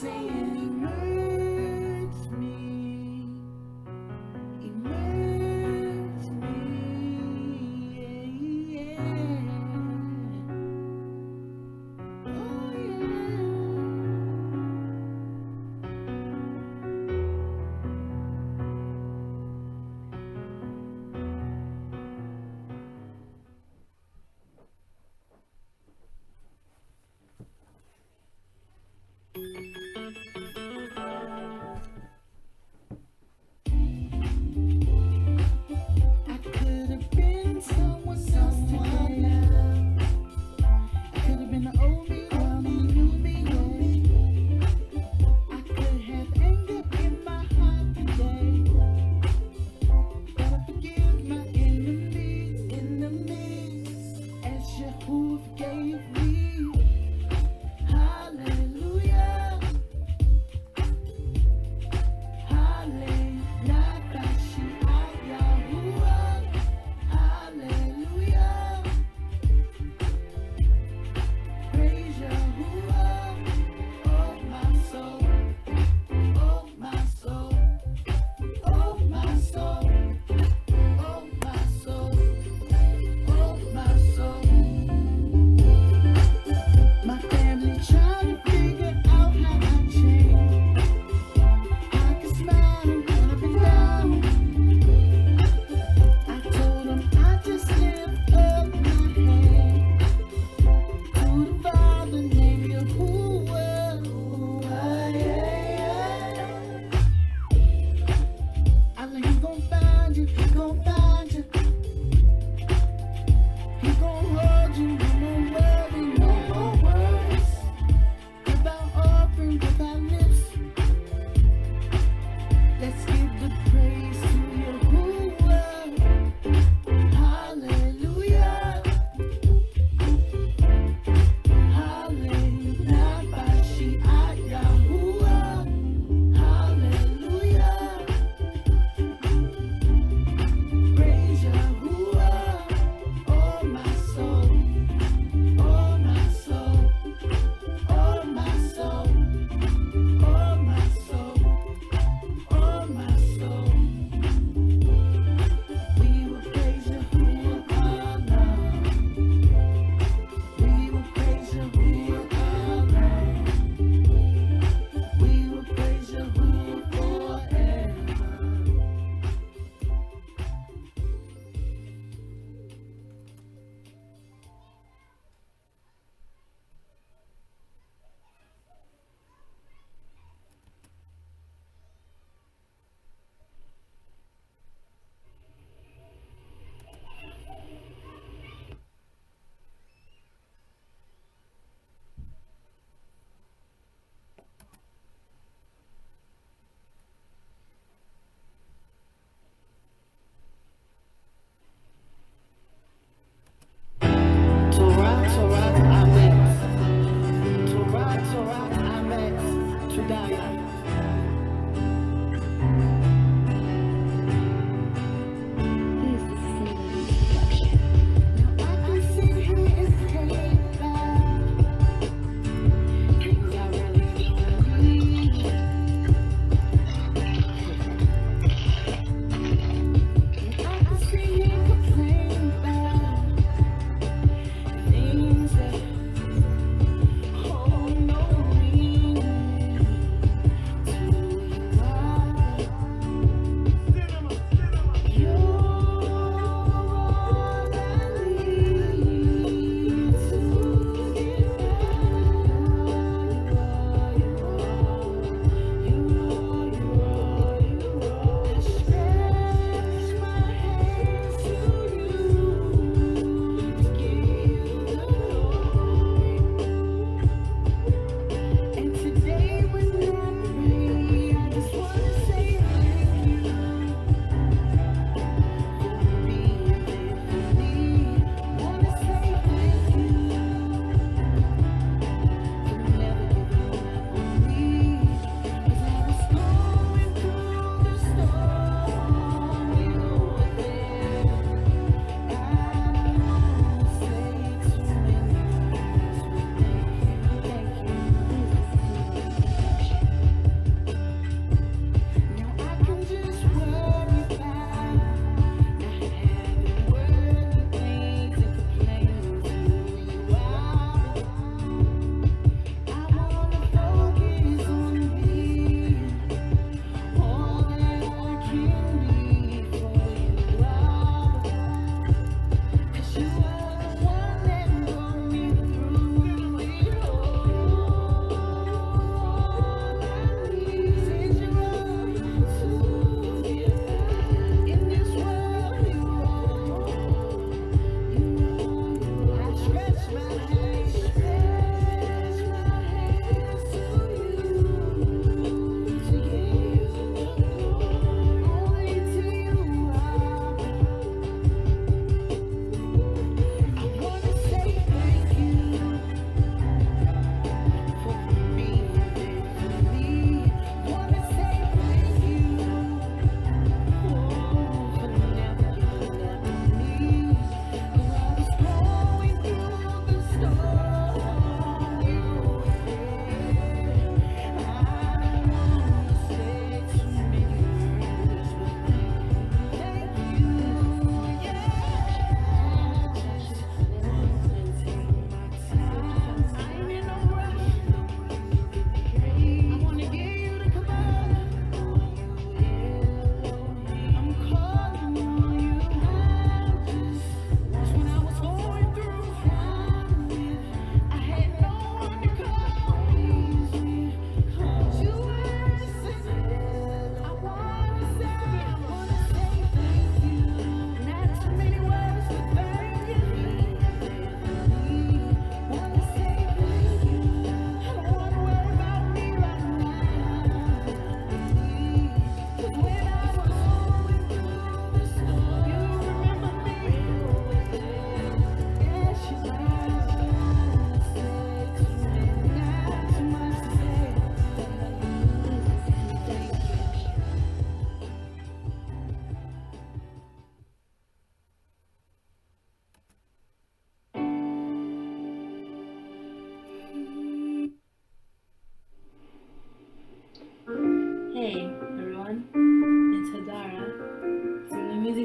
saying, immerse me, yeah, yeah. Oh yeah.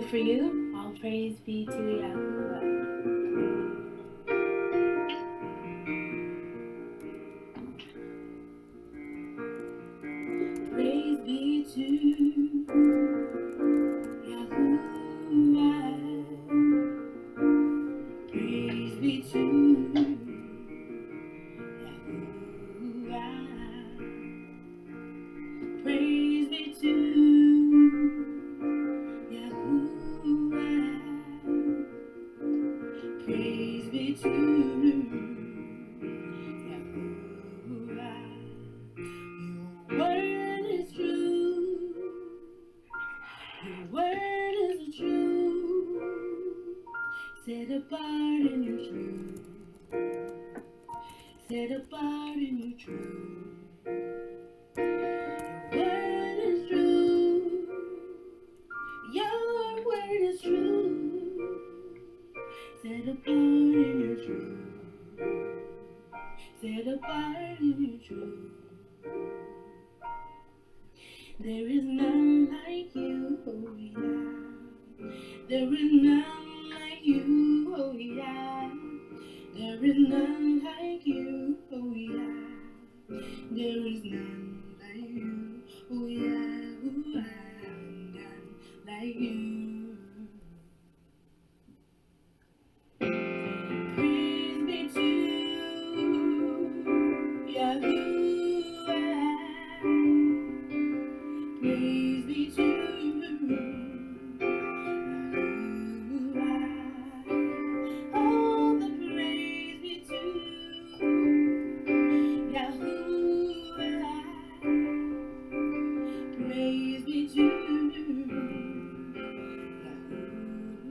for you. All praise be to Yahuah. Praise be to Yahuah. Praise be to Yahuah. Praise be to Yahuah. Praise be to Yahuah. Your word is true. Your word is true. Set apart in your truth. Set apart in your truth. Your word is true. Set apart in your truth. Set apart in your truth. There is none like you, oh yeah. There is none like you, oh yeah. There is none like you, oh yeah. There is none like you, oh yeah, oh, none like you. Praise be to Yahuah. Praise be to Yahuah. All the praise be to Yahuah. Praise be to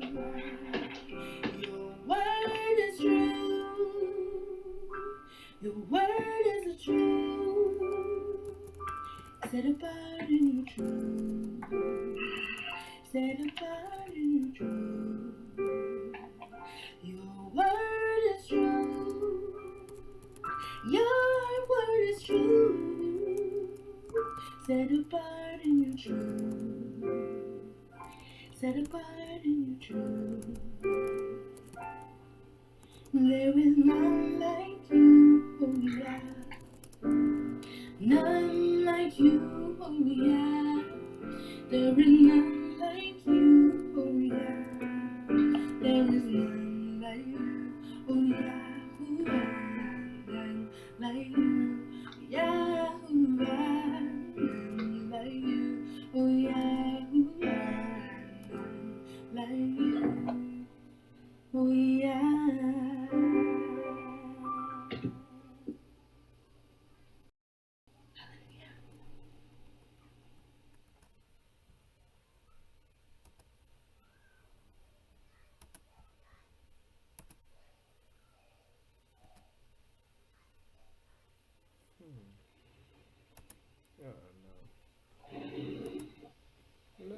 Yahuah. Your word is true. Your word is the truth. Set apart in your truth. Set apart in your truth. Your word is true. Your word is true. Set apart in your truth. Set apart in your truth. There is none like you, oh yeah. None like you, oh yeah. There is none like you, oh yeah. There is none like you, oh yeah, none like you, yeah, none like you, oh yeah, none like you, oh yeah. No.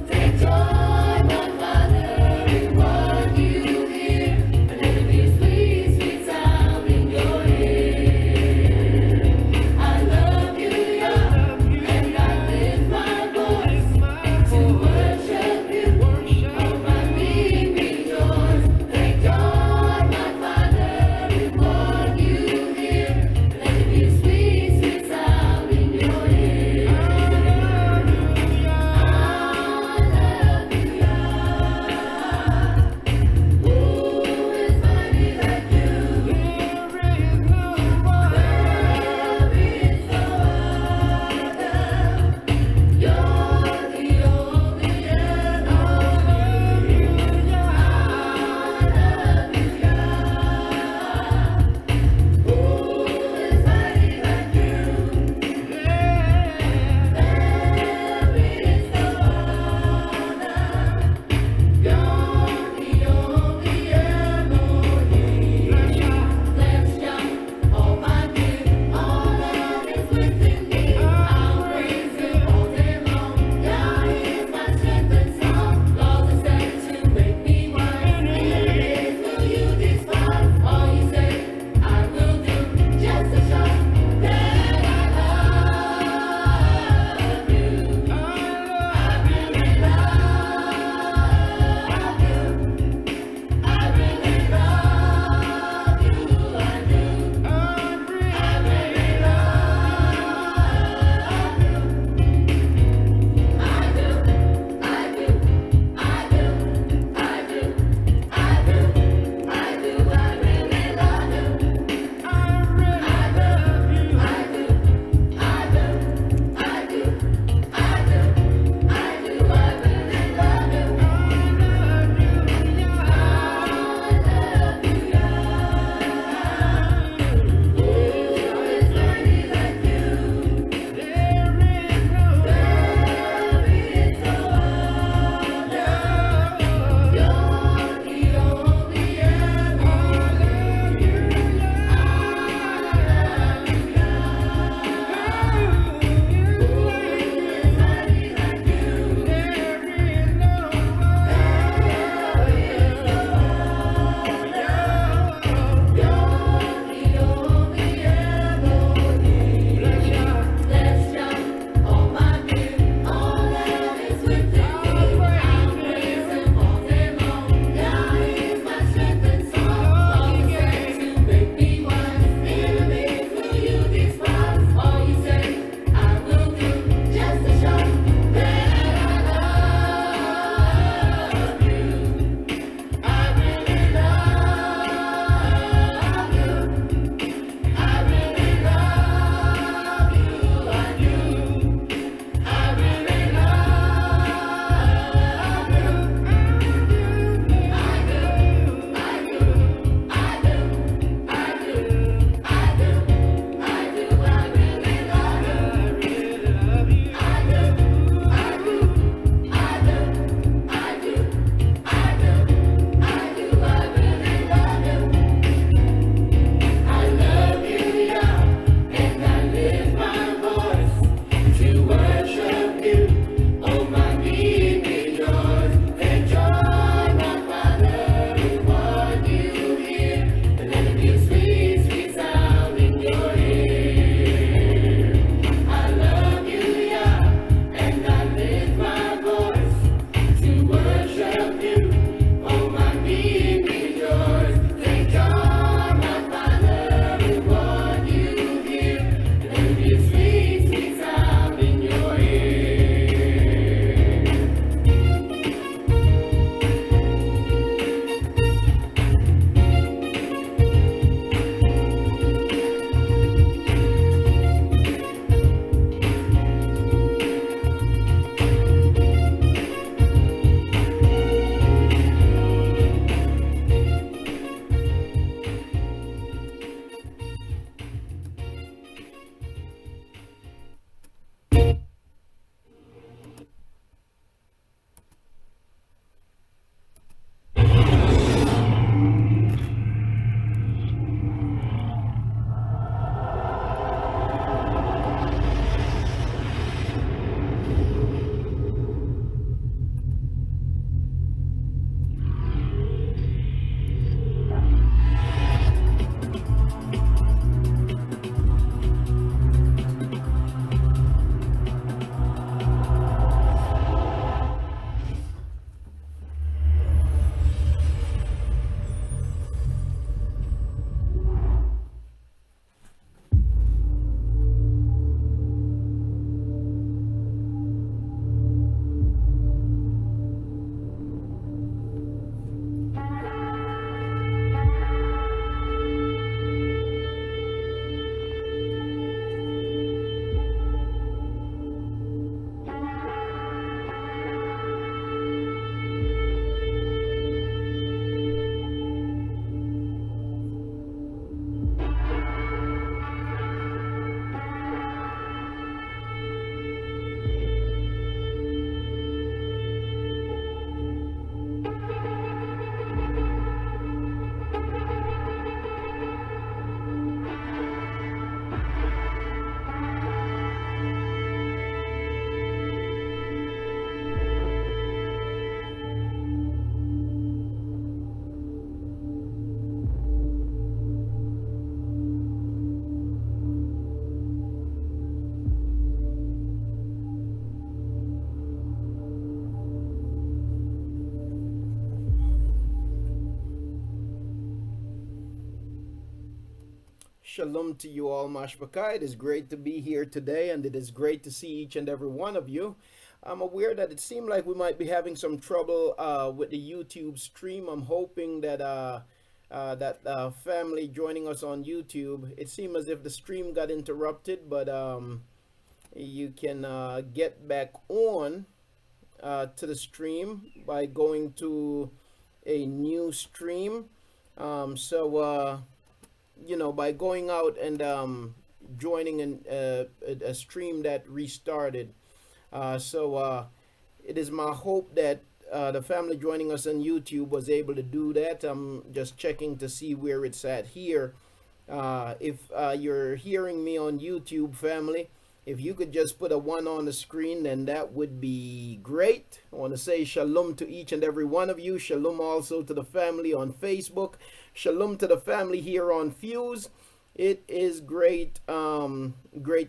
Take Shalom to you all, Mashpaka. It is great to be here today, and it is great to see each and every one of you. I'm aware that it seemed like we might be having some trouble with the YouTube stream. I'm hoping that family joining us on YouTube, it seemed as if the stream got interrupted, but you can get back on to the stream by going to a new stream. By going out and joining a stream that restarted. It is my hope that the family joining us on YouTube was able to do that. I'm just checking to see where it's at here. If you're hearing me on YouTube, family, if you could just put a 1 on the screen, then that would be great. I want to say shalom to each and every one of you. Shalom also to the family on Facebook. Shalom to the family here on Fuse. It is great to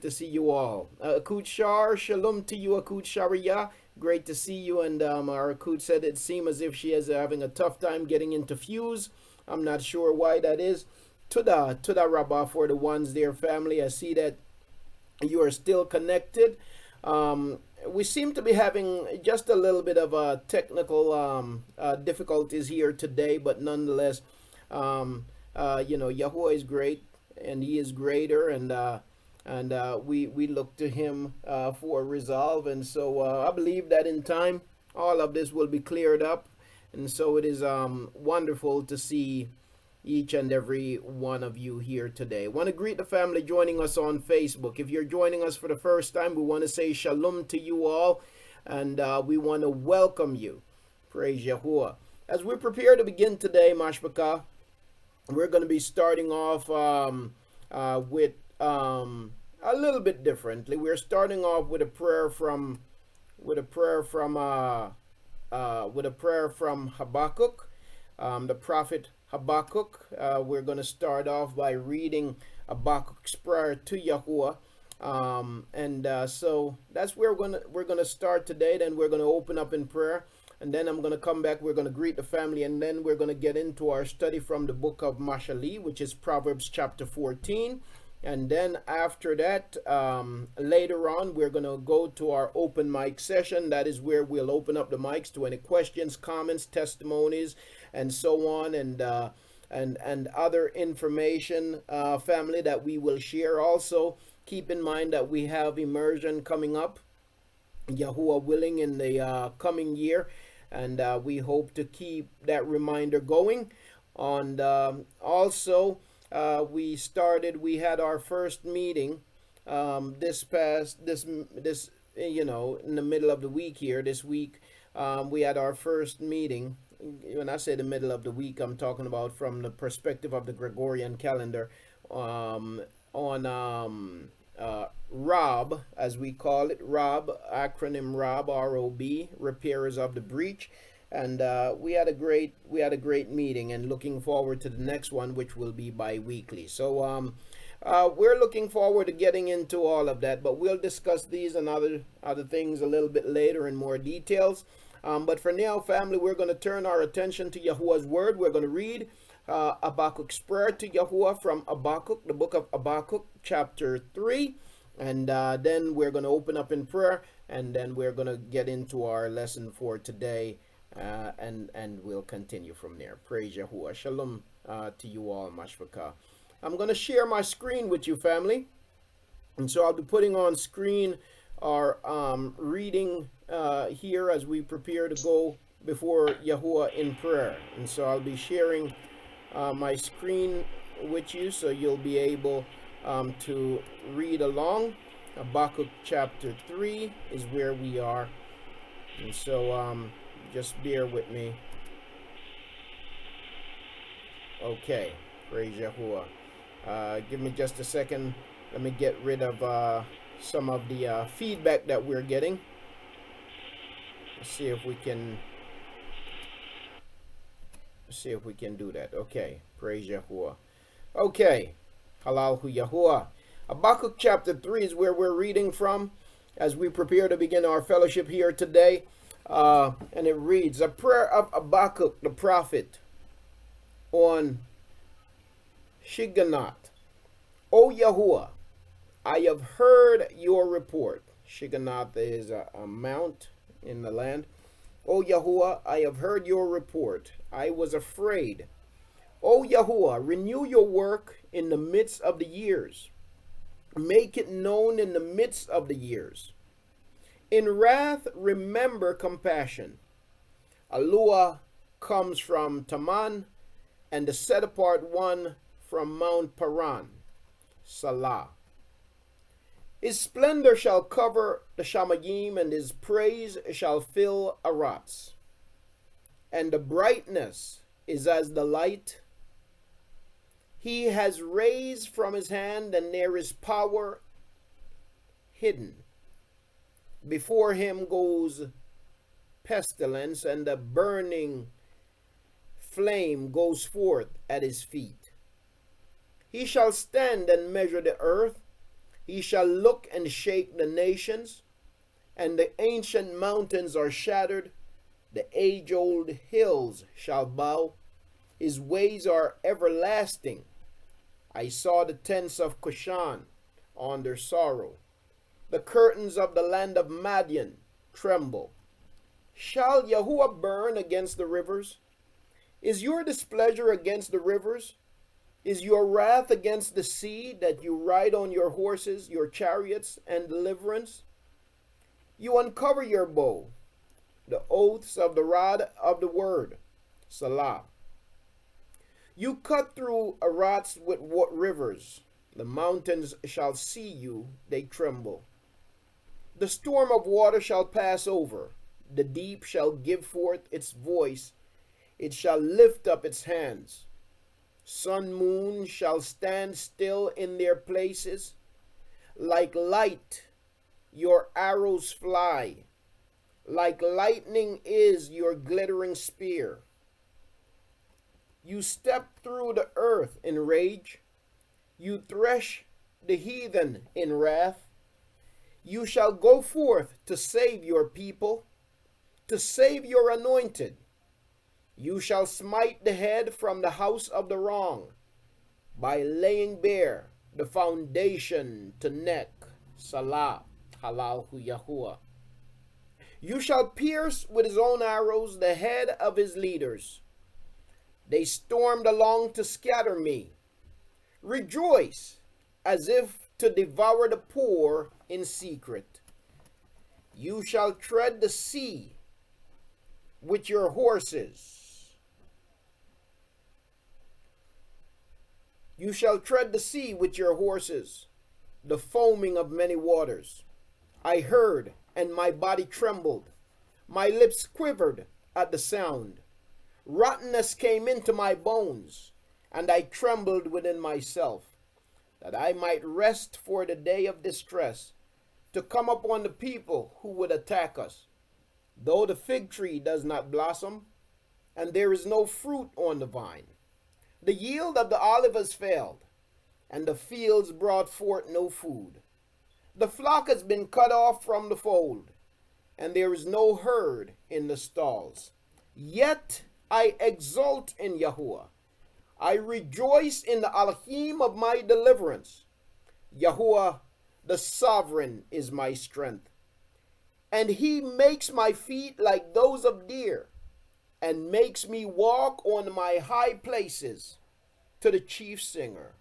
see you all. Akut Shar, shalom to you, Akut Sharia. Great to see you. And our Akut said it seemed as if she is having a tough time getting into Fuse. I'm not sure why that is. Tuda Rabbah for the ones there, family. I see that you are still connected. We seem to be having just a little bit of technical difficulties here today, but nonetheless, Yahuah is great, and He is greater, and we look to Him for resolve, and so I believe that in time all of this will be cleared up, and so it is wonderful to see each and every one of you here today. I want to greet the family joining us on Facebook. If you're joining us for the first time, we want to say shalom to you all, and we want to welcome you. Praise Yahuah. As we prepare to begin today, Mashpaka, we're going to be starting off with a little bit differently. We're starting off with a prayer from Habakkuk, the prophet Habakkuk. We're going to start off by reading Habakkuk's prayer to Yahuah. So that's where we're gonna start today. Then we're going to open up in prayer, and then I'm going to come back. We're going to greet the family, and then we're going to get into our study from the book of Mashaly, which is Proverbs chapter 14. And then after that, later on, we're going to go to our open mic session. That is where we'll open up the mics to any questions, comments, testimonies, and so on, and other information, family, that we will share. Also, keep in mind that we have immersion coming up, Yahuah willing, in the coming year, and we hope to keep that reminder going. And also, we had our first meeting in the middle of the week here. This week, we had our first meeting. When I say the middle of the week, I'm talking about from the perspective of the Gregorian calendar, on ROB, as we call it, ROB, acronym ROB, R-O-B, Repairers of the Breach. And we had a great meeting, and looking forward to the next one, which will be bi-weekly. So we're looking forward to getting into all of that, but we'll discuss these and other things a little bit later in more details. But for now, family, we're going to turn our attention to Yahuah's word. We're going to read Habakkuk's prayer to Yahuah from Habakkuk, the book of Habakkuk, chapter 3. And then we're going to open up in prayer, and then we're going to get into our lesson for today, and we'll continue from there. Praise Yahuah. Shalom to you all, Mashpaka. I'm going to share my screen with you, family. And so I'll be putting on screen our reading here as we prepare to go before Yahuah in prayer. And so I'll be sharing my screen with you, so you'll be able to read along. Habakkuk chapter 3 is where we are. And so just bear with me. Okay, praise Yahuah. Give me just a second. Let me get rid of some of the feedback that we're getting. Let's see if we can do that. Okay, praise Yahuah. Okay, halal hu Yahuah. Habakkuk chapter 3 is where we're reading from as we prepare to begin our fellowship here today. And it reads, a prayer of Habakkuk the prophet on Shigionoth, O Yahuah, I have heard your report. Shiganath is a mount in the land. O Yahuah, I have heard your report. I was afraid. O Yahuah, renew your work in the midst of the years. Make it known in the midst of the years. In wrath, remember compassion. Alua comes from Taman, and the set apart one from Mount Paran. Salah. His splendor shall cover the Shamayim, and his praise shall fill Arats. And the brightness is as the light. He has raised from his hand, and there is power hidden. Before him goes pestilence, and the burning flame goes forth at his feet. He shall stand and measure the earth. He shall look and shake the nations, and the ancient mountains are shattered. The age-old hills shall bow. His ways are everlasting. I saw the tents of Cushan on their sorrow. The curtains of the land of Madian tremble. Shall Yahuah burn against the rivers? Is your displeasure against the rivers? Is your wrath against the sea, that you ride on your horses, your chariots, and deliverance? You uncover your bow, the oaths of the rod of the word. Salah. You cut through Arats with what rivers? The mountains shall see you, they tremble. The storm of water shall pass over. The deep shall give forth its voice. It shall lift up its hands. Sun, moon shall stand still in their places. Like light, your arrows fly. Like lightning is your glittering spear. You step through the earth in rage. You thresh the heathen in wrath. You shall go forth to save your people, to save your anointed. You shall smite the head from the house of the wrong, by laying bare the foundation to neck. Salah. Halal hu Yahuah. You shall pierce with his own arrows the head of his leaders. They stormed along to scatter me. Rejoice, as if to devour the poor in secret. You shall tread the sea with your horses. You shall tread the sea with your horses, the foaming of many waters. I heard, and my body trembled. My lips quivered at the sound. Rottenness came into my bones, and I trembled within myself, that I might rest for the day of distress, to come upon the people who would attack us. Though the fig tree does not blossom, and there is no fruit on the vine, the yield of the olive has failed, and the fields brought forth no food. The flock has been cut off from the fold, and there is no herd in the stalls. Yet I exult in Yahuah. I rejoice in the Elohim of my deliverance. Yahuah, the sovereign, is my strength. And he makes my feet like those of deer, and makes me walk on my high places, to the chief singer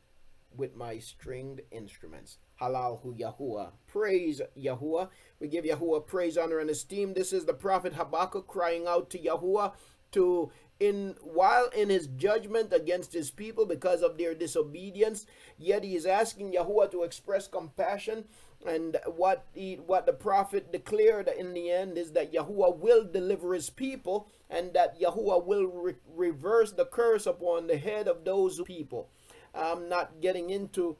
with my stringed instruments. Halal hu Yahuah. Praise Yahuah. We give Yahuah praise, honor, and esteem. This is the prophet Habakkuk crying out to Yahuah while in his judgment against his people because of their disobedience. Yet he is asking Yahuah to express compassion. And what the prophet declared in the end is that Yahuah will deliver his people, and that Yahuah will reverse the curse upon the head of those people. I'm not getting into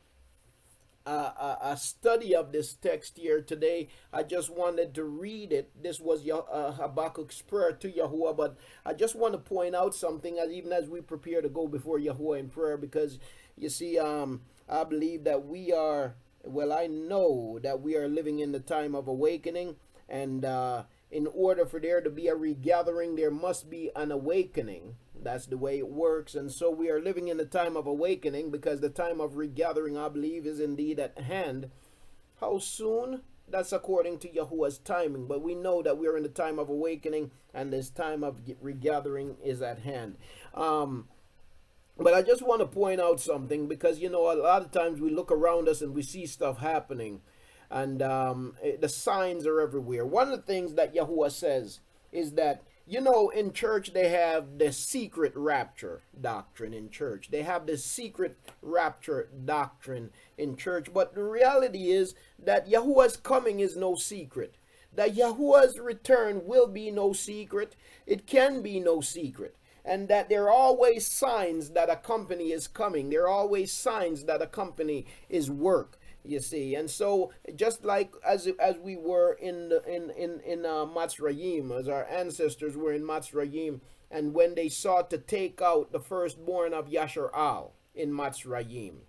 a study of this text here today. I just wanted to read it. This was Habakkuk's prayer to Yahuah, but I just want to point out something even as we prepare to go before Yahuah in prayer, because you see, I believe that I know that we are living in the time of awakening, and in order for there to be a regathering, there must be an awakening. That's the way it works. And so we are living in the time of awakening, because the time of regathering, I believe, is indeed at hand. How soon? That's according to Yahuwah's timing. But we know that we're in the time of awakening, and this time of regathering is at hand. But I just want to point out something, because, a lot of times we look around us and we see stuff happening, and the signs are everywhere. One of the things that Yahuwah says is that, in church they have the secret rapture doctrine in church. They have the secret rapture doctrine in church. But the reality is that Yahuwah's coming is no secret. That Yahuwah's return will be no secret. It can be no secret. And that there are always signs that accompany his coming. There are always signs that accompany his work. You see, and so just like as we were in Matzrayim, as our ancestors were in Matzrayim, and when they sought to take out the firstborn of Yasharal in Matzrayim,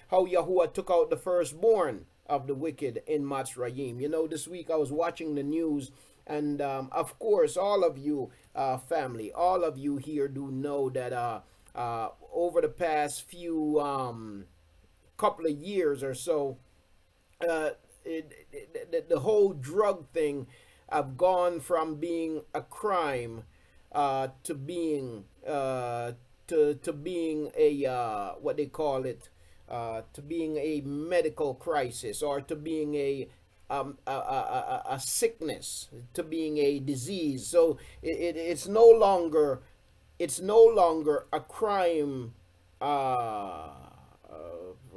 how Yahuwah took out the firstborn of the wicked in Matzrayim. This week I was watching the news, and of course, all of you, family, all of you here do know that over the past few couple of years or so, the whole drug thing have gone from being a crime to being to being a what they call it, to being a medical crisis, or to being a sickness, to being a disease. So it's no longer a crime.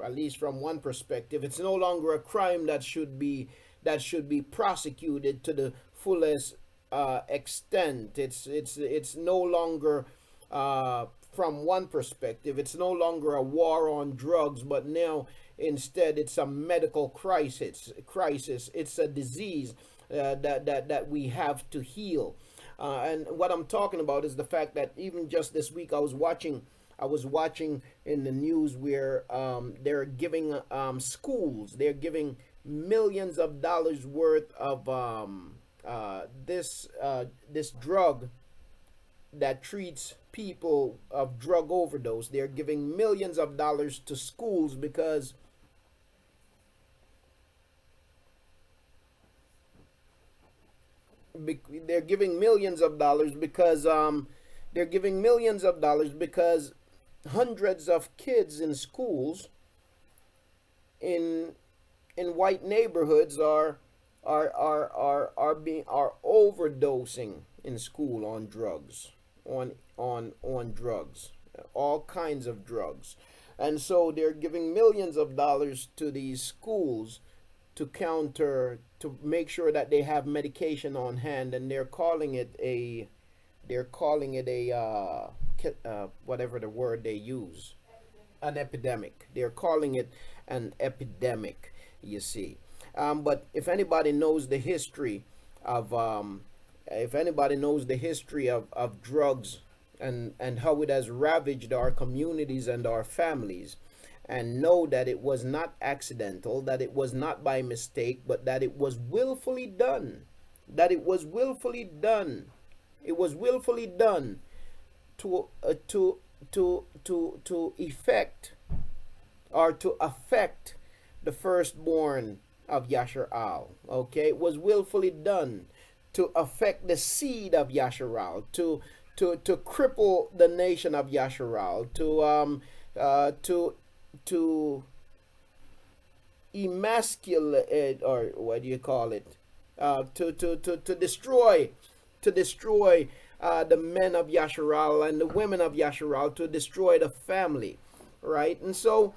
At least from one perspective, it's no longer a crime that should be prosecuted to the fullest extent. It's no longer, from one perspective, it's no longer a war on drugs, but now instead it's a medical crisis. It's a disease that we have to heal. And what I'm talking about is the fact that even just this week I was watching in the news where they're giving schools, they're giving millions of dollars worth of this drug that treats people of drug overdose. They're giving millions of dollars to schools because they're giving millions of dollars because hundreds of kids in schools in white neighborhoods are overdosing in school on drugs, on drugs, all kinds of drugs. And so they're giving millions of dollars to these schools to make sure that they have medication on hand, and they're calling it a whatever the word they use, an epidemic. They're calling it an epidemic, you see. But if anybody knows the history of drugs and how it has ravaged our communities and our families, and know that it was not accidental, that it was not by mistake, but that it was willfully done, It was willfully done to effect or to affect the firstborn of Yasharal. Okay, it was willfully done to affect the seed of Yasharal, to cripple the nation of Yasharal, to emasculate, or what do you call it? To destroy the men of Yasharal and the women of Yasharal, to destroy the family, right? And so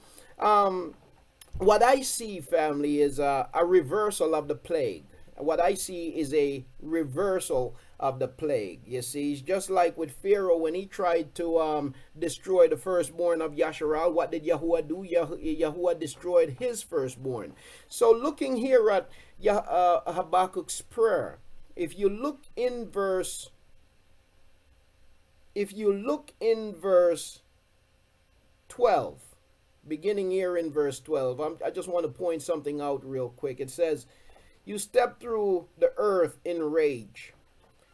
what I see, family, is a reversal of the plague. What I see is a reversal of the plague. You see, it's just like with Pharaoh when he tried to destroy the firstborn of Yasharal. What did Yahuwah do? Yahuwah destroyed his firstborn. So looking here at Habakkuk's prayer, if you look in verse 12, beginning here in verse 12, I just want to point something out real quick. It says, "You step through the earth in rage.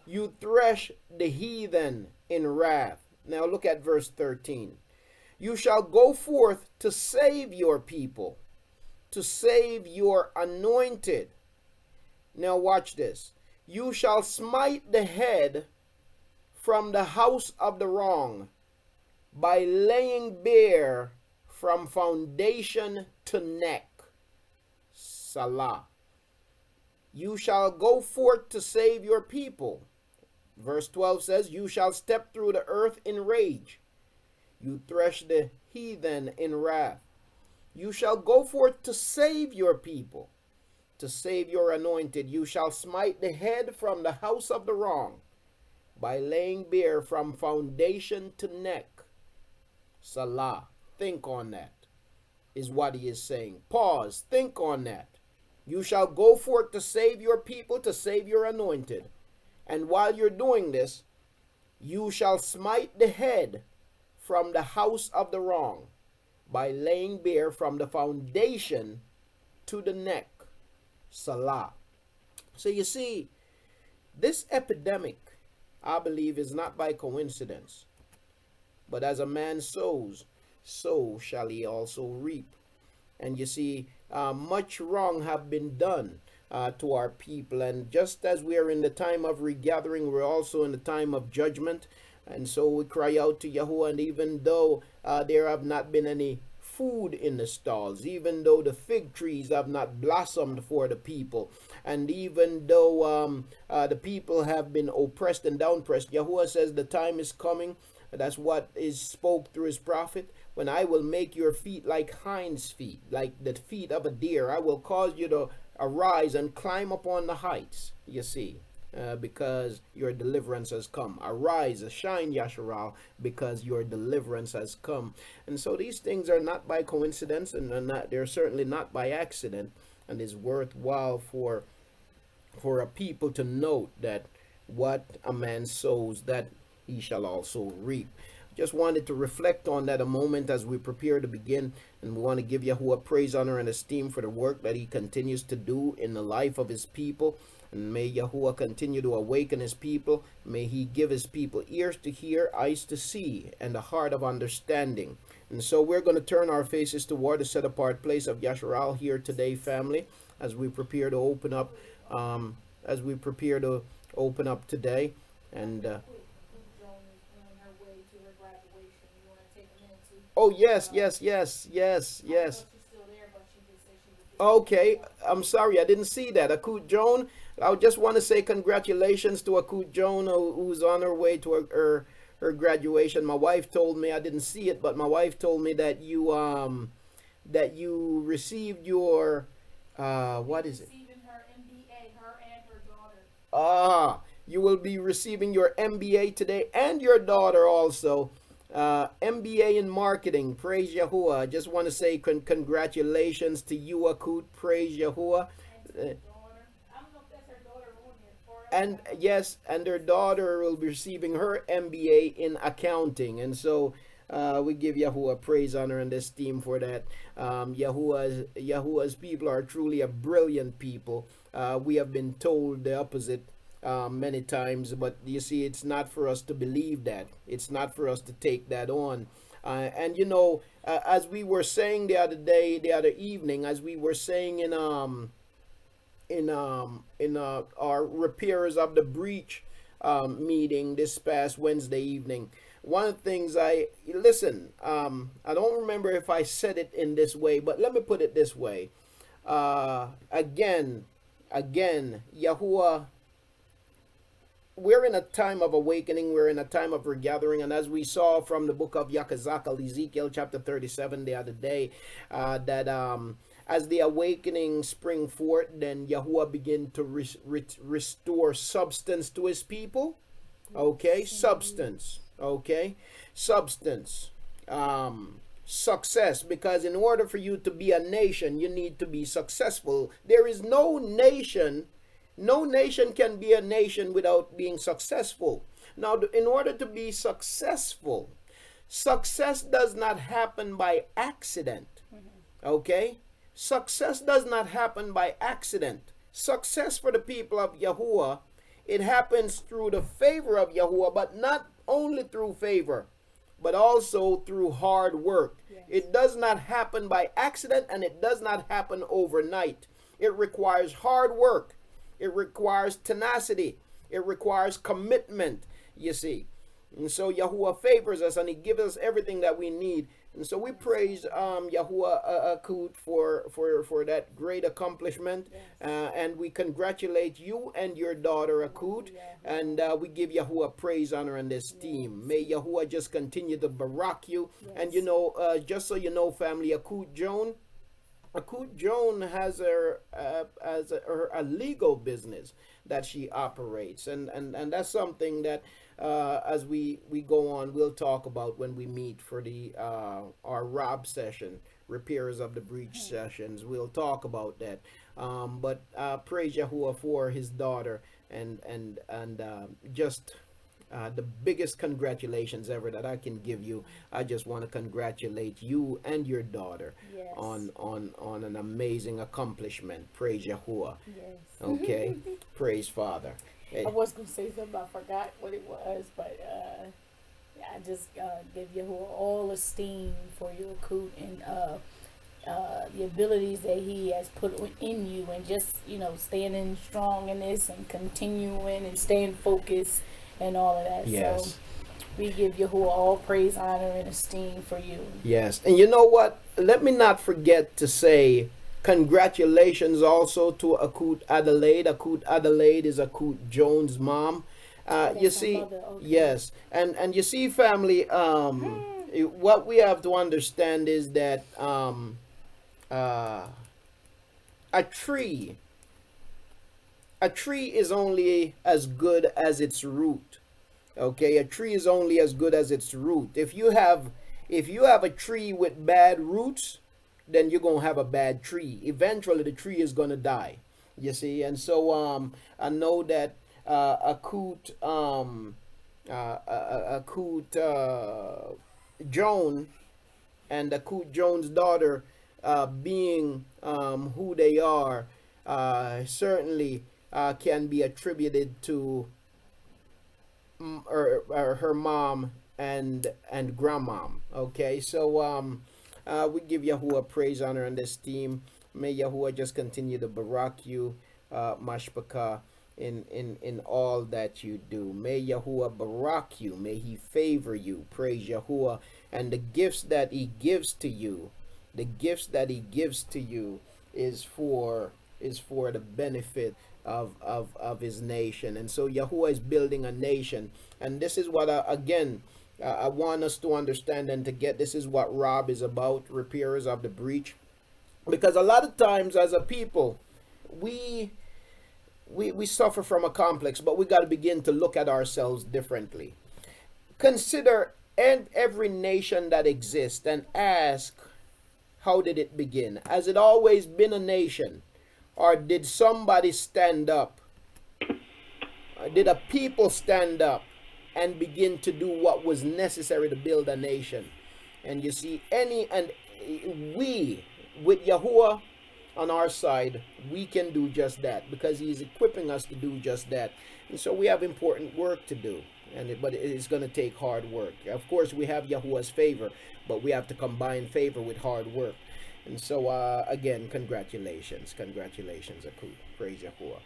You thresh the heathen in wrath. Now look at verse 13. You shall go forth to save your people, to save your anointed. Now watch this. You shall smite the head from the house of the wrong by laying bare from foundation to neck. Salah. You shall go forth to save your people. Verse 12 says, you shall step through the earth in rage. You thresh the heathen in wrath. You shall go forth to save your people, to save your anointed. You shall smite the head from the house of the wrong by laying bare from foundation to neck. Salah. Think on that, is what he is saying. Pause. Think on that. You shall go forth to save your people, to save your anointed. And while you're doing this, you shall smite the head from the house of the wrong by laying bare from the foundation to the neck. Salah. So you see, this epidemic, I believe, is not by coincidence. But as a man sows, so shall he also reap. And you see, much wrong have been done to our people. And just as we are in the time of regathering, we're also in the time of judgment. And so we cry out to Yahuah, and even though there have not been any food in the stalls, even though the fig trees have not blossomed for the people, and even though the people have been oppressed and downpressed, Yahuah says the time is coming. That's what is spoke through his prophet. When I will make your feet like hinds' feet, like the feet of a deer. I will cause you to arise and climb upon the heights, you see, because your deliverance has come. Arise, shine, Yasharal, because your deliverance has come. And so these things are not by coincidence, and they're certainly not by accident. And it's worthwhile for a people to note that what a man sows, that he shall also reap. Just wanted to reflect on that a moment as we prepare to begin, and we want to give Yahuah praise, honor, and esteem for the work that he continues to do in the life of his people. And may Yahuah continue to awaken his people. May he give his people ears to hear, eyes to see, and a heart of understanding. And so we're going to turn our faces toward the set apart place of Yasharal here today, family, as we prepare to open up today. And oh, yes. Okay, I'm sorry, I didn't see that. Akut Joan, I just want to say congratulations to Akut Joan, who's on her way to her graduation. My wife told me, I didn't see it, but my wife told me that you received your what is it? Receiving her MBA, her and her daughter. You will be receiving your MBA today, and your daughter also. MBA in marketing. Praise Yahuah. I just want to say congratulations to you, Akut. Praise Yahuah. And yes, and their daughter will be receiving her MBA in accounting. And so we give Yahuah praise, honor, and esteem for that. Yahuah's people are truly a brilliant people. We have been told the opposite many times, but you see, it's not for us to believe that. It's not for us to take that on. And you know, as we were saying the other evening, as we were saying in our repairers of the breach meeting this past Wednesday evening, one of the things I don't remember if I said it in this way, but let me put it this way. Again, Yahuah, we're in a time of awakening. We're in a time of regathering. And as we saw from the book of Yakazakal, Ezekiel chapter 37 the other day, that as the awakening spring forth, then Yahuah begin to restore substance to his people. Okay, substance. Okay, substance. Success, because in order for you to be a nation, you need to be successful. There is no nation can be a nation without being successful. Now, in order to be successful, success does not happen by accident. Okay? Success does not happen by accident. Success for the people of Yahuah, it happens through the favor of Yahuah, but not only through favor, but also through hard work. Yes. It does not happen by accident, and it does not happen overnight. It requires hard work. It requires tenacity. It requires commitment, you see. And so Yahuah favors us, and he gives us everything that we need. And so we praise Yahuah Akut for that great accomplishment. Yes. And we congratulate you and your daughter Akut. And we give Yahuah praise, honor, and esteem. May Yahuah just continue to barak you. Yes. And you know, just so you know, family, Akut Joan has a legal business that she operates, and that's something that as we go on, we'll talk about when we meet for the our Rob session, repairs of the breach sessions. We'll talk about that. But praise Yahuah for his daughter, and just the biggest congratulations ever that I can give you. I just want to congratulate you and your daughter. Yes. on an amazing accomplishment. Praise Yahuah. Yes. Okay. Praise Father. I was going to say something, I forgot what it was, but I just give Yahuah all esteem for your Akut and the abilities that he has put in you, and just, standing strong in this and continuing and staying focused and all of that. Yes. So we give Yahuah all praise, honor, and esteem for you. Yes. And you know what? Let me not forget to say congratulations also to Akut Adelaide. Akut Adelaide is Akut Jones' mom. You see, okay. Yes. And you see, family, what we have to understand is that a tree is only as good as its root. Okay, a tree is only as good as its root. If you have a tree with bad roots, then you're gonna have a bad tree. Eventually, the tree is gonna die. You see, and so I know that Akut Joan and Akut Jones' daughter, being who they are, certainly can be attributed to her mom and grandmom. Okay, so we give Yahuah praise, honor, and esteem. May Yahuah just continue to barak you, mashpaka, in all that you do. May Yahuah barak you. May he favor you. Praise Yahuah. And the gifts that he gives to you, is for the benefit of his nation. And so Yahuah is building a nation, and this is what I want us to understand and to get. This is what Rob is about, repairers of the breach, because a lot of times as a people we suffer from a complex, but we got to begin to look at ourselves differently. Consider every nation that exists and ask, how did it begin? Has it always been a nation? Or did somebody stand up? Did a people stand up and begin to do what was necessary to build a nation? And you see, we, with Yahuah on our side, we can do just that, because he's equipping us to do just that. And so we have important work to do, but it is going to take hard work. Of course, we have Yahuah's favor, but we have to combine favor with hard work. And so, again, congratulations, Akut. Praise Yahuah.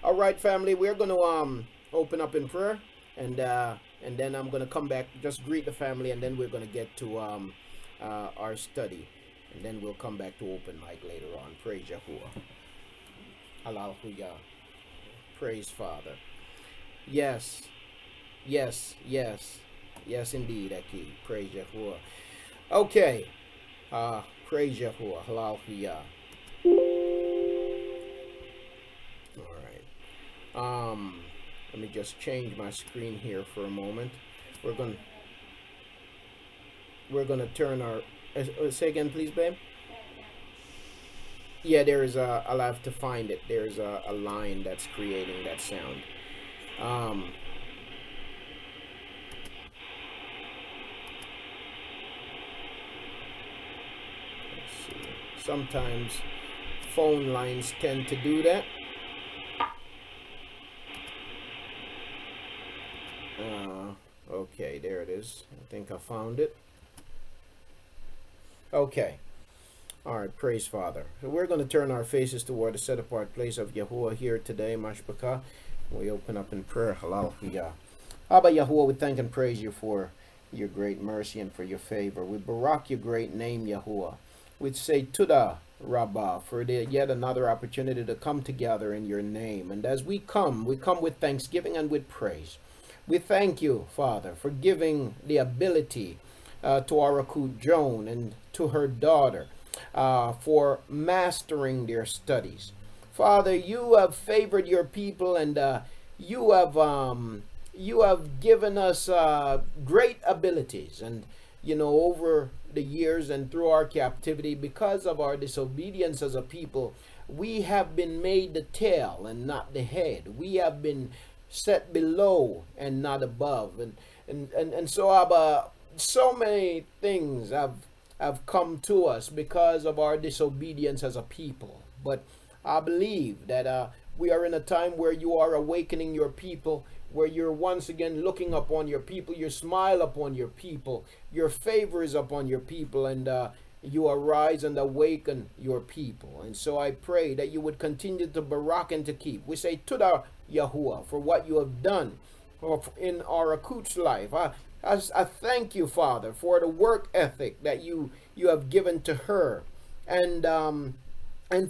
All right, family, we're going to open up in prayer, and then I'm going to come back, just greet the family, and then we're going to get to our study, and then we'll come back to open mic later on. Praise Yahuah. Hallelujah. Praise Father. Yes, indeed, Aki. Praise Yahuah. Okay. Praise Yahuah. Hallelujah. All right. Let me just change my screen here for a moment. We're gonna turn our. Say again, please, babe. Yeah, I'll have to find it. There's a line that's creating that sound. Sometimes phone lines tend to do that. Okay, there it is. I think I found it. Okay. All right, praise Father. So we're going to turn our faces toward the set apart place of Yahuah here today, Mashbaka. We open up in prayer. Hallelujah. Abba Yahuah, we thank and praise you for your great mercy and for your favor. We barak your great name, Yahuah. We'd say Tuda Rabbah for yet another opportunity to come together in your name. And as we come with thanksgiving and with praise. We thank you, Father, for giving the ability to our Akut Joan and to her daughter for mastering their studies. Father, you have favored your people, and you have given us great abilities, and over the years and through our captivity, because of our disobedience as a people, we have been made the tail and not the head. We have been set below and not above, and so Abba, so many things have come to us because of our disobedience as a people. But I believe that we are in a time where you are awakening your people, where you're once again looking upon your people, you smile upon your people, your favor is upon your people, and you arise and awaken your people. And so I pray that you would continue to barak and to keep. We say to the Yahuah for what you have done in our Akut's life. I thank you, Father, for the work ethic that you have given to her, and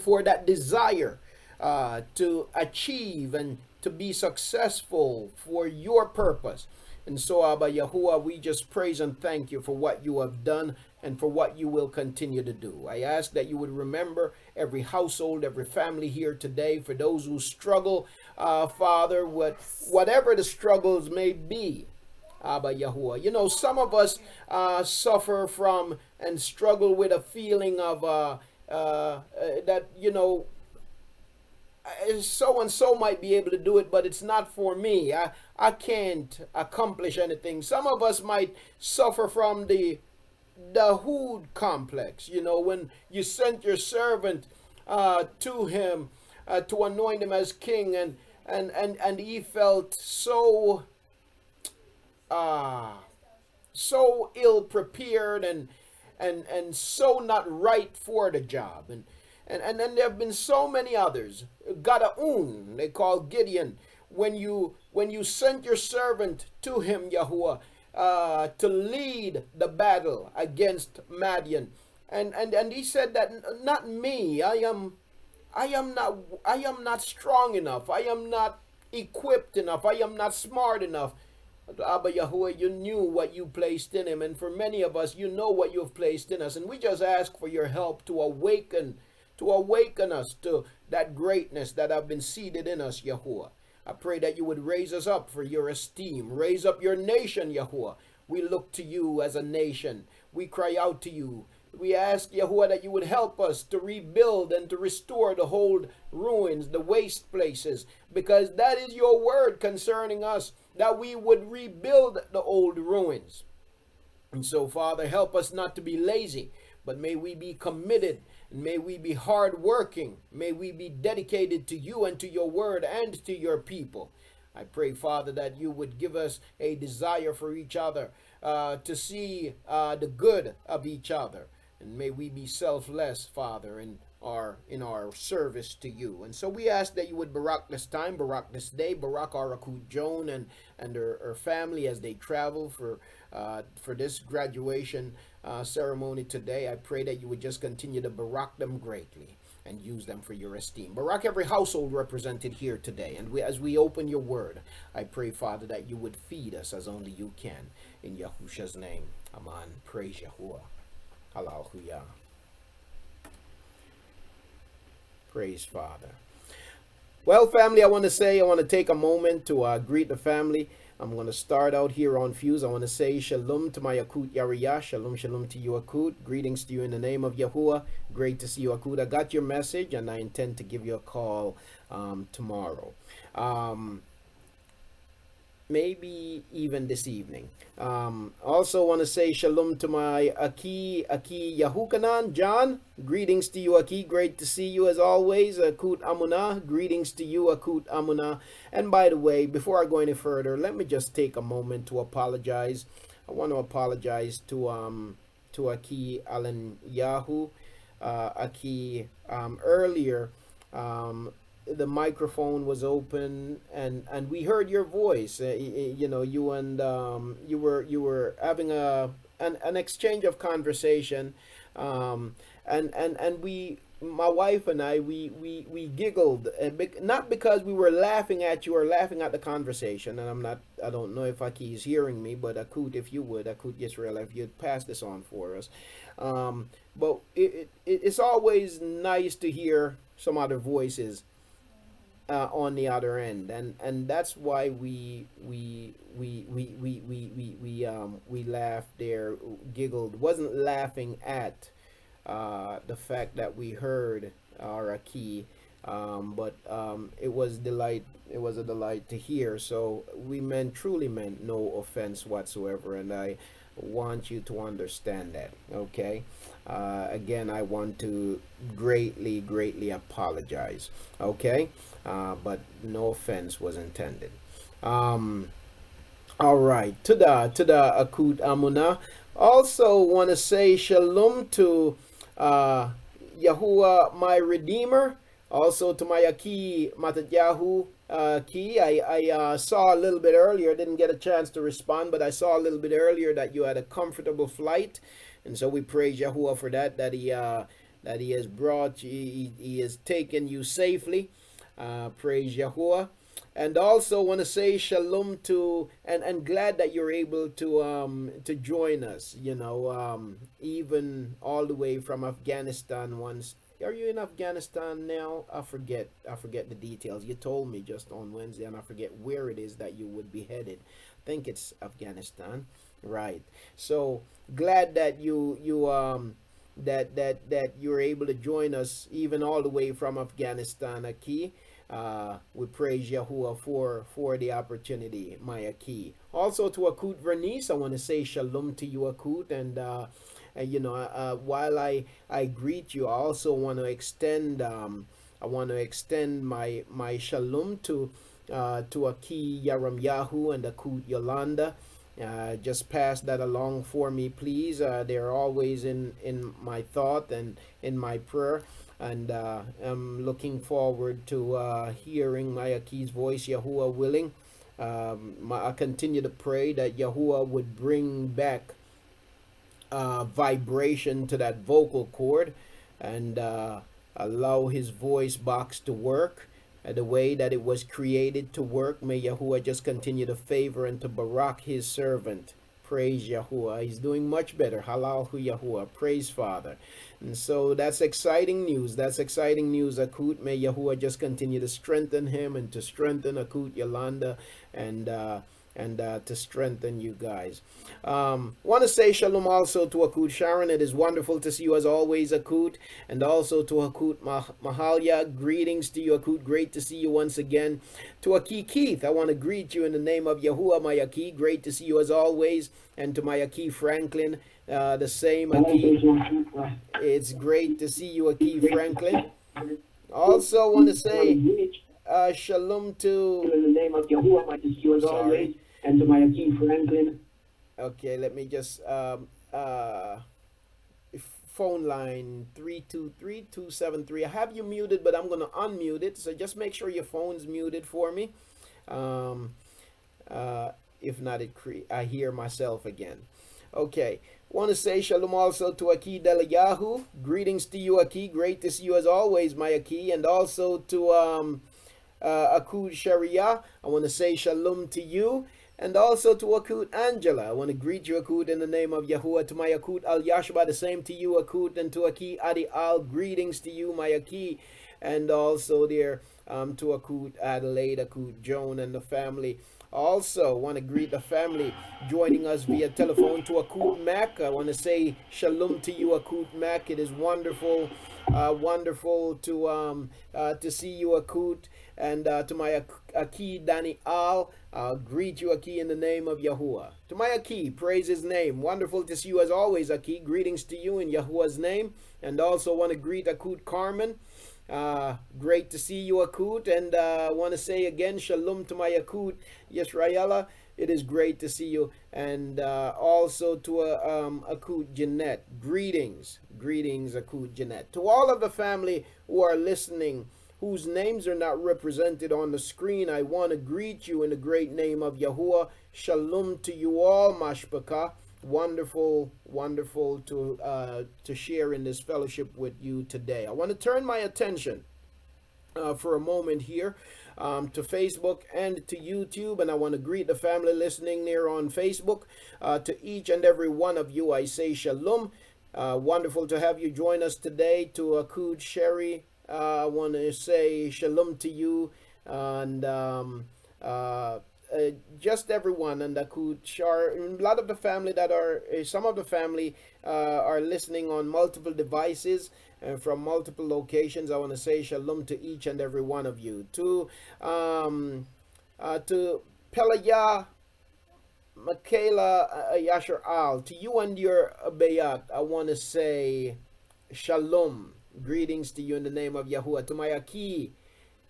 for that desire to achieve and to be successful for your purpose. And so, Abba Yahuah, we just praise and thank you for what you have done and for what you will continue to do. I ask that you would remember every household, every family here today, for those who struggle, Father, whatever the struggles may be. Abba Yahuah. Some of us suffer from and struggle with a feeling of that, so and so might be able to do it, but it's not for me. I can't accomplish anything. Some of us might suffer from the hood complex. When you sent your servant to him to anoint him as king, and he felt so so ill prepared and so not right for the job, and then there have been so many others. Gadaun, they call Gideon, when you sent your servant to him, Yahuah, to lead the battle against Madian, and he said that not me, I am not strong enough, I am not equipped enough, I am not smart enough. Abba Yahuah, you knew what you placed in him, and for many of us, you know what you have placed in us, and we just ask for your help to awaken us to that greatness that have been seated in us, Yahuah. I pray that you would raise us up for your esteem, raise up your nation, Yahuah. We look to you as a nation, we cry out to you. We ask, Yahuah, that you would help us to rebuild and to restore the whole ruins, the waste places, because that is your word concerning us, that we would rebuild the old ruins. And so, Father, help us not to be lazy, but may we be committed, and may we be hardworking, may we be dedicated to you and to your word and to your people. I pray, Father, that you would give us a desire for each other, to see the good of each other. And may we be selfless, Father, in our service to you. And so we ask that you would barak this time, barak this day, barak our Akut Joan and her family as they travel for this graduation ceremony today. I pray that you would just continue to barak them greatly and use them for your esteem. Barak every household represented here today. And as we open your word, I pray, Father, that you would feed us as only you can. In Yahusha's name, amen. Praise Yahuah. Hallelujah. Praise Father. Well, family, I want to take a moment to greet the family. I'm going to start out here on Fuse. I want to say shalom to my Akut Yariyah. Shalom, shalom to you, Akut. Greetings to you in the name of Yahuah. Great to see you, Akut. I got your message, and I intend to give you a call tomorrow. maybe even this evening. Also want to say shalom to my Aki Yahukanan. John, greetings to you, Aki. Great to see you as always. Akut Amuna, greetings to you, Akut Amuna. And by the way, before I go any further, let me just take a moment to apologize. I want to apologize to Aki Alan Yahu. Aki, earlier, the microphone was open and we heard your voice. You know, you and you were having an exchange of conversation, and we, my wife and I, we giggled, not because we were laughing at you or laughing at the conversation. And I don't know if Aki is hearing me, but Akut, if you would, Akut Yisrael, if you'd pass this on for us. But it's always nice to hear some other voices on the other end, and that's why we laughed there, giggled. Wasn't laughing at the fact that we heard our Aki, but it was delight. It was a delight to hear. So we truly meant no offense whatsoever, and I want you to understand that. Okay. Again, I want to greatly apologize. Okay. But no offense was intended. All right. Tada Akut Amuna. Also want to say shalom to Yahuah, my Redeemer. Also to my Aki Matatyahu Ki. I saw a little bit earlier, didn't get a chance to respond, but I saw a little bit earlier that you had a comfortable flight. And so we praise Yahuah for that he has brought, he has taken you safely. Praise Yahuah. And also want to say shalom to, and glad that you're able to join us, you know, even all the way from Afghanistan once. Are you in Afghanistan now? I forget the details. You told me just on Wednesday, and I forget where it is that you would be headed. I think it's Afghanistan. Right. So glad that that you're able to join us even all the way from Afghanistan, Aki. We praise Yahuah for the opportunity, my Aki. Also to Akut Vernice, I want to say shalom to you, Akut, and you know, while I greet you, I also want to extend my shalom to Aki Yaram Yahu and Akut Yolanda. Just pass that along for me, please. They're always in my thought and in my prayer, and I'm looking forward to hearing my Aki's voice, Yahuah willing. I continue to pray that Yahuah would bring back vibration to that vocal cord and allow his voice box to work the way that it was created to work. May Yahuah just continue to favor and to barak his servant. Praise Yahuah. He's doing much better. Halal hu Yahuah. Praise Father. And so that's exciting news. That's exciting news, Akut. May Yahuah just continue to strengthen him and to strengthen Akut Yolanda and to strengthen you guys. Want to say shalom also to Akut Sharon. It is wonderful to see you as always, Akut. And also to Akut Mahalia. Greetings to you, Akut. Great to see you once again. To Aki Keith, I want to greet you in the name of Yahuah, my Aki. Great to see you as always. And to my Aki Franklin, the same Aki. It's great to see you, Aki Franklin. Also want to say shalom to, in the name of Yahuah, my Aki as always, and to my Aki Franklin. Okay, let me just phone line 323-273. I have you muted, but I'm gonna unmute it. So just make sure your phone's muted for me. If not, I hear myself again. Okay. Want to say shalom also to Aki Delayahu. Greetings to you, Aki. Great to see you as always, my Aki. And also to Akut Sharia. I want to say shalom to you. And also to Akut Angela. I want to greet you, Akut, in the name of Yahuah. To my Akut Al Yashba, the same to you, Akut. And to Aki Adi Al, greetings to you, my Aki. And also there to Akut Adelaide, Akut Joan, and the family. Also, want to greet the family joining us via telephone to Akut Mac. I want to say shalom to you, Akut Mac. It is wonderful to see you, Akut, and to my Aki Dani Al. Greet you, Aki, in the name of Yahuah. To my Aki, praise his name. Wonderful to see you as always, Aki. Greetings to you in Yahuah's name. And also want to greet Akut Carmen. Great to see you, Akut. And want to say again, shalom to my Akut Yisraela. It is great to see you. And also to Akut Jeanette. Greetings, Akut Jeanette. To all of the family who are listening, whose names are not represented on the screen, I want to greet you in the great name of Yahuah. Shalom to you all, Mashpaka. Wonderful to share in this fellowship with you today. I want to turn my attention for a moment here to Facebook and to YouTube, and I want to greet the family listening there on Facebook. To each and every one of you, I say shalom. Wonderful to have you join us today. To Akud Sherry, I want to say shalom to you, and just everyone, and Akud Shar, a lot of the family that are, some of the family are listening on multiple devices from multiple locations. I want to say shalom to each and every one of you. To Pelaya, Michaela, Yasher Al, to you and your Bayat, I want to say shalom. Greetings to you in the name of Yahuah. To my Aki,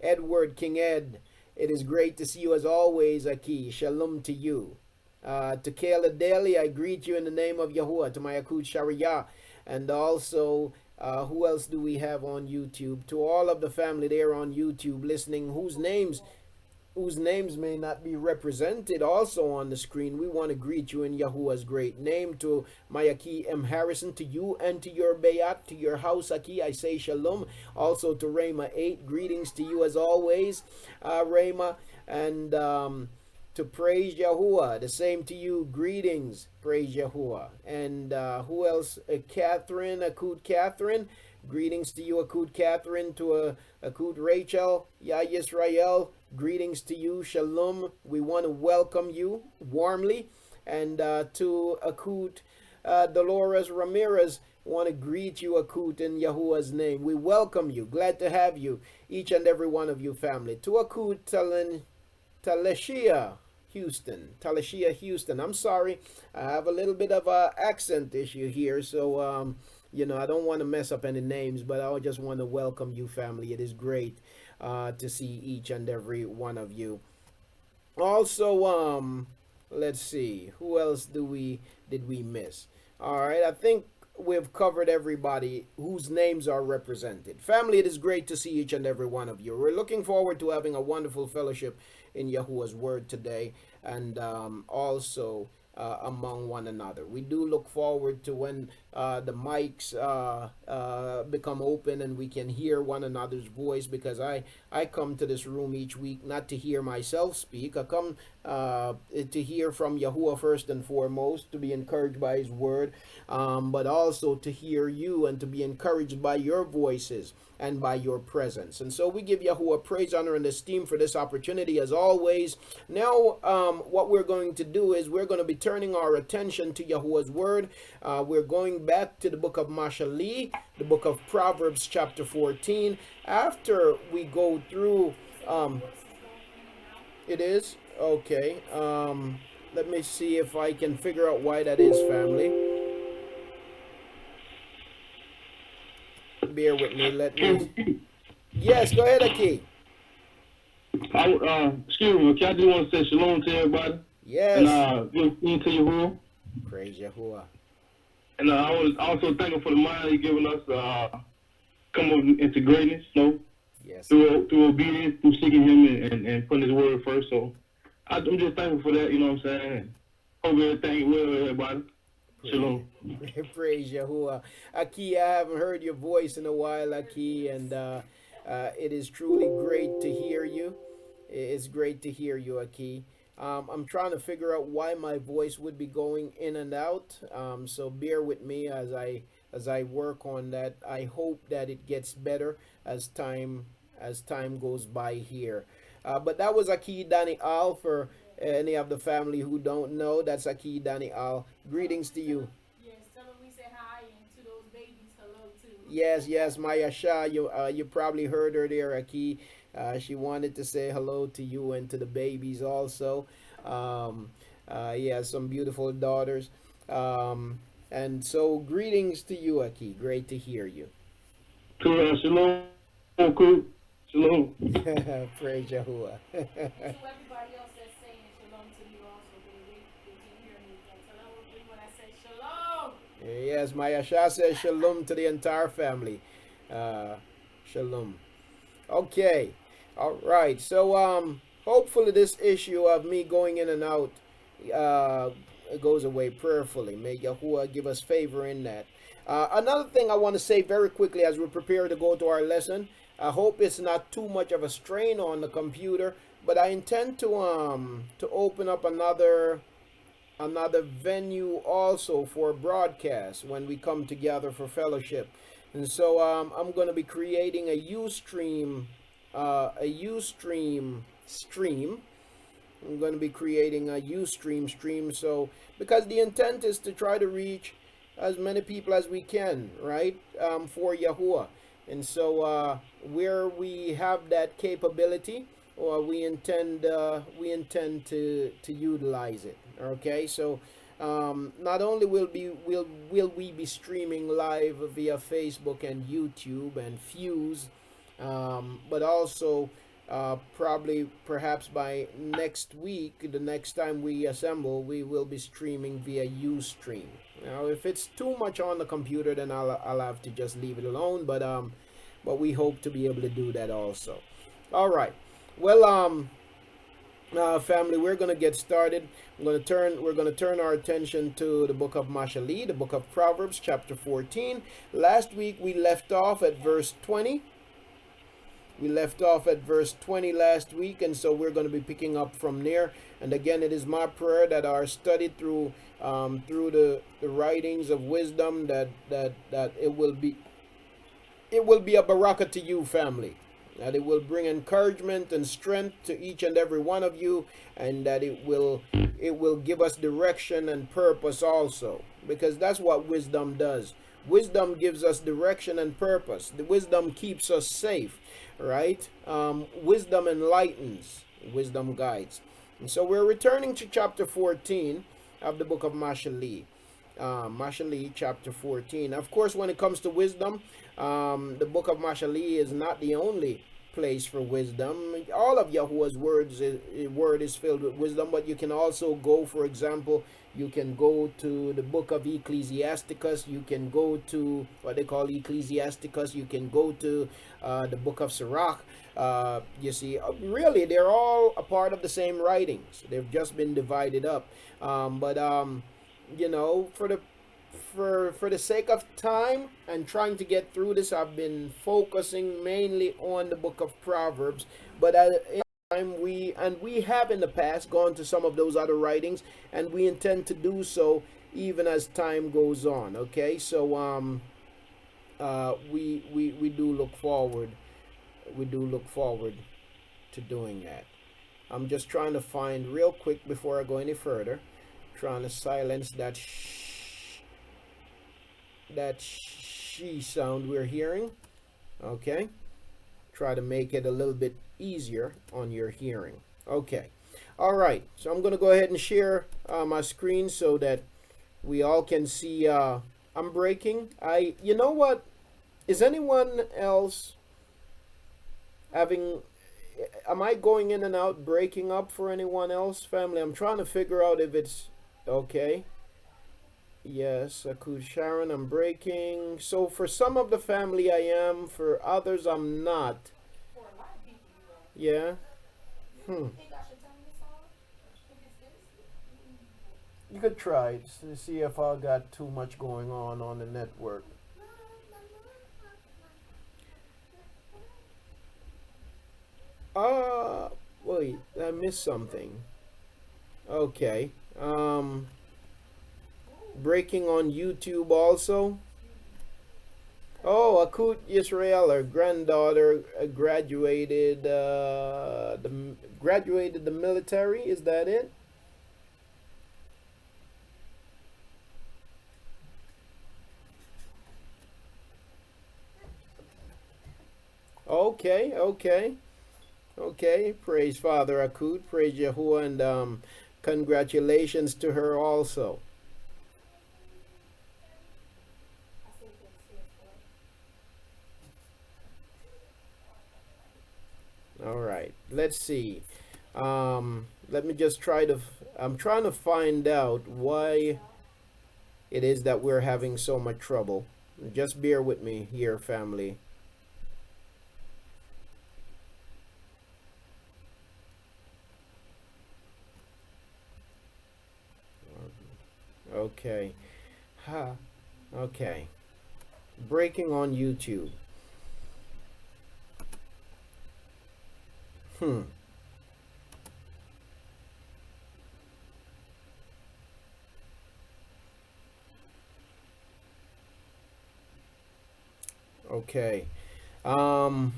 Edward, King Ed, it is great to see you as always, Aki. Shalom to you. To Kayla Daly, I greet you in the name of Yahuah. To my Akud Sharia. And also, who else do we have on YouTube? To all of the family there on YouTube listening, whose names may not be represented also on the screen, we want to greet you in Yahuah's great name. To my Aki M. Harrison, to you and to your Bayat, to your house, Aki, I say shalom. Also to Rayma 8, greetings to you as always, Rayma. And to Praise Yahuah, the same to you, greetings, Praise Yahuah. And who else? Catherine, Akud Catherine. Greetings to you, Akud Catherine. To Akud Rachel, Ya Yisrael, greetings to you, shalom. We want to welcome you warmly. And to Akud Dolores Ramirez, want to greet you, Akut, in Yahuah's name. We welcome you. Glad to have you, each and every one of you, family. To Akut Taleshia Houston. I'm sorry, I have a little bit of a accent issue here, so I don't want to mess up any names, but I just want to welcome you, family. It is great to see each and every one of you. Also, let's see, who else did we miss? All right, I think we've covered everybody whose names are represented. Family, it is great to see each and every one of you. We're looking forward to having a wonderful fellowship in Yahuah's word today, and also among one another. We do look forward to when the mics become open and we can hear one another's voice, because I come to this room each week not to hear myself speak. I come to hear from Yahuah first and foremost, to be encouraged by his word, but also to hear you and to be encouraged by your voices and by your presence. And so we give Yahuah praise, honor, and esteem for this opportunity as always. Now what we're going to do is we're going to be turning our attention to Yahuah's word. We're going back to the book of Mashaly, the book of Proverbs chapter 14. After we go through it is okay, let me see if I can figure out why that is, family. Bear with me. Let me. Yes, go ahead, Aki. Excuse me, okay, I just want to say shalom to everybody. Yes. And good evening to Yahuah. Praise Yahuah. And I was also thankful for the mind He's given us come up into greatness, yes, through obedience, through seeking Him and putting His word first. So I'm just thankful for that, you know what I'm saying? Hope everything well, everybody. Shalom. Praise Yahuah. Aki, I haven't heard your voice in a while, Aki, and it is truly great to hear you. It's great to hear you, Aki. I'm trying to figure out why my voice would be going in and out, so bear with me as I work on that. I hope that it gets better as time as time goes by here. But that was Aki Danny Al. For any of the family who don't know, that's Aki Danny Al. Greetings to you. Yes, tell them we say hi, and to those babies, hello too. Yes, yes, Maya Shah. You probably heard her there, Aki. She wanted to say hello to you and to the babies also. Yeah, some beautiful daughters. And so greetings to you, Aki. Great to hear you. Shalom, cool. Shalom. Praise Yahuah. To everybody else that's saying shalom to me also, baby. They can't hear me. Tell them when I say shalom. Yes, Maya Shah says shalom to the entire family. Shalom. Okay. All right. So hopefully this issue of me going in and out goes away prayerfully. May Yahuah give us favor in that. Another thing I want to say very quickly as we prepare to go to our lesson. I hope it's not too much of a strain on the computer, but I intend to open up another venue also for broadcast when we come together for fellowship. And so I'm going to be creating a Ustream stream. I'm going to be creating a Ustream stream. So because the intent is to try to reach as many people as we can, right? For Yahuah. And so where we have that capability, we intend to utilize it. Okay, so not only will we be streaming live via Facebook and YouTube and Fuse, but also perhaps by next week, the next time we assemble, we will be streaming via Ustream. Now, if it's too much on the computer, then I'll have to just leave it alone. But we hope to be able to do that also. All right. Well, family, we're gonna get started. We're gonna turn our attention to the book of Mashaly, the book of Proverbs, chapter 14. Last week we left off at verse 20. We left off at verse 20 last week, and so we're going to be picking up from there. And again, it is my prayer that our study through the writings of wisdom that it will be a barakah to you, family. That it will bring encouragement and strength to each and every one of you, and that it will give us direction and purpose also, because that's what wisdom does. Wisdom gives us direction and purpose. The wisdom keeps us safe, right? Wisdom enlightens, wisdom guides. And so we're returning to chapter 14 of the book of Mashaly. Mashaly chapter 14. Of course, when it comes to wisdom, the book of Mashaly is not the only place for wisdom. All of Yahuwah's word is filled with wisdom, but you can also go, for example, you can go to the book of Ecclesiasticus, you can go to what they call Ecclesiasticus, you can go to the book of Sirach. You see, really, they're all a part of the same writings. They've just been divided up. You know, for the sake of time and trying to get through this, I've been focusing mainly on the book of Proverbs. But we have in the past gone to some of those other writings, and we intend to do so even as time goes on. Okay, so we do look forward to doing that. I'm just trying to find real quick before I go any further, trying to silence that she sound we're hearing. Okay, try to make it a little bit easier on your hearing. Okay, all right, so I'm gonna go ahead and share my screen so that we all can see. I'm breaking. You know what, is anyone else am I going in and out, breaking up for anyone else, family? I'm trying to figure out if it's okay. Yes, Akud Sharon, I'm breaking. So for some of the family I am, for others I'm not. For a lot of people, Yeah. you think I should turn this on? Think it's this? You could try to see if I got too much going on the network. Wait, I missed something. Okay. Breaking on YouTube also. Oh, Akut Israel, her granddaughter graduated the military. Is that it? Okay, okay, okay. Praise Father Akut, praise Yahuah, and congratulations to her also. All right, let's see. Let me just I'm trying to find out why it is that we're having so much trouble. Just bear with me here, family. Okay. Ha. Okay. Breaking on YouTube. Hmm. Okay. Um,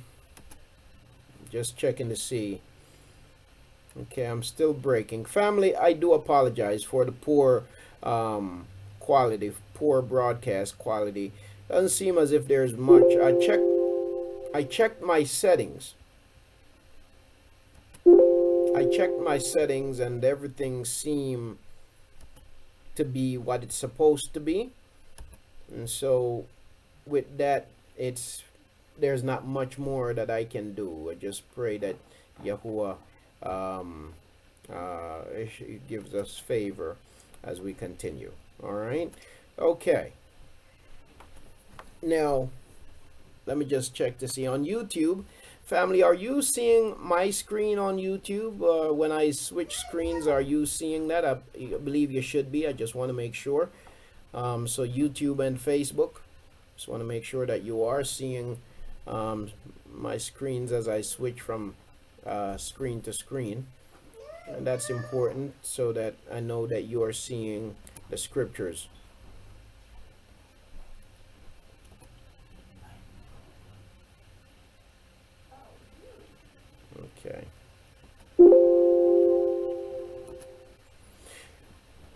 just checking to see. Okay, I'm still breaking. Family, I do apologize for the poor quality, poor broadcast quality. Doesn't seem as if there's much. I checked my settings. I checked my settings and everything seemed to be what it's supposed to be. And so with that, there's not much more that I can do. I just pray that Yahuah um, gives us favor as we continue. All right. Okay. Now, let me just check to see on YouTube. Family, are you seeing my screen on YouTube? When I switch screens, are you seeing that? I believe you should be. I just want to make sure. So YouTube and Facebook. Just want to make sure that you are seeing my screens as I switch from screen to screen. And that's important so that I know that you are seeing the scriptures. Okay.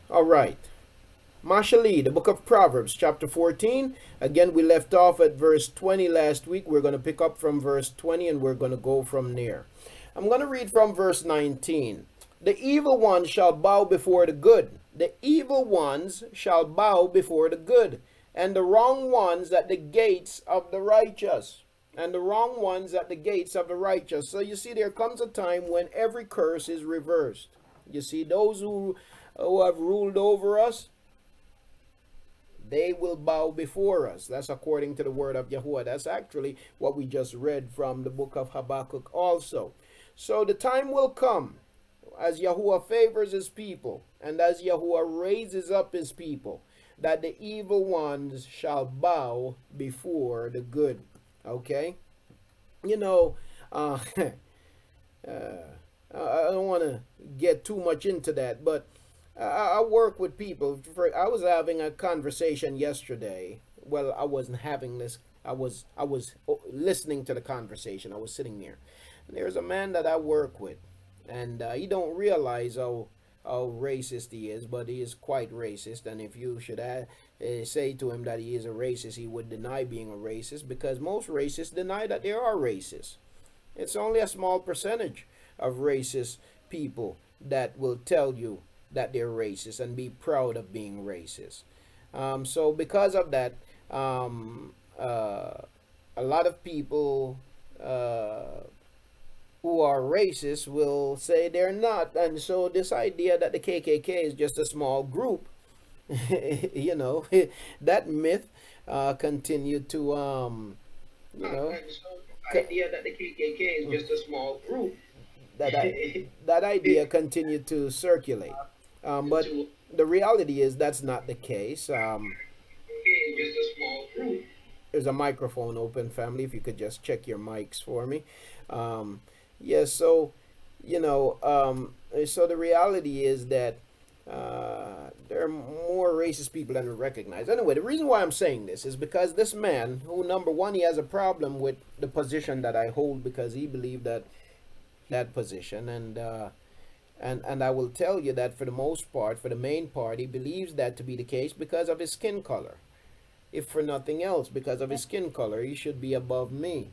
All right. Mashaly, the book of Proverbs, chapter 14. Again, we left off at verse 20 last week. We're going to pick up from verse 20 and we're going to go from there. I'm going to read from verse 19. The evil ones shall bow before the good. The evil ones shall bow before the good, and the wrong ones at the gates of the righteous. And the wrong ones at the gates of the righteous. So you see, there comes a time when every curse is reversed. You see, those who have ruled over us, they will bow before us. That's according to the word of Yahuah. That's actually what we just read from the book of Habakkuk also. So the time will come as Yahuah favors his people and as Yahuah raises up his people, that the evil ones shall bow before the good. Okay? You know, I don't want to get too much into that, but I work with people. I was having a conversation yesterday. Well, I wasn't having this. I was listening to the conversation. I was sitting there. And there's a man that I work with, and he don't realize how racist he is, but he is quite racist. And if you should say to him that he is a racist, he would deny being a racist, because most racists deny that they are racist. It's only a small percentage of racist people that will tell you that they're racist and be proud of being racist. So because of that, a lot of people who are racist will say they're not. And so this idea that the KKK is just a small group, you know, that myth continued to, you know, idea that the KKK is just a small group. that idea continued to circulate. But the reality is that's not the case. Just a small group. There's a microphone open, family. If you could just check your mics for me. Yes, so, you know, so the reality is that there are more racist people than we recognize. Anyway, the reason why I'm saying this is because this man, who number one, he has a problem with the position that I hold because he believed that position, and I will tell you that for the most part, for the main part, he believes that to be the case because of his skin color. If for nothing else, because of his skin color, he should be above me.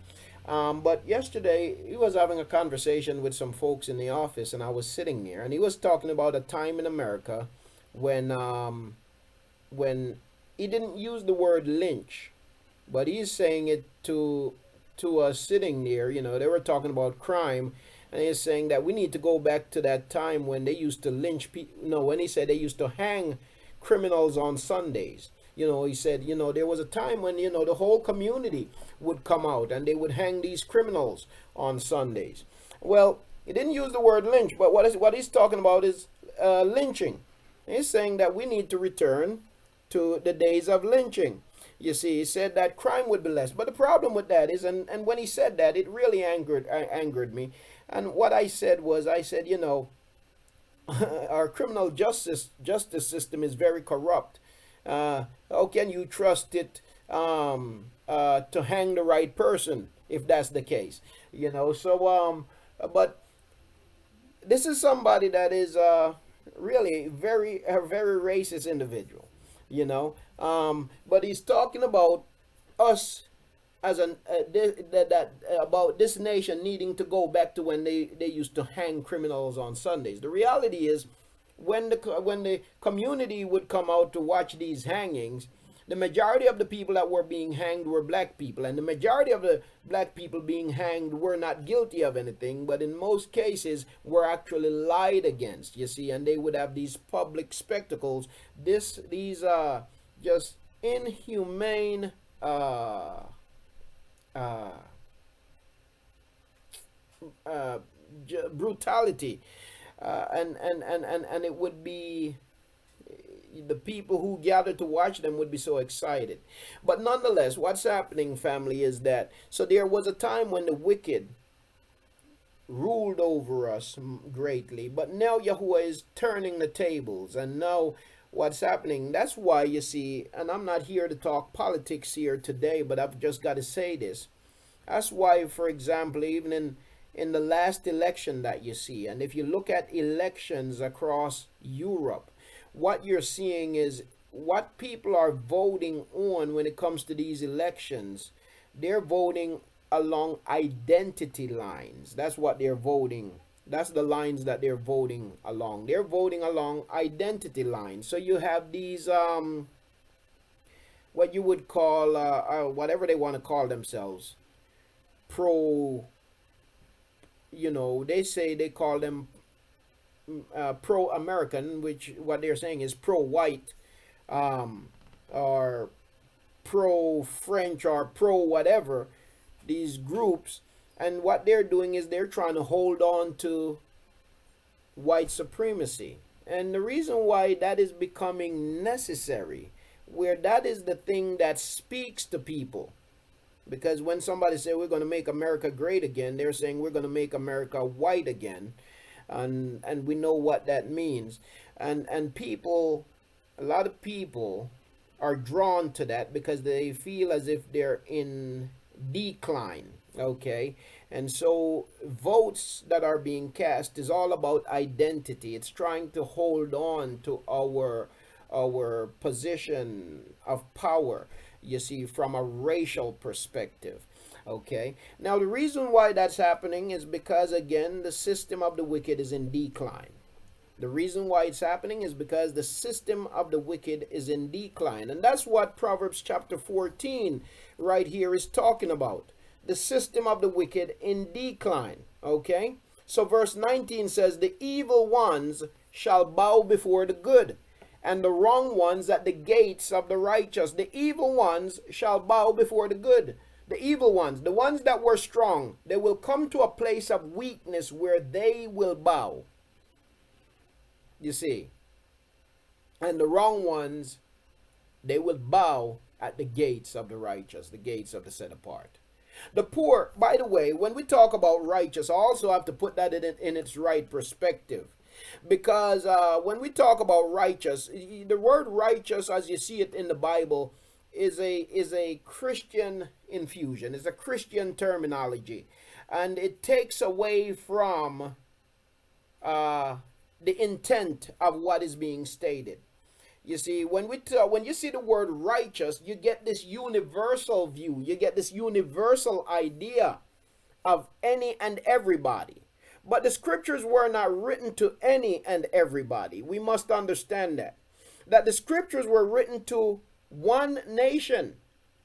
But yesterday, he was having a conversation with some folks in the office, and I was sitting there, and he was talking about a time in America when he didn't use the word lynch, but he's saying it to us sitting there. You know, they were talking about crime, and he's saying that we need to go back to that time when they used to lynch people. No, when he said they used to hang criminals on Sundays. You know, he said, you know, there was a time when, you know, the whole community would come out and they would hang these criminals on Sundays. Well, he didn't use the word lynch, but what he's talking about is lynching. He's saying that we need to return to the days of lynching. You see, he said that crime would be less. But the problem with that is, and when he said that, it really angered me. And what I said was, you know, our criminal justice system is very corrupt. How can you trust it to hang the right person if that's the case? You know, so but this is somebody that is really a very racist individual, you know. But he's talking about us as about this nation needing to go back to when they used to hang criminals on Sundays. The reality is, when the community would come out to watch these hangings, the majority of the people that were being hanged were black people, and the majority of the black people being hanged were not guilty of anything, but in most cases were actually lied against, you see, and they would have these public spectacles. These just inhumane brutality. And it would be, the people who gathered to watch them would be so excited. But nonetheless, what's happening, family, is that, so there was a time when the wicked ruled over us greatly, but now Yahuah is turning the tables, and now what's happening, that's why you see, and I'm not here to talk politics here today, but I've just got to say this. That's why, for example, even in the last election that you see, and if you look at elections across Europe, what you're seeing is what people are voting on when it comes to these elections. They're voting along identity lines. That's what they're voting. That's the lines that they're voting along. They're voting along identity lines. So you have these what you would call whatever they want to call themselves, pro, you know, they call them pro-American, which what they're saying is pro-white, or pro-French, or pro-whatever, these groups. And what they're doing is they're trying to hold on to white supremacy. And the reason why that is becoming necessary, where that is the thing that speaks to people, because when somebody say we're going to make America great again, they're saying we're going to make America white again. And we know what that means. And people, a lot of people are drawn to that because they feel as if they're in decline. Okay, and so votes that are being cast is all about identity. It's trying to hold on to our position of power, you see, from a racial perspective. Okay, now the reason why that's happening is because, again, the system of the wicked is in decline. The reason why it's happening is because the system of the wicked is in decline. And that's what Proverbs chapter 14 right here is talking about. The system of the wicked in decline. Okay, so verse 19 says, the evil ones shall bow before the good, and the wrong ones at the gates of the righteous. The evil ones shall bow before the good. The evil ones, the ones that were strong, they will come to a place of weakness where they will bow. You see. And the wrong ones, they will bow at the gates of the righteous, the gates of the set apart. The poor, by the way, when we talk about righteous, I also have to put that in its right perspective. Because when we talk about righteous, the word righteous, as you see it in the Bible, is a Christian infusion. It's a Christian terminology, and it takes away from the intent of what is being stated. You see, when you see the word righteous, you get this universal view. You get this universal idea of any and everybody. But the scriptures were not written to any and everybody. We must understand that. That the scriptures were written to one nation.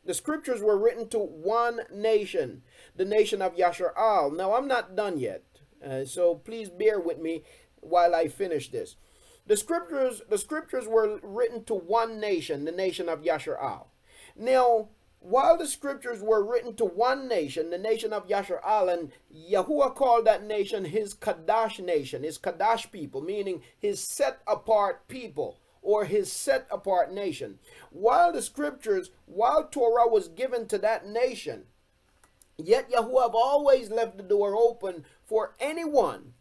The scriptures were written to one nation, the nation of Yahusha. Now, I'm not done yet, so please bear with me while I finish this. The scriptures were written to one nation, the nation of Yahusha. Now, while the scriptures were written to one nation, the nation of Yahusha, and Yahuah called that nation his Kadash nation, his Kadash people, meaning his set apart people, or his set apart nation. While Torah was given to that nation, yet Yahuah have always left the door open for anyone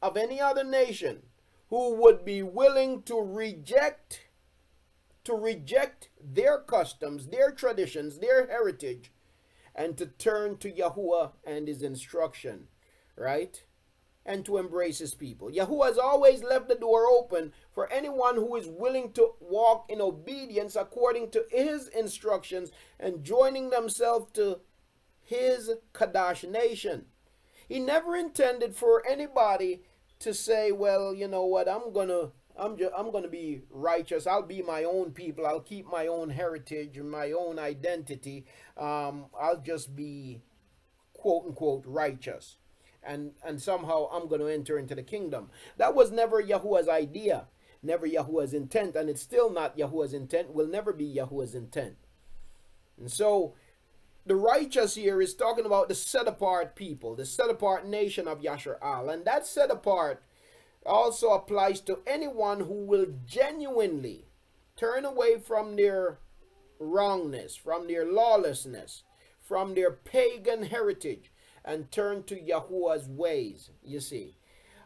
of any other nation who would be willing to reject their customs, their traditions, their heritage, and to turn to Yahuah and his instruction, right? And to embrace his people. Yahuah has always left the door open for anyone who is willing to walk in obedience according to his instructions and joining themselves to his Kadash nation. He never intended for anybody to say, well, you know what, I'm gonna be righteous. I'll be my own people. I'll keep my own heritage and my own identity. I'll just be quote unquote righteous, and somehow I'm going to enter into the kingdom. That was never Yahuwah's idea, never Yahuwah's intent, and it's still not Yahuwah's intent. Will never be Yahuwah's intent. And so the righteous here is talking about the set apart people, the set apart nation of Yahusha, and that set apart also applies to anyone who will genuinely turn away from their wrongness, from their lawlessness, from their pagan heritage, and turn to Yahuwah's ways, you see.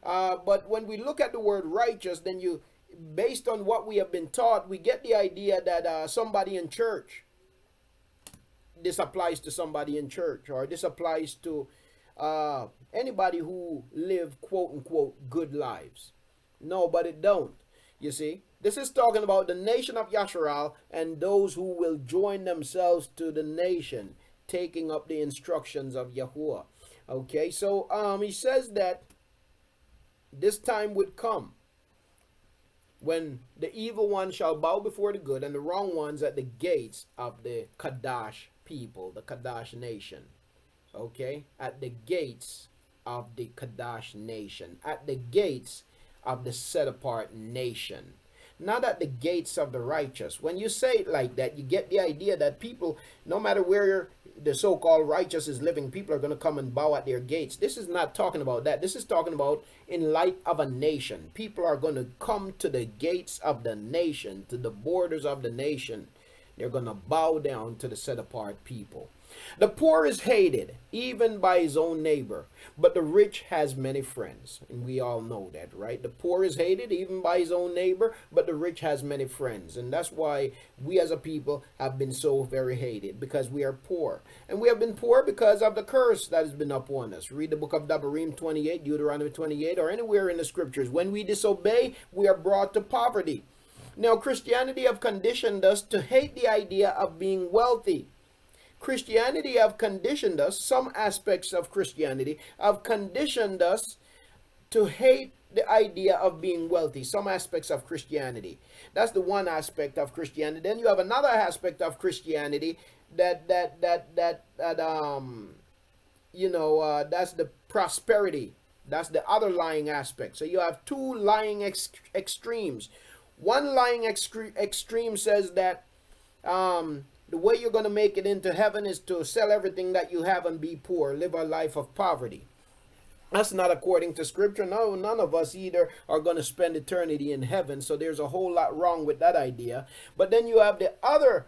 But when we look at the word righteous, then based on what we have been taught, we get the idea that somebody in church, this applies to somebody in church, or this applies to anybody who live quote unquote good lives. No, but it don't. You see, this is talking about the nation of Yahusha and those who will join themselves to the nation, taking up the instructions of Yahuwah. Okay, so he says that this time would come when the evil one shall bow before the good and the wrong ones at the gates of the Kadash people, the Kadash nation. Okay, at the gates of the Kadash nation, at the gates of the set apart nation, not at the gates of the righteous. When you say it like that, you get the idea that people, no matter where the so-called righteous is living, people are going to come and bow at their gates. This is not talking about that. This is talking about in light of a nation. People are going to come to the gates of the nation, to the borders of the nation. They're going to bow down to the set apart people. The poor is hated, even by his own neighbor, but the rich has many friends. And we all know that, right? The poor is hated, even by his own neighbor, but the rich has many friends. And that's why we as a people have been so very hated, because we are poor. And we have been poor because of the curse that has been upon us. Read the book of Devarim 28, Deuteronomy 28, or anywhere in the scriptures. When we disobey, we are brought to poverty. Now, Christianity have conditioned us to hate the idea of being wealthy. Christianity have conditioned us, some aspects of Christianity have conditioned us to hate the idea of being wealthy, some aspects of Christianity. That's the one aspect of Christianity. Then you have another aspect of Christianity that's the prosperity. That's the other lying aspect. So you have two lying extremes. One lying extreme says that the way you're going to make it into heaven is to sell everything that you have and be poor, live a life of poverty. That's not according to Scripture. No, none of us either are going to spend eternity in heaven. So there's a whole lot wrong with that idea. But then you have the other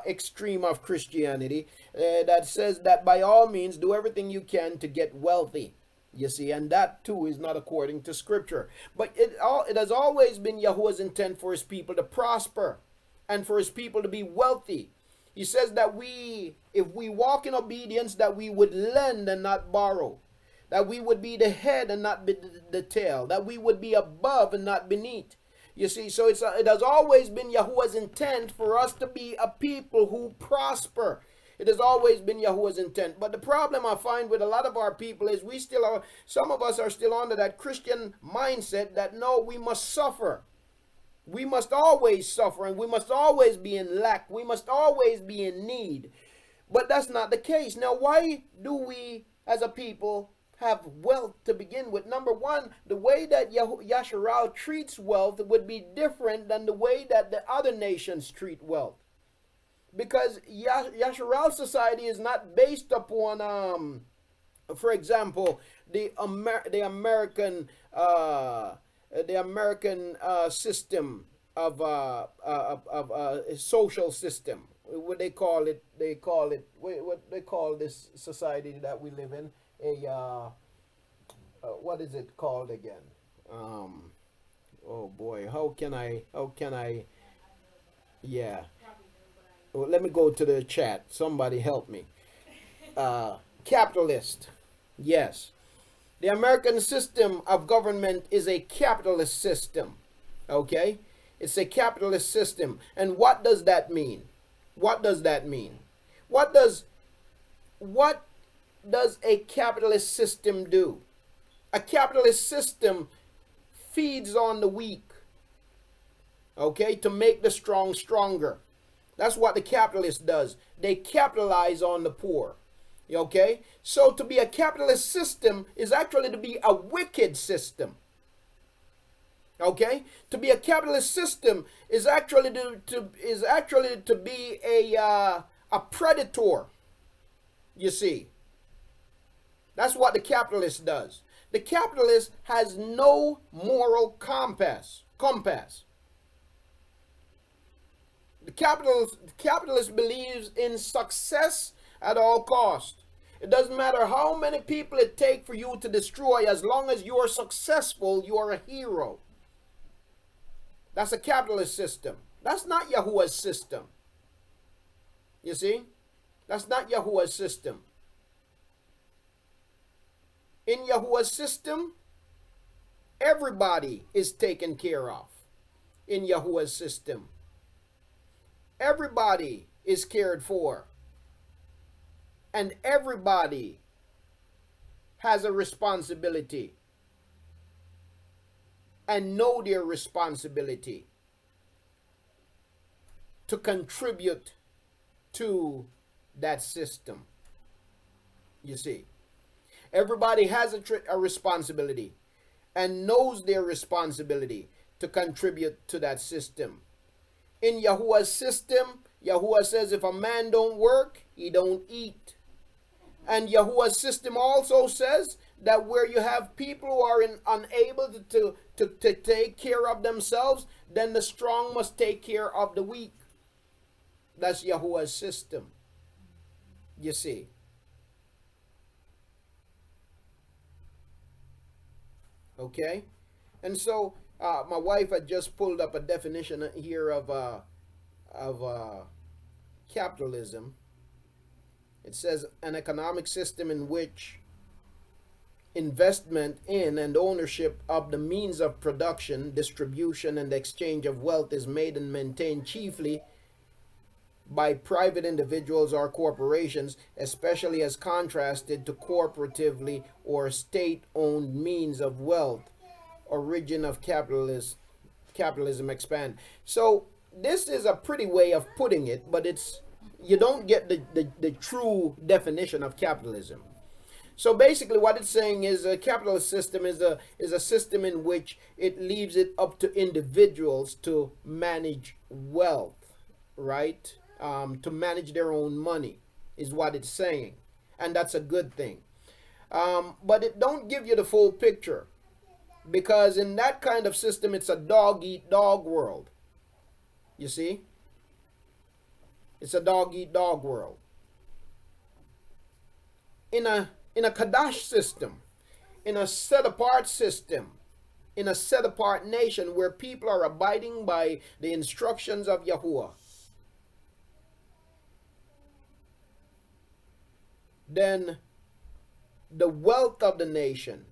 extreme of Christianity that says that by all means, do everything you can to get wealthy. You see, and that too is not according to Scripture. But it has always been Yahuwah's intent for his people to prosper and for his people to be wealthy. He says that if we walk in obedience, that we would lend and not borrow, that we would be the head and not be the tail, that we would be above and not beneath. You see, so it has always been Yahuwah's intent for us to be a people who prosper. It has always been Yahuwah's intent. But the problem I find with a lot of our people is some of us are still under that Christian mindset that no, we must suffer. We must always suffer and we must always be in lack. We must always be in need. But that's not the case. Now, why do we as a people have wealth to begin with? Number one, the way that Yasharal treats wealth would be different than the way that the other nations treat wealth. Because Yasharal society is not based upon, for example, the American system of social system. What they call it? What they call this society that we live in? What is it called again? Oh boy, how can I? Yeah. Well, let me go to the chat. Somebody help me. Capitalist. Yes. The American system of government is a capitalist system. Okay? It's a capitalist system. And what does that mean? What does that mean? What does a capitalist system do? A capitalist system feeds on the weak. Okay? To make the strong stronger. That's what the capitalist does. They capitalize on the poor. Okay? So to be a capitalist system is actually to be a wicked system. Okay? To be a capitalist system is actually to be a predator. You see? That's what the capitalist does. The capitalist has no moral compass. The capitalist believes in success at all cost. It doesn't matter how many people it takes for you to destroy. As long as you are successful, you are a hero. That's a capitalist system. That's not Yahuwah's system. You see? That's not Yahuwah's system. In Yahuwah's system, everybody is taken care of. In Yahuwah's system, everybody is cared for. And everybody has a responsibility. And know their responsibility to contribute to that system. You see, everybody has a responsibility and knows their responsibility to contribute to that system. In Yahuwah's system, Yahuwah says if a man don't work, he don't eat. And Yahuwah's system also says that where you have people who are unable to take care of themselves, then the strong must take care of the weak. That's Yahuwah's system. You see. Okay? And so my wife had just pulled up a definition here of capitalism. It says an economic system in which investment in and ownership of the means of production, distribution, and exchange of wealth is made and maintained chiefly by private individuals or corporations, especially as contrasted to cooperatively or state-owned means of wealth. Origin of capitalism expand. So this is a pretty way of putting it, but you don't get the true definition of capitalism. So basically what it's saying is a capitalist system is a system in which it leaves it up to individuals to manage wealth, right? To manage their own money is what it's saying. And that's a good thing. But it don't give you the full picture. Because in that kind of system, it's a dog-eat-dog world. You see? It's a dog-eat-dog world. In a Kadash system, in a set apart system, in a set apart nation where people are abiding by the instructions of Yahuah, then the wealth of the nation,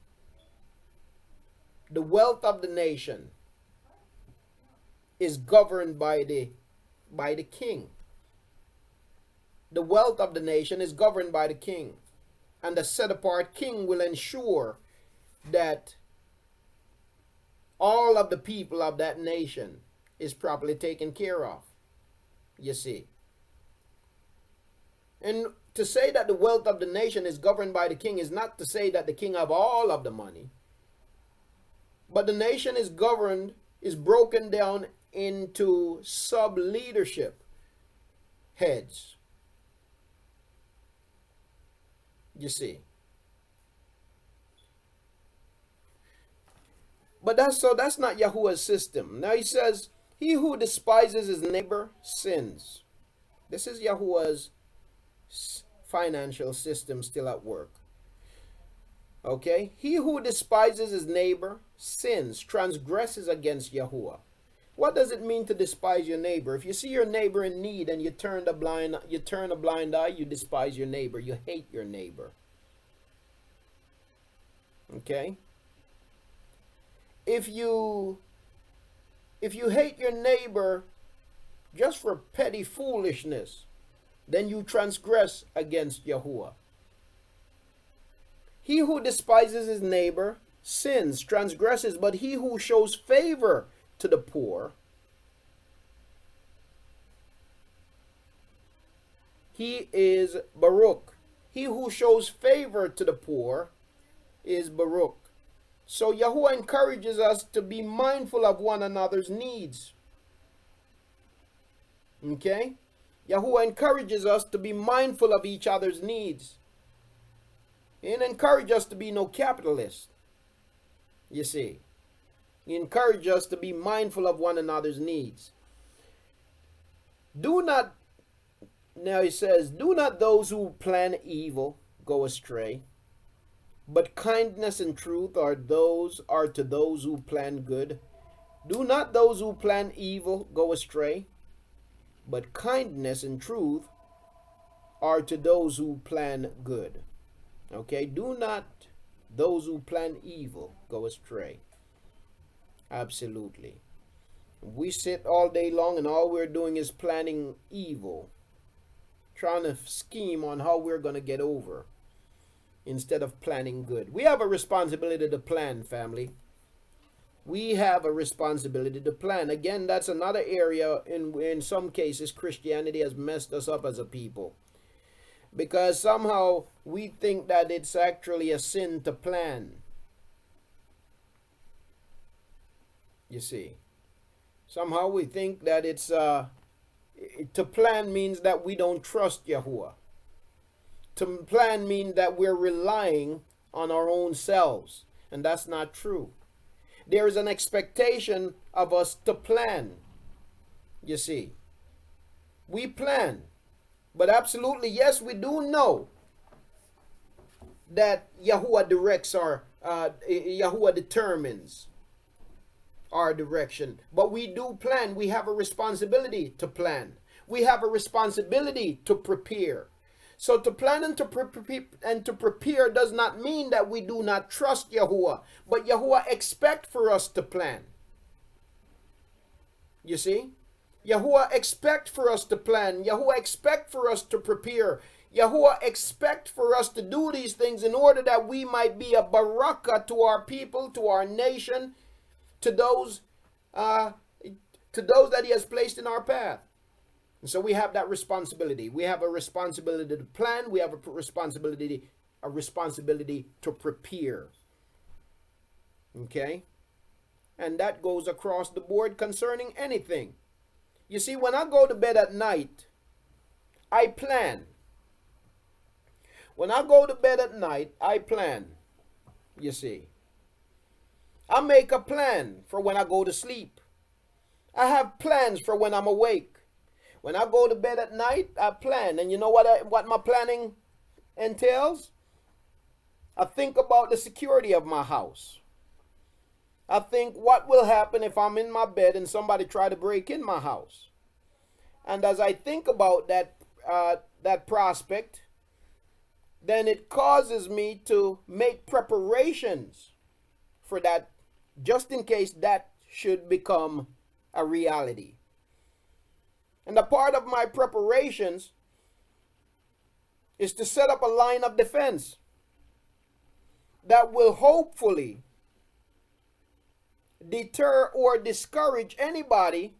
is governed by the king. The wealth of the nation is governed by the king. And the set apart king will ensure that all of the people of that nation is properly taken care of. You see. And to say that the wealth of the nation is governed by the king is not to say that the king have all of the money. But the nation is governed, is broken down into sub-leadership heads. You see. But that's not Yahuwah's system. Now he says, he who despises his neighbor sins. This is Yahuwah's financial system still at work. Okay? He who despises his neighbor sins, transgresses against Yahuwah. What does it mean to despise your neighbor? If you see your neighbor in need and you turn a blind eye, you despise your neighbor. You hate your neighbor. Okay? If you hate your neighbor just for petty foolishness, then you transgress against Yahuwah. He who despises his neighbor sins, transgresses, but he who shows favor to the poor, he is Baruch. He who shows favor to the poor is Baruch. So Yahuwah encourages us to be mindful of one another's needs. Okay? Yahuwah encourages us to be mindful of each other's needs. He didn't encourage us to be no capitalist. You see. He encourages us to be mindful of one another's needs. Now he says, do not those who plan evil go astray, but kindness and truth are to those who plan good. Do not those who plan evil go astray, but kindness and truth are to those who plan good. Okay, do not those who plan evil go astray. Absolutely. We sit all day long and all we're doing is planning evil, trying to scheme on how we're going to get over instead of planning good. We have a responsibility to plan, family. We have a responsibility to plan. Again, that's another area in some cases Christianity has messed us up as a people. Because somehow we think that it's actually a sin to plan. You see. Somehow we think that it's to plan means that we don't trust Yahuwah. To plan means that we're relying on our own selves. And that's not true. There is an expectation of us to plan. You see. We plan. But absolutely, yes, we do know that Yahuwah directs Yahuwah determines our direction. But we do plan. We have a responsibility to plan. We have a responsibility to prepare. So to plan and to prepare does not mean that we do not trust Yahuwah. But Yahuwah expects for us to plan. You see? Yahuwah expects for us to plan. Yahuwah expects for us to prepare. Yahuwah expects for us to do these things in order that we might be a barakah to our people, to our nation, to those that He has placed in our path. And so we have that responsibility. We have a responsibility to plan. We have a responsibility to prepare. Okay? And that goes across the board concerning anything. You see, when I go to bed at night, I plan. When I go to bed at night, I plan. You see. I make a plan for when I go to sleep. I have plans for when I'm awake. When I go to bed at night, I plan. And you know what my planning entails? I think about the security of my house. I think, what will happen if I'm in my bed and somebody try to break in my house? And as I think about that prospect, then it causes me to make preparations for that, just in case that should become a reality. And a part of my preparations is to set up a line of defense that will hopefully deter or discourage anybody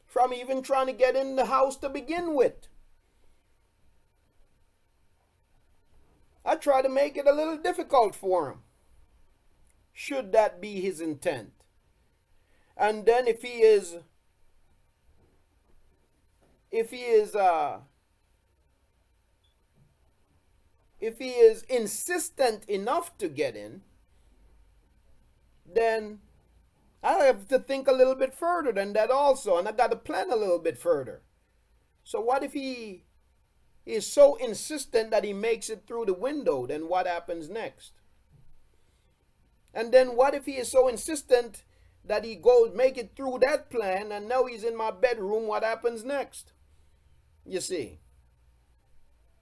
from even trying to get in the house to begin with. I try to make it a little difficult for him, should that be his intent. And then if he is insistent enough to get in, then I have to think a little bit further than that also, and I got to plan a little bit further. So what if he is so insistent that he makes it through the window? Then what happens next? And then what if he is so insistent that he goes make it through that plan, and now he's in my bedroom? What happens next? You see.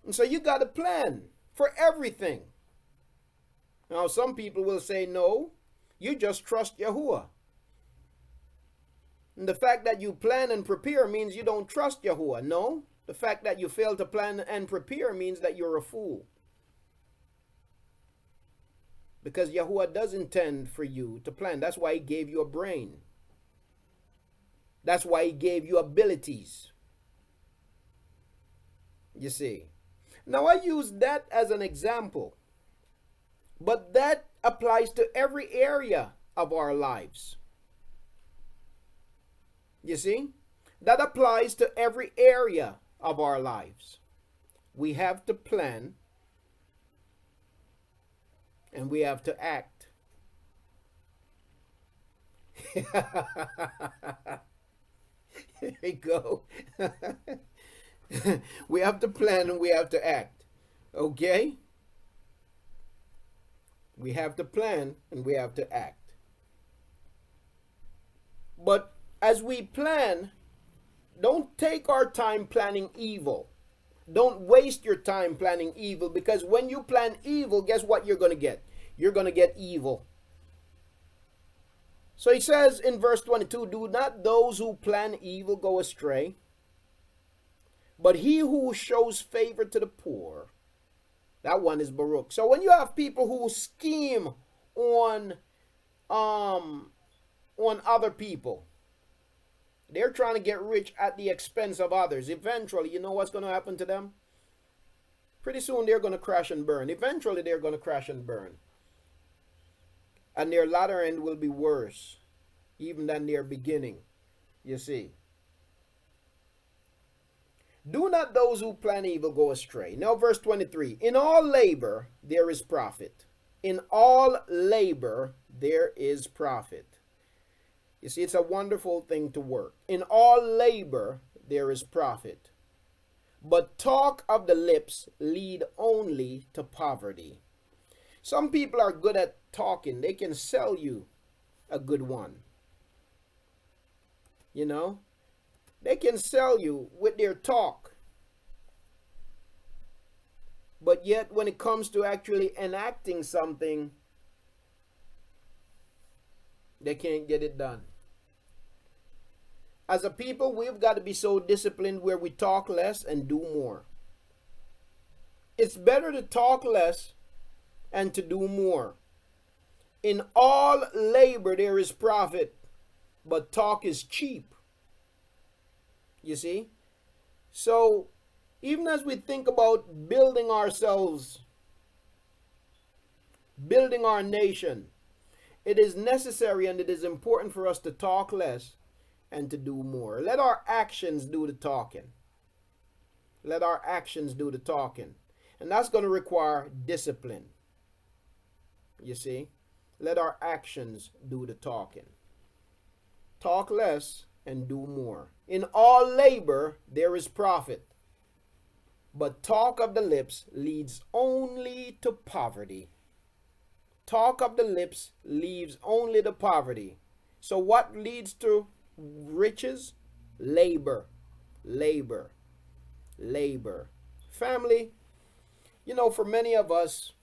And so you got to plan for everything. Now some people will say, no, you just trust Yahuah. And the fact that you plan and prepare means you don't trust Yahuah. No, the fact that you fail to plan and prepare means that you're a fool. Because Yahuah does intend for you to plan. That's why he gave you a brain. That's why he gave you abilities. You see. Now I use that as an example. But that applies to every area of our lives. You see? That applies to every area of our lives. We have to plan and we have to act. Here we go. We have to plan and we have to act. Okay? We have to plan and we have to act. But as we plan, don't take our time planning evil. Don't waste your time planning evil, because when you plan evil, guess what you're going to get? You're going to get evil. So he says in verse 22, do not those who plan evil go astray, but he who shows favor to the poor, that one is Baruch. So when you have people who scheme on other people, they're trying to get rich at the expense of others. Eventually, you know what's going to happen to them? Pretty soon they're going to crash and burn. Eventually they're going to crash and burn. And their latter end will be worse even than their beginning. You see. Do not those who plan evil go astray. Now verse 23. In all labor there is profit. In all labor there is profit. You see, it's a wonderful thing to work. In all labor there is profit. But talk of the lips lead only to poverty. Some people are good at talking. They can sell you a good one. You know? They can sell you with their talk. But yet when it comes to actually enacting something, they can't get it done. As a people, we've got to be so disciplined where we talk less and do more. It's better to talk less and to do more. In all labor there is profit, but talk is cheap. You see? So, even as we think about building ourselves, building our nation, it is necessary and it is important for us to talk less and to do more. Let our actions do the talking. Let our actions do the talking. And that's going to require discipline. You see? Let our actions do the talking. Talk less and do more. In all labor there is profit, but talk of the lips leads only to poverty. Talk of the lips leaves only the poverty. So what leads to riches? Labor, labor, labor. Family, for many of us,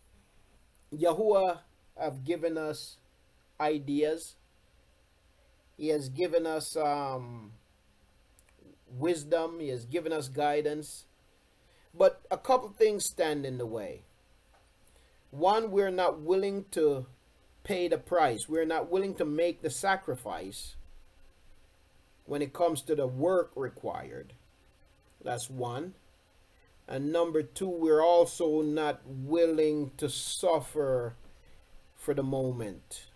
Yahuah have given us ideas. He has given us wisdom. He has given us guidance. But a couple things stand in the way. One, we're not willing to pay the price. We're not willing to make the sacrifice when it comes to the work required. That's one. And number two, we're also not willing to suffer for the moment,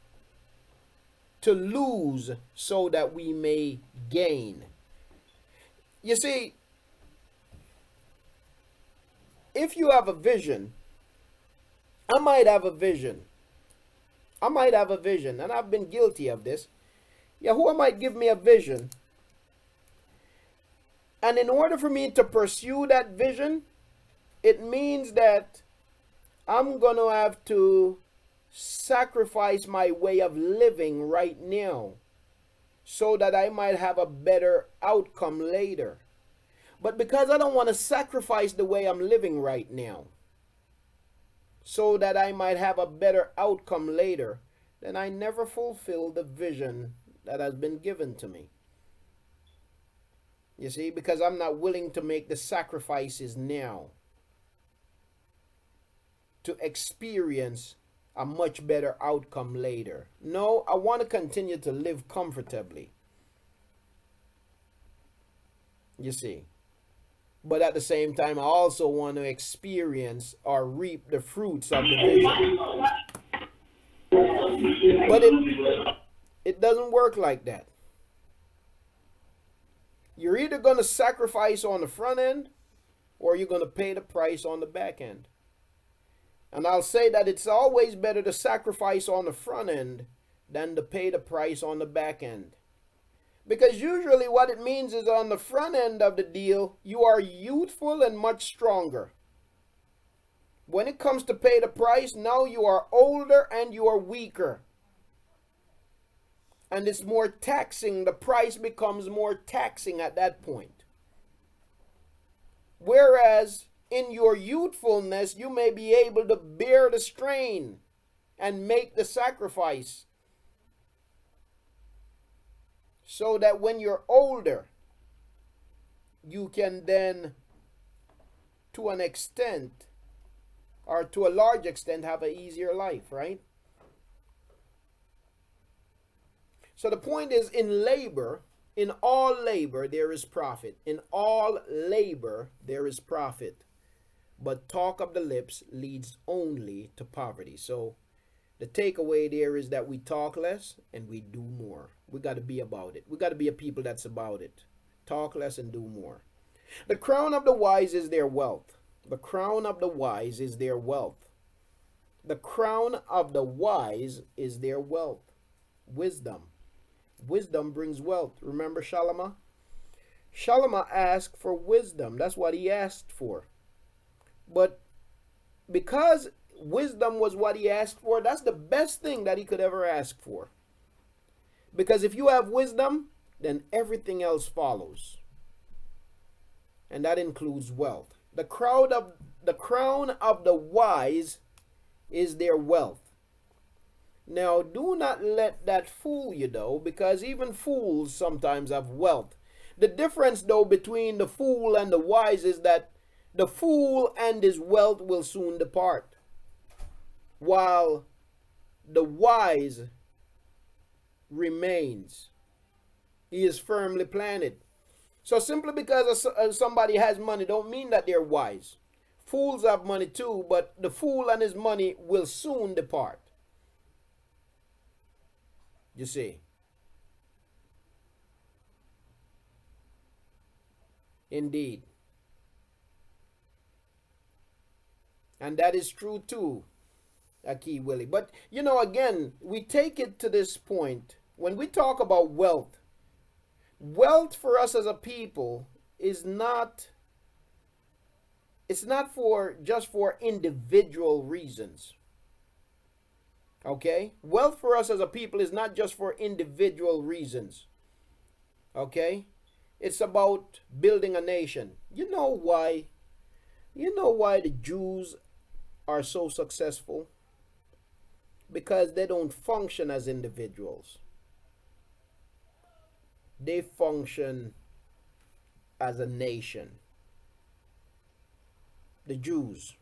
to lose so that we may gain. You see, if you have a vision, I might have a vision. And I've been guilty of this. Yahuah might give me a vision. And in order for me to pursue that vision, it means that I'm going to have to sacrifice my way of living right now so that I might have a better outcome later. But because I don't want to sacrifice the way I'm living right now so that I might have a better outcome later, then I never fulfill the vision that has been given to me. You see, because I'm not willing to make the sacrifices now to experience a much better outcome later. No, I want to continue to live comfortably. You see. But at the same time, I also want to experience or reap the fruits of the vision. But it doesn't work like that. You're either going to sacrifice on the front end or you're going to pay the price on the back end. And I'll say that it's always better to sacrifice on the front end than to pay the price on the back end. Because usually what it means is on the front end of the deal, you are youthful and much stronger. When it comes to pay the price, now you are older and you are weaker. And it's more taxing. The price becomes more taxing at that point. Whereas in your youthfulness, you may be able to bear the strain and make the sacrifice. So that when you're older, you can then, to an extent, or to a large extent, have an easier life, right? So the point is, in labor, in all labor, there is profit. In all labor, there is profit. But talk of the lips leads only to poverty. So the takeaway there is that we talk less and we do more. We got to be about it. We got to be a people that's about it. Talk less and do more. The crown of the wise is their wealth. The crown of the wise is their wealth. The crown of the wise is their wealth. Wisdom. Wisdom brings wealth. Remember Shalomah? Shalomah asked for wisdom. That's what he asked for. But because wisdom was what he asked for, that's the best thing that he could ever ask for. Because if you have wisdom, then everything else follows. And that includes wealth. The crown of the wise is their wealth. Now, do not let that fool you, though, because even fools sometimes have wealth. The difference, though, between the fool and the wise is that the fool and his wealth will soon depart, while the wise remains. He is firmly planted. So simply because somebody has money don't mean that they're wise. Fools have money too, but the fool and his money will soon depart. You see. Indeed. And that is true too, Aki Willie. But, again, we take it to this point. When we talk about wealth, wealth for us as a people is not, it's not for just for individual reasons. Okay? Wealth for us as a people is not just for individual reasons. Okay? It's about building a nation. You know why? You know why the Jews are so successful? Because they don't function as individuals. They function as a nation. The Jews.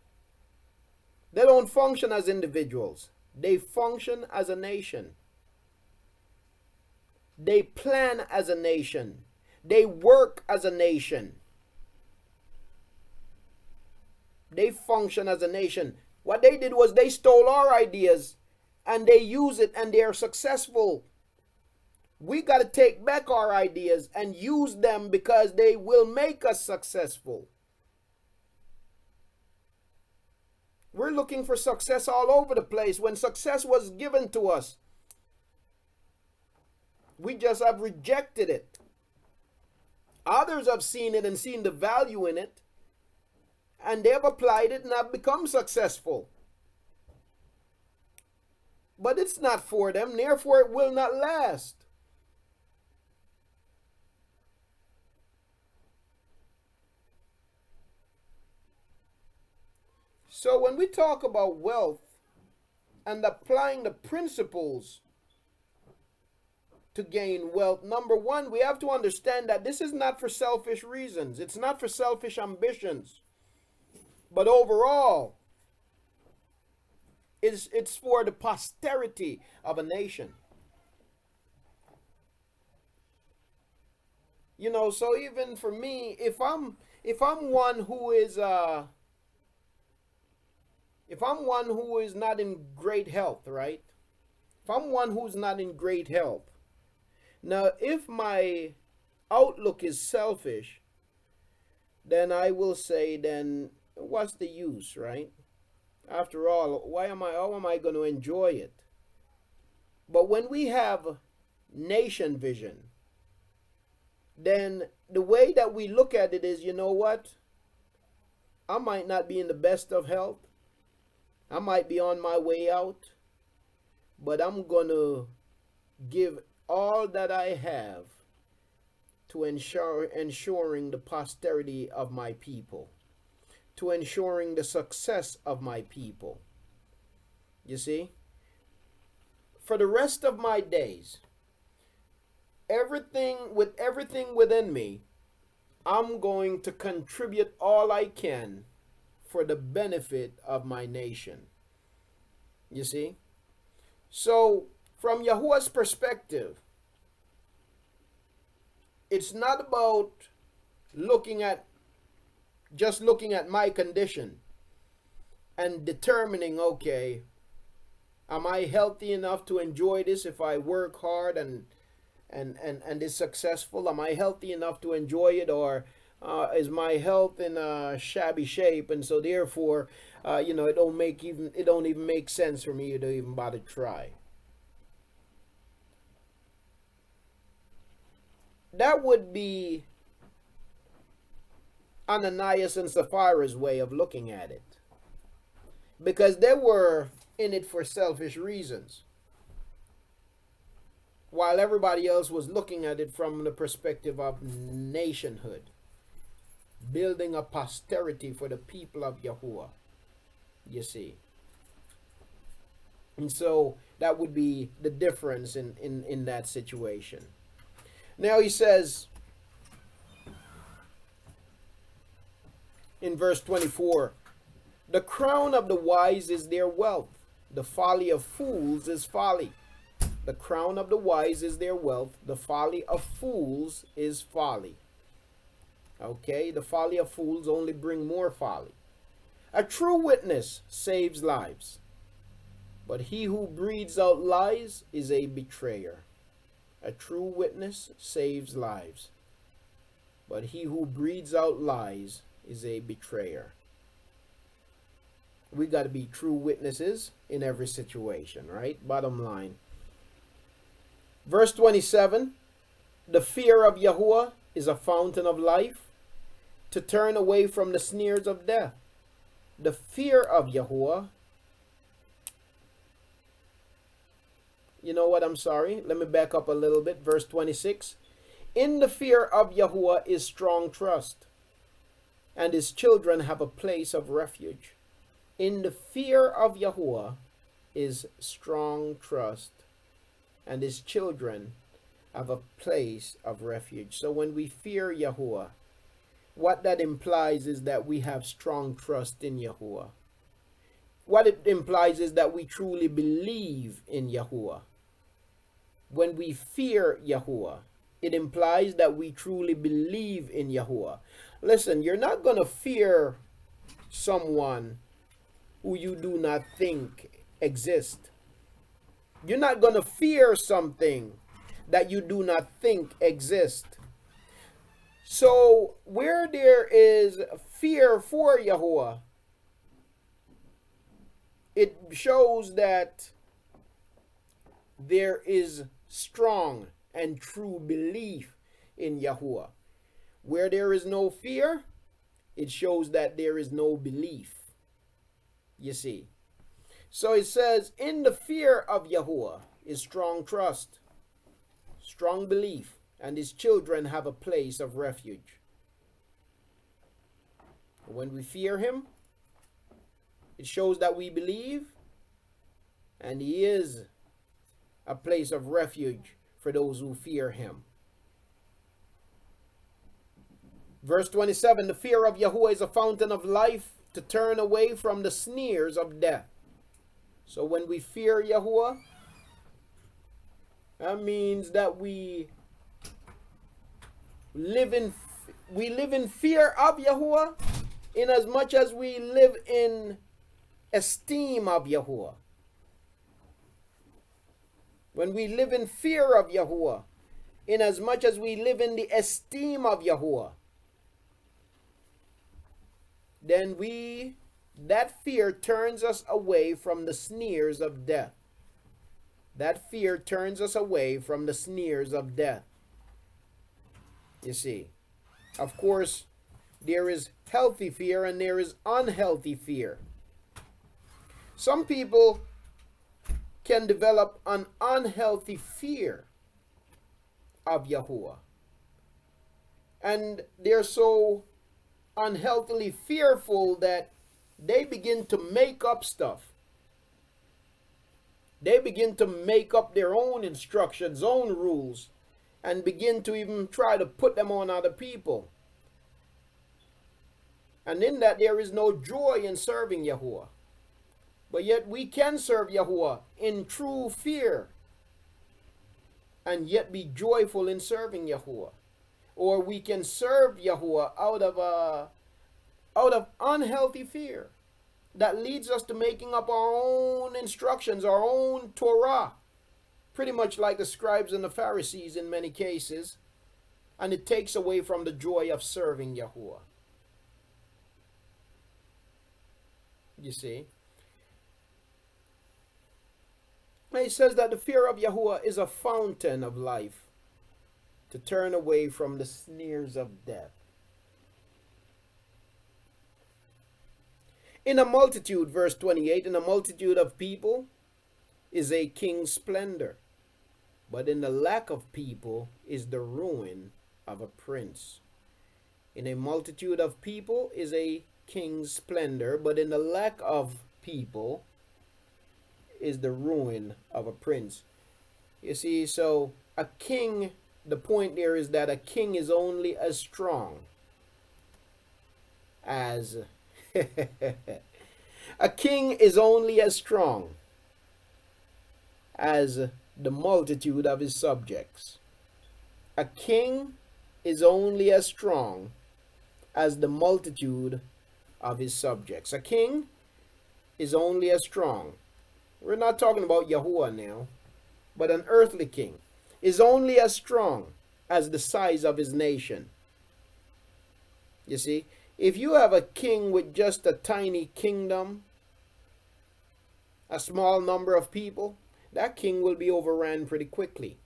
They don't function as individuals. They function as a nation. They plan as a nation. They work as a nation. They function as a nation. What they did was they stole our ideas and they use it and they are successful. We got to take back our ideas and use them because they will make us successful. We're looking for success all over the place when success was given to us. We just have rejected it. Others have seen it and seen the value in it, and they have applied it and have become successful. But it's not for them, therefore it will not last. So when we talk about wealth and applying the principles to gain wealth, number one, we have to understand that this is not for selfish reasons. It's not for selfish ambitions. But overall, it's for the posterity of a nation. You know, so even for me, if I'm one who is not in great health, right? If I'm one who's not in great health, now if my outlook is selfish, then I will say, then what's the use, right? After all, how am I going to enjoy it? But when we have nation vision, then the way that we look at it is, you know what? I might not be in the best of health. I might be on my way out, but I'm going to give all that I have to ensuring the posterity of my people, to ensuring the success of my people. You see? For the rest of my days, everything within me, I'm going to contribute all I can for the benefit of my nation. You see? So, from Yahuah's perspective, it's not about looking at my condition and determining, okay, am I healthy enough to enjoy this if I work hard and is successful? Am I healthy enough to enjoy it, or is my health in a shabby shape, and so therefore, it don't even make sense for me to even bother try. That would be Ananias and Sapphira's way of looking at it, because they were in it for selfish reasons, while everybody else was looking at it from the perspective of nationhood, building a posterity for the people of Yahuah, you see. And so that would be the difference in that situation. Now he says in verse 24, the crown of the wise is their wealth. The folly of fools is folly. The crown of the wise is their wealth. The folly of fools is folly. Okay, the folly of fools only bring more folly. A true witness saves lives, but he who breathes out lies is a betrayer. A true witness saves lives, but he who breathes out lies is a betrayer. We got to be true witnesses in every situation, right? Bottom line. Verse 27, the fear of Yahuah is a fountain of life, to turn away from the snares of death. The fear of Yahuah You know what? I'm sorry. Let me back up a little bit. Verse 26. In the fear of Yahuwah is strong trust, and his children have a place of refuge. In the fear of Yahuwah is strong trust, and his children have a place of refuge. So when we fear Yahuwah, what that implies is that we have strong trust in Yahuwah. What it implies is that we truly believe in Yahuwah. When we fear Yahuwah, it implies that we truly believe in Yahuwah. Listen, you're not going to fear someone who you do not think exists. You're not going to fear something that you do not think exists. So where there is fear for Yahuwah, it shows that there is strong and true belief in Yahuwah. Where there is no fear, it shows that there is no belief. You see. So it says, in the fear of Yahuwah is strong trust, strong belief, and his children have a place of refuge. When we fear him, it shows that we believe, and he is a place of refuge for those who fear him. Verse 27, the fear of Yahuwah is a fountain of life to turn away from the snares of death. So when we fear Yahuwah, that means that we live in fear of Yahuwah in as much as we live in esteem of Yahuwah. When we live in fear of Yahuwah, in as much as we live in the esteem of Yahuwah, then that fear turns us away from the snares of death. That fear turns us away from the snares of death. You see, of course, there is healthy fear and there is unhealthy fear. Some people can develop an unhealthy fear of Yahuwah. And they're so unhealthily fearful that they begin to make up stuff. They begin to make up their own instructions, own rules, and begin to even try to put them on other people. And in that there is no joy in serving Yahuwah. But yet we can serve Yahuwah in true fear and yet be joyful in serving Yahuwah. Or we can serve Yahuwah out of unhealthy fear that leads us to making up our own instructions, our own Torah, pretty much like the scribes and the Pharisees in many cases, and it takes away from the joy of serving Yahuwah. You see? And he says that the fear of Yahuwah is a fountain of life to turn away from the snares of death. In a multitude, verse 28, in a multitude of people is a king's splendor, but in the lack of people is the ruin of a prince. In a multitude of people is a king's splendor, but in the lack of people is the ruin of a prince. You see, so a king, the point there is that a king is only as strong as a king is only as strong as the multitude of his subjects. A king is only as strong as the multitude of his subjects. A king is only as strong. We're not talking about Yahuwah now, but an earthly king is only as strong as the size of his nation. You see, if you have a king with just a tiny kingdom, a small number of people, that king will be overrun pretty quickly.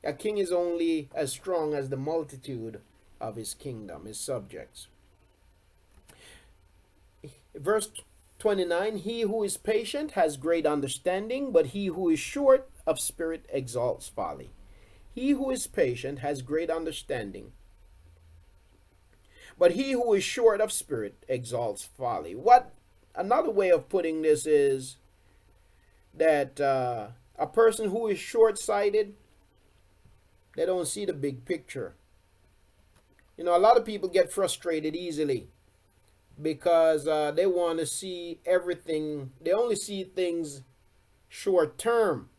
A king is only as strong as the multitude of his kingdom, his subjects. Verse 29, he who is patient has great understanding, but he who is short of spirit exalts folly. He who is patient has great understanding, but he who is short of spirit exalts folly. What another way of putting this is that a person who is short-sighted, they don't see the big picture. You know, a lot of people get frustrated easily because they want to see everything. They only see things short term.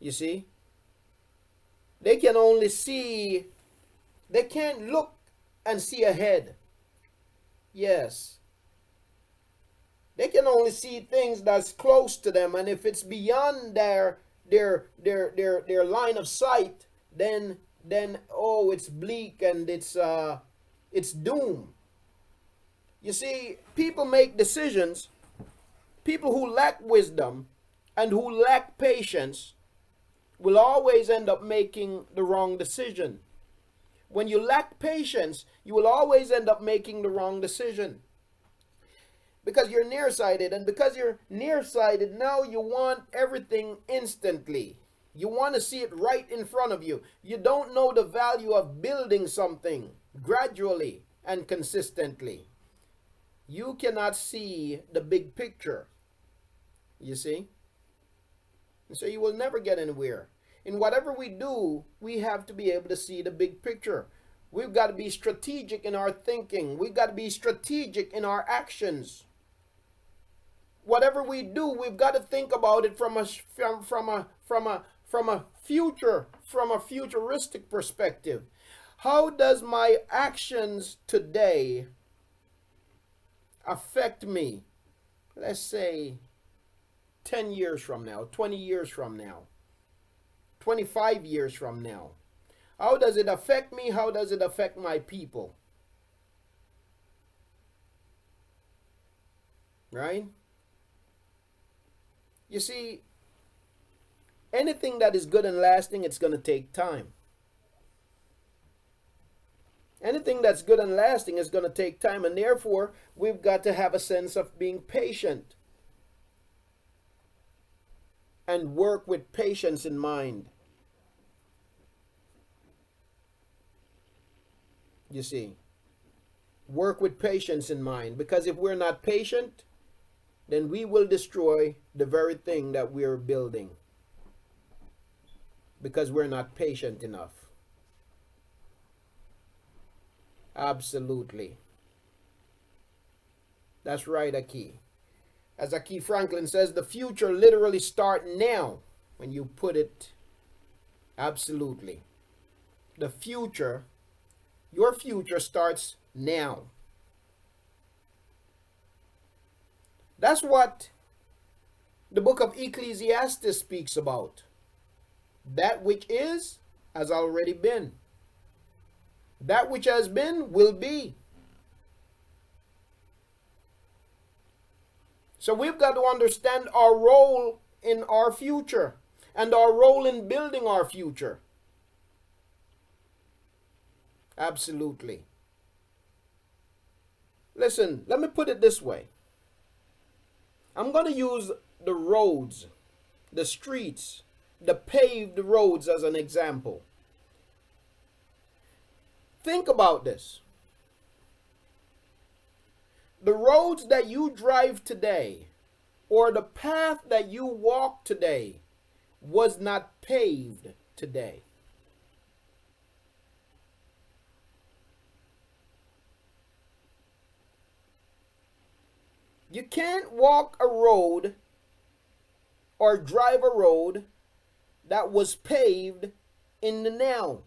You see? They can only see, they can't look and see ahead. Yes. They can only see things that's close to them, and if it's beyond their line of sight, then oh, it's bleak and it's doom. You see, people make decisions. People who lack wisdom and who lack patience will always end up making the wrong decision. When you lack patience, you will always end up making the wrong decision. Because you're nearsighted, and because you're nearsighted, now you want everything instantly. You want to see it right in front of you. You don't know the value of building something gradually and consistently. You cannot see the big picture, you see? And so you will never get anywhere. In whatever we do, we have to be able to see the big picture. We've got to be strategic in our thinking. We've got to be strategic in our actions. Whatever we do, we've got to think about it from a futuristic perspective. How does my actions today affect me, let's say 10 years from now, 20 years from now, 25 years from now? How does it affect me? How does it affect my people? Right? You see, anything that is good and lasting, it's going to take time. Anything that's good and lasting is going to take time, and therefore, we've got to have a sense of being patient and work with patience in mind. You see, work with patience in mind, because if we're not patient, then we will destroy the very thing that we're building, because we're not patient enough. Absolutely. That's right, Aki. As Aki Franklin says, the future literally starts now when you put it. Absolutely. The future, your future starts now. That's what the book of Ecclesiastes speaks about. That which is has already been. That which has been will be. So we've got to understand our role in our future and our role in building our future. Absolutely. Listen, let me put it this way. I'm going to use the roads, the streets, the paved roads as an example. Think about this. The roads that you drive today, or the path that you walk today, was not paved today. You can't walk a road or drive a road that was paved in the now.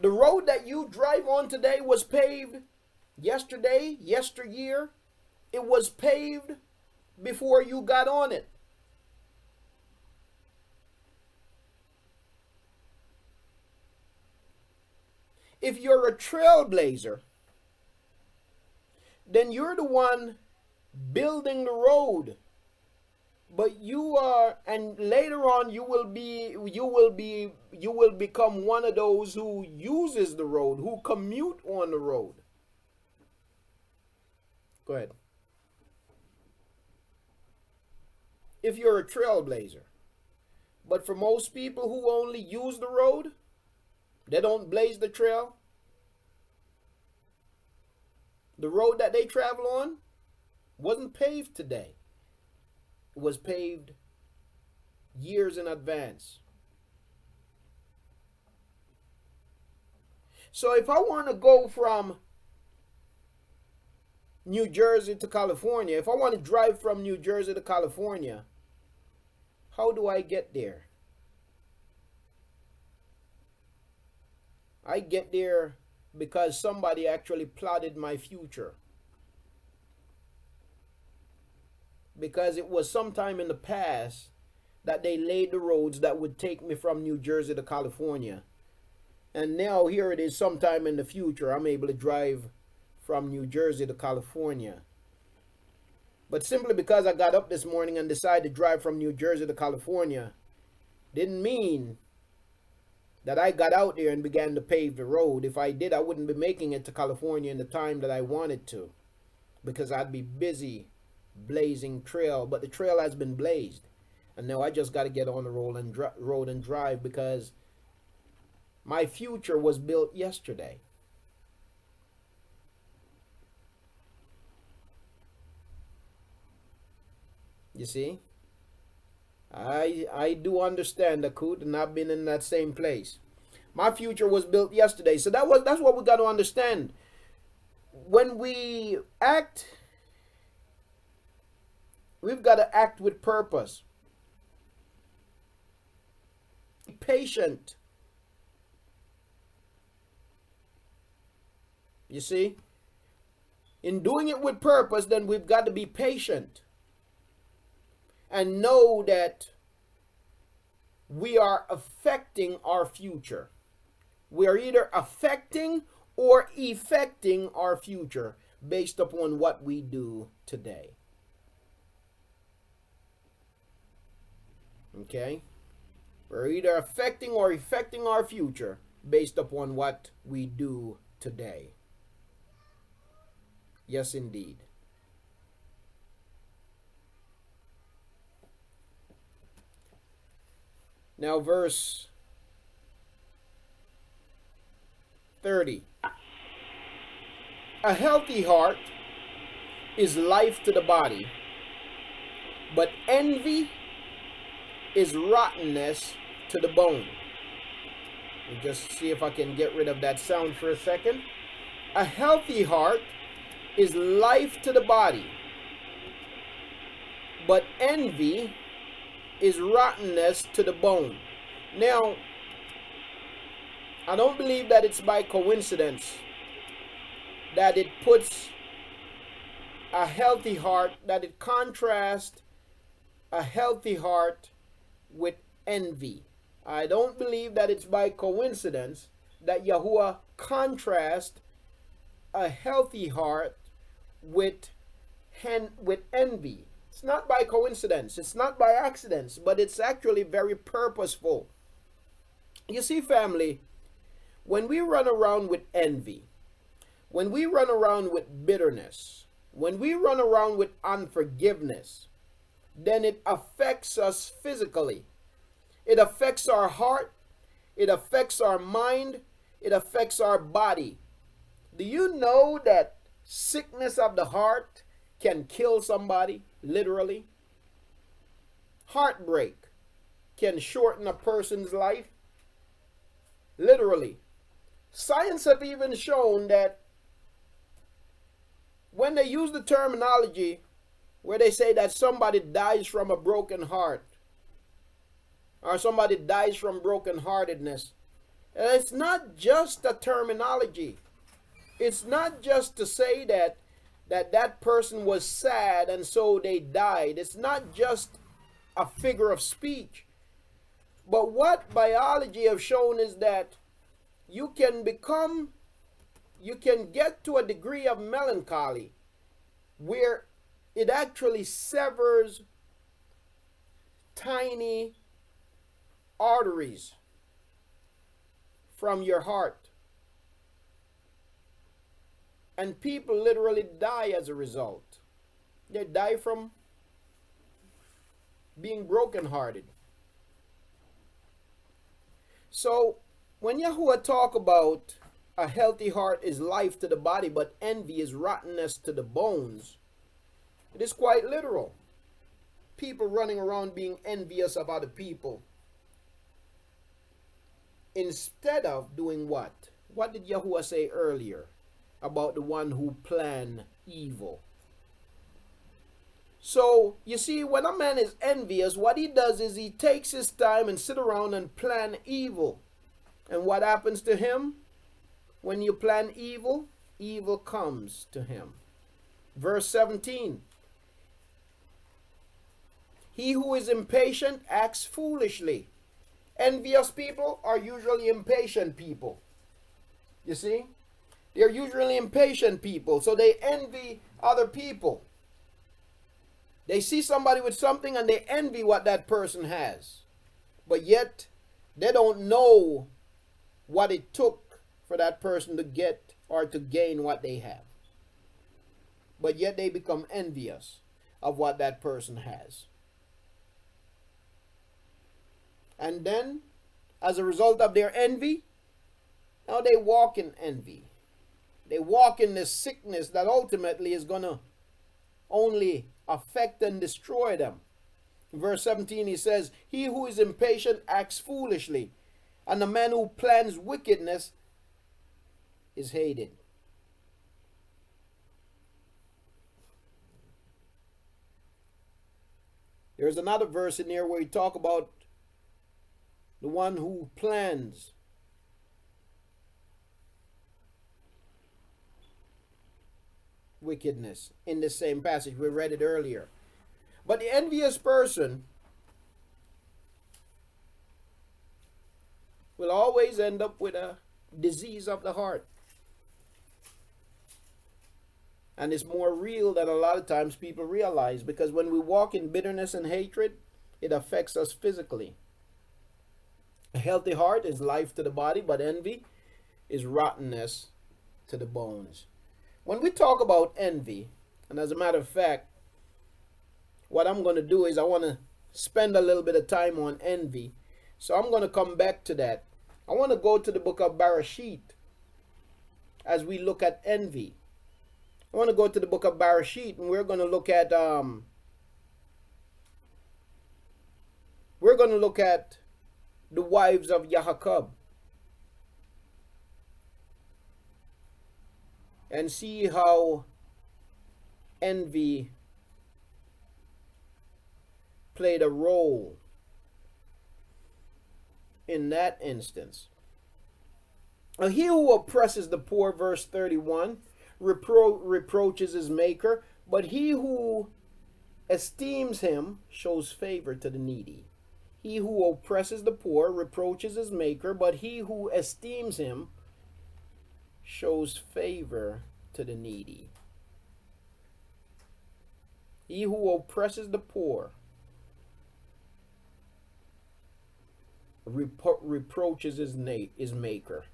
The road that you drive on today was paved yesterday, yesteryear. It was paved before you got on it. If you're a trailblazer, then you're the one building the road. But you are, and later on you will become one of those who uses the road, who commute on the road. Go ahead. If you're a trailblazer. But for most people who only use the road, they don't blaze the trail. The road that they travel on wasn't paved today. It was paved years in advance. So if I want to go from New Jersey to California, if I want to drive from New Jersey to California, how do I get there? I get there because somebody actually plotted my future. Because it was sometime in the past that they laid the roads that would take me from New Jersey to California. And now here it is, sometime in the future, I'm able to drive from New Jersey to California. But simply because I got up this morning and decided to drive from New Jersey to California, didn't mean that I got out there and began to pave the road. If I did, I wouldn't be making it to California in the time that I wanted to, because I'd be busy blazing trail. But the trail has been blazed, and now I just got to get on the road and drive, because my future was built yesterday. You see, I do understand, Akut, and I've been in that same place. My future was built yesterday. So that's what we got to understand. When we act, we've got to act with purpose. Be patient. You see? In doing it with purpose, then we've got to be patient. And know that we are affecting our future. We are either affecting or effecting our future based upon what we do today. Okay? We're either affecting or effecting our future based upon what we do today. Yes, indeed. Now, verse 30. A healthy heart is life to the body, but envy is rottenness to the bone. Let me just see if I can get rid of that sound for a second. A healthy heart is life to the body, but envy is rottenness to the bone. Now, I don't believe that it's by coincidence that it puts a healthy heart, that it contrasts a healthy heart with envy. I don't believe that it's by coincidence that Yahuah contrasts a healthy heart with envy. It's not by coincidence. It's not by accidents, but it's actually very purposeful. You see, family, when we run around with envy, when we run around with bitterness, when we run around with unforgiveness, then it affects us physically. It affects our heart. It affects our mind. It affects our body. Do you know that sickness of the heart can kill somebody, literally? Heartbreak can shorten a person's life, literally. Science have even shown that when they use the terminology where they say that somebody dies from a broken heart, or somebody dies from brokenheartedness, it's not just a terminology. It's not just to say that person was sad and so they died. It's not just a figure of speech. But what biology have shown is that you can get to a degree of melancholy where it actually severs tiny arteries from your heart. And people literally die as a result. They die from being brokenhearted. So when Yahuah talk about a healthy heart is life to the body, but envy is rottenness to the bones, it is quite literal. People running around being envious of other people instead of doing what? What did Yahuah say earlier about the one who plan evil? So, you see, when a man is envious, what he does is he takes his time and sit around and plan evil. And what happens to him? When you plan evil, evil comes to him. Verse 17. He who is impatient acts foolishly. Envious people are usually impatient people. You see? They're usually impatient people, so they envy other people. They see somebody with something and they envy what that person has. But yet, they don't know what it took for that person to get or to gain what they have. But yet they become envious of what that person has. And then, as a result of their envy, now they walk in envy. They walk in this sickness that ultimately is going to only affect and destroy them. In verse 17 he says, he who is impatient acts foolishly, and the man who plans wickedness is hated. There's another verse in there where he talk about the one who plans wickedness in the same passage. We read it earlier. But the envious person will always end up with a disease of the heart. And it's more real than a lot of times people realize, because when we walk in bitterness and hatred, it affects us physically. A healthy heart is life to the body, but envy is rottenness to the bones. When we talk about envy, and as a matter of fact, what I'm going to do is I want to spend a little bit of time on envy. So I'm going to come back to that. I want to go to the book of Bereshit as we look at envy. I want to go to the book of Bereshit, and we're going to look at the wives of Yahuah and see how envy played a role in that instance. Now, he who oppresses the poor, verse 31, reproaches his maker, but he who esteems him shows favor to the needy. He who oppresses the poor reproaches his maker, but he who esteems him shows favor to the needy. He who oppresses the poor reproaches his maker.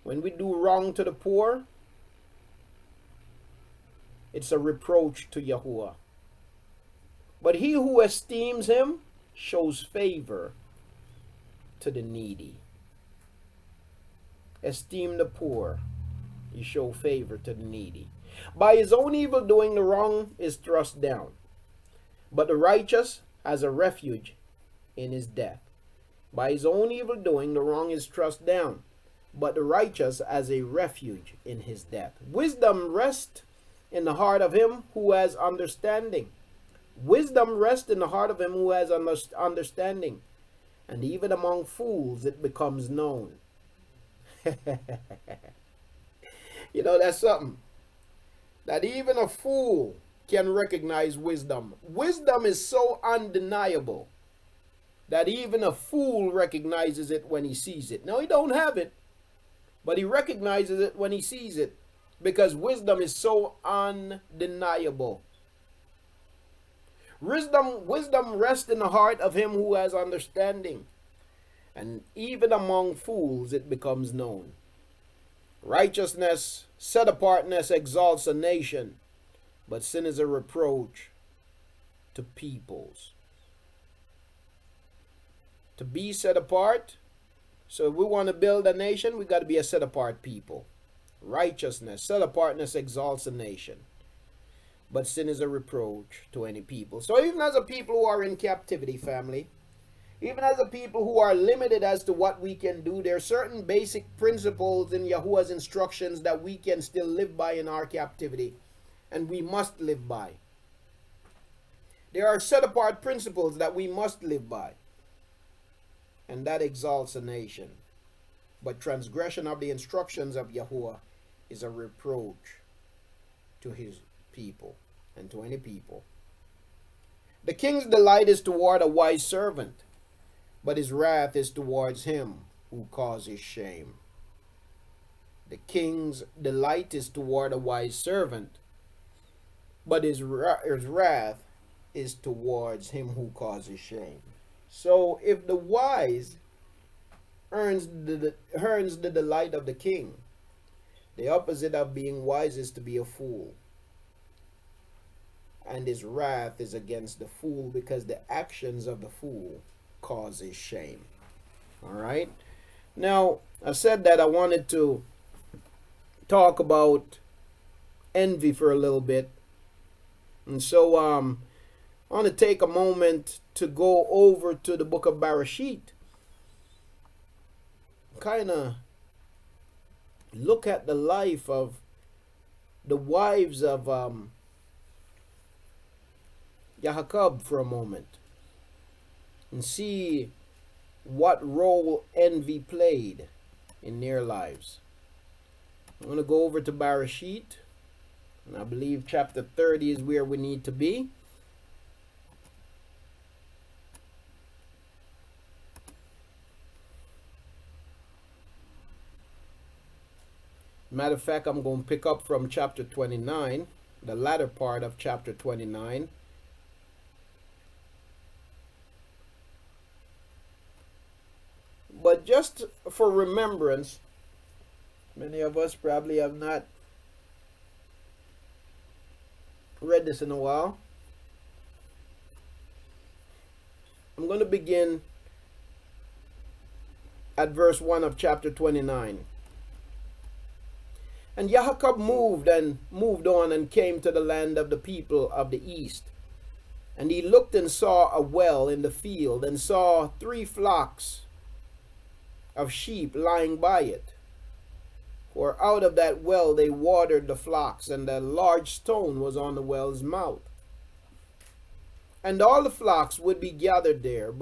When we do wrong to the poor, it's a reproach to Yahuah. But he who esteems him shows favor to the needy. Esteem the poor, you show favor to the needy. By his own evil doing, the wrong is thrust down, but the righteous has a refuge in his death. By his own evil doing, the wrong is thrust down, but the righteous has a refuge in his death. Wisdom rests in the heart of him who has understanding. Wisdom rests in the heart of him who has understanding, and even among fools it becomes known. You know, that's something. That even a fool can recognize wisdom. Wisdom is so undeniable that even a fool recognizes it when he sees it. Now, he don't have it, but he recognizes it when he sees it, because wisdom is so undeniable. Wisdom rests in the heart of him who has understanding, and even among fools it becomes known. Righteousness, set apartness exalts a nation, but sin is a reproach to peoples. To be set apart, so if we want to build a nation, we got to be a set apart people. Righteousness, set apartness exalts a nation, but sin is a reproach to any people. So even as a people who are in captivity, family, even as a people who are limited as to what we can do, there are certain basic principles in Yahuwah's instructions that we can still live by in our captivity, and we must live by. There are set apart principles that we must live by, and that exalts a nation. But transgression of the instructions of Yahuwah is a reproach to his people and to any people. The king's delight is toward a wise servant, but his wrath is towards him who causes shame. The king's delight is toward a wise servant, but his wrath is towards him who causes shame. So if the wise earns the delight of the king, the opposite of being wise is to be a fool. And his wrath is against the fool, because the actions of the fool causes shame. All right. Now, I said that I wanted to talk about envy for a little bit. And so I want to take a moment to go over to the book of Bereshit. Kind of look at the life of the wives of Yahuah for a moment, and see what role envy played in their lives. I'm going to go over to Bereshit, and I believe chapter 30 is where we need to be. Matter of fact, I'm going to pick up from chapter 29, the latter part of chapter 29. But just for remembrance, many of us probably have not read this in a while. I'm going to begin at verse 1 of chapter 29. And Yahuah moved on and came to the land of the people of the east. And he looked and saw a well in the field, and saw 3 flocks of sheep lying by it. For out of that well they watered the flocks, and a large stone was on the well's mouth. And all the flocks would be gathered there,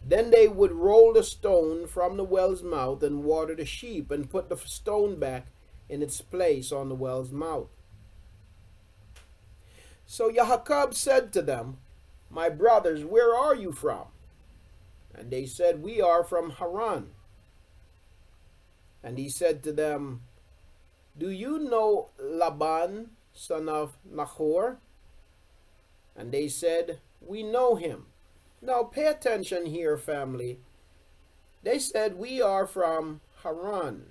Then they would roll the stone from the well's mouth and water the sheep, and put the stone back in its place on the well's mouth. So Yahuah said to them, My brothers, where are you from? And they said, We are from Haran. And he said to them, Do you know Laban, son of Nahor? And they said, We know him. Now pay attention here, family. They said, We are from Haran.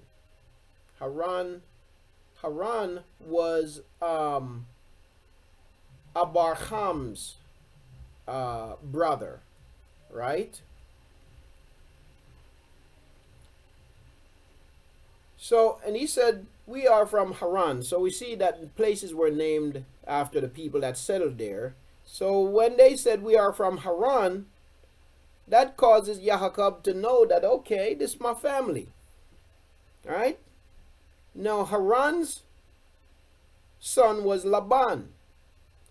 Haran was Abraham's brother, right? So, and he said, We are from Haran. So we see that places were named after the people that settled there. So when they said, We are from Haran, that causes Yahuah to know that, okay, this is my family. All right? Now, Haran's son was Laban.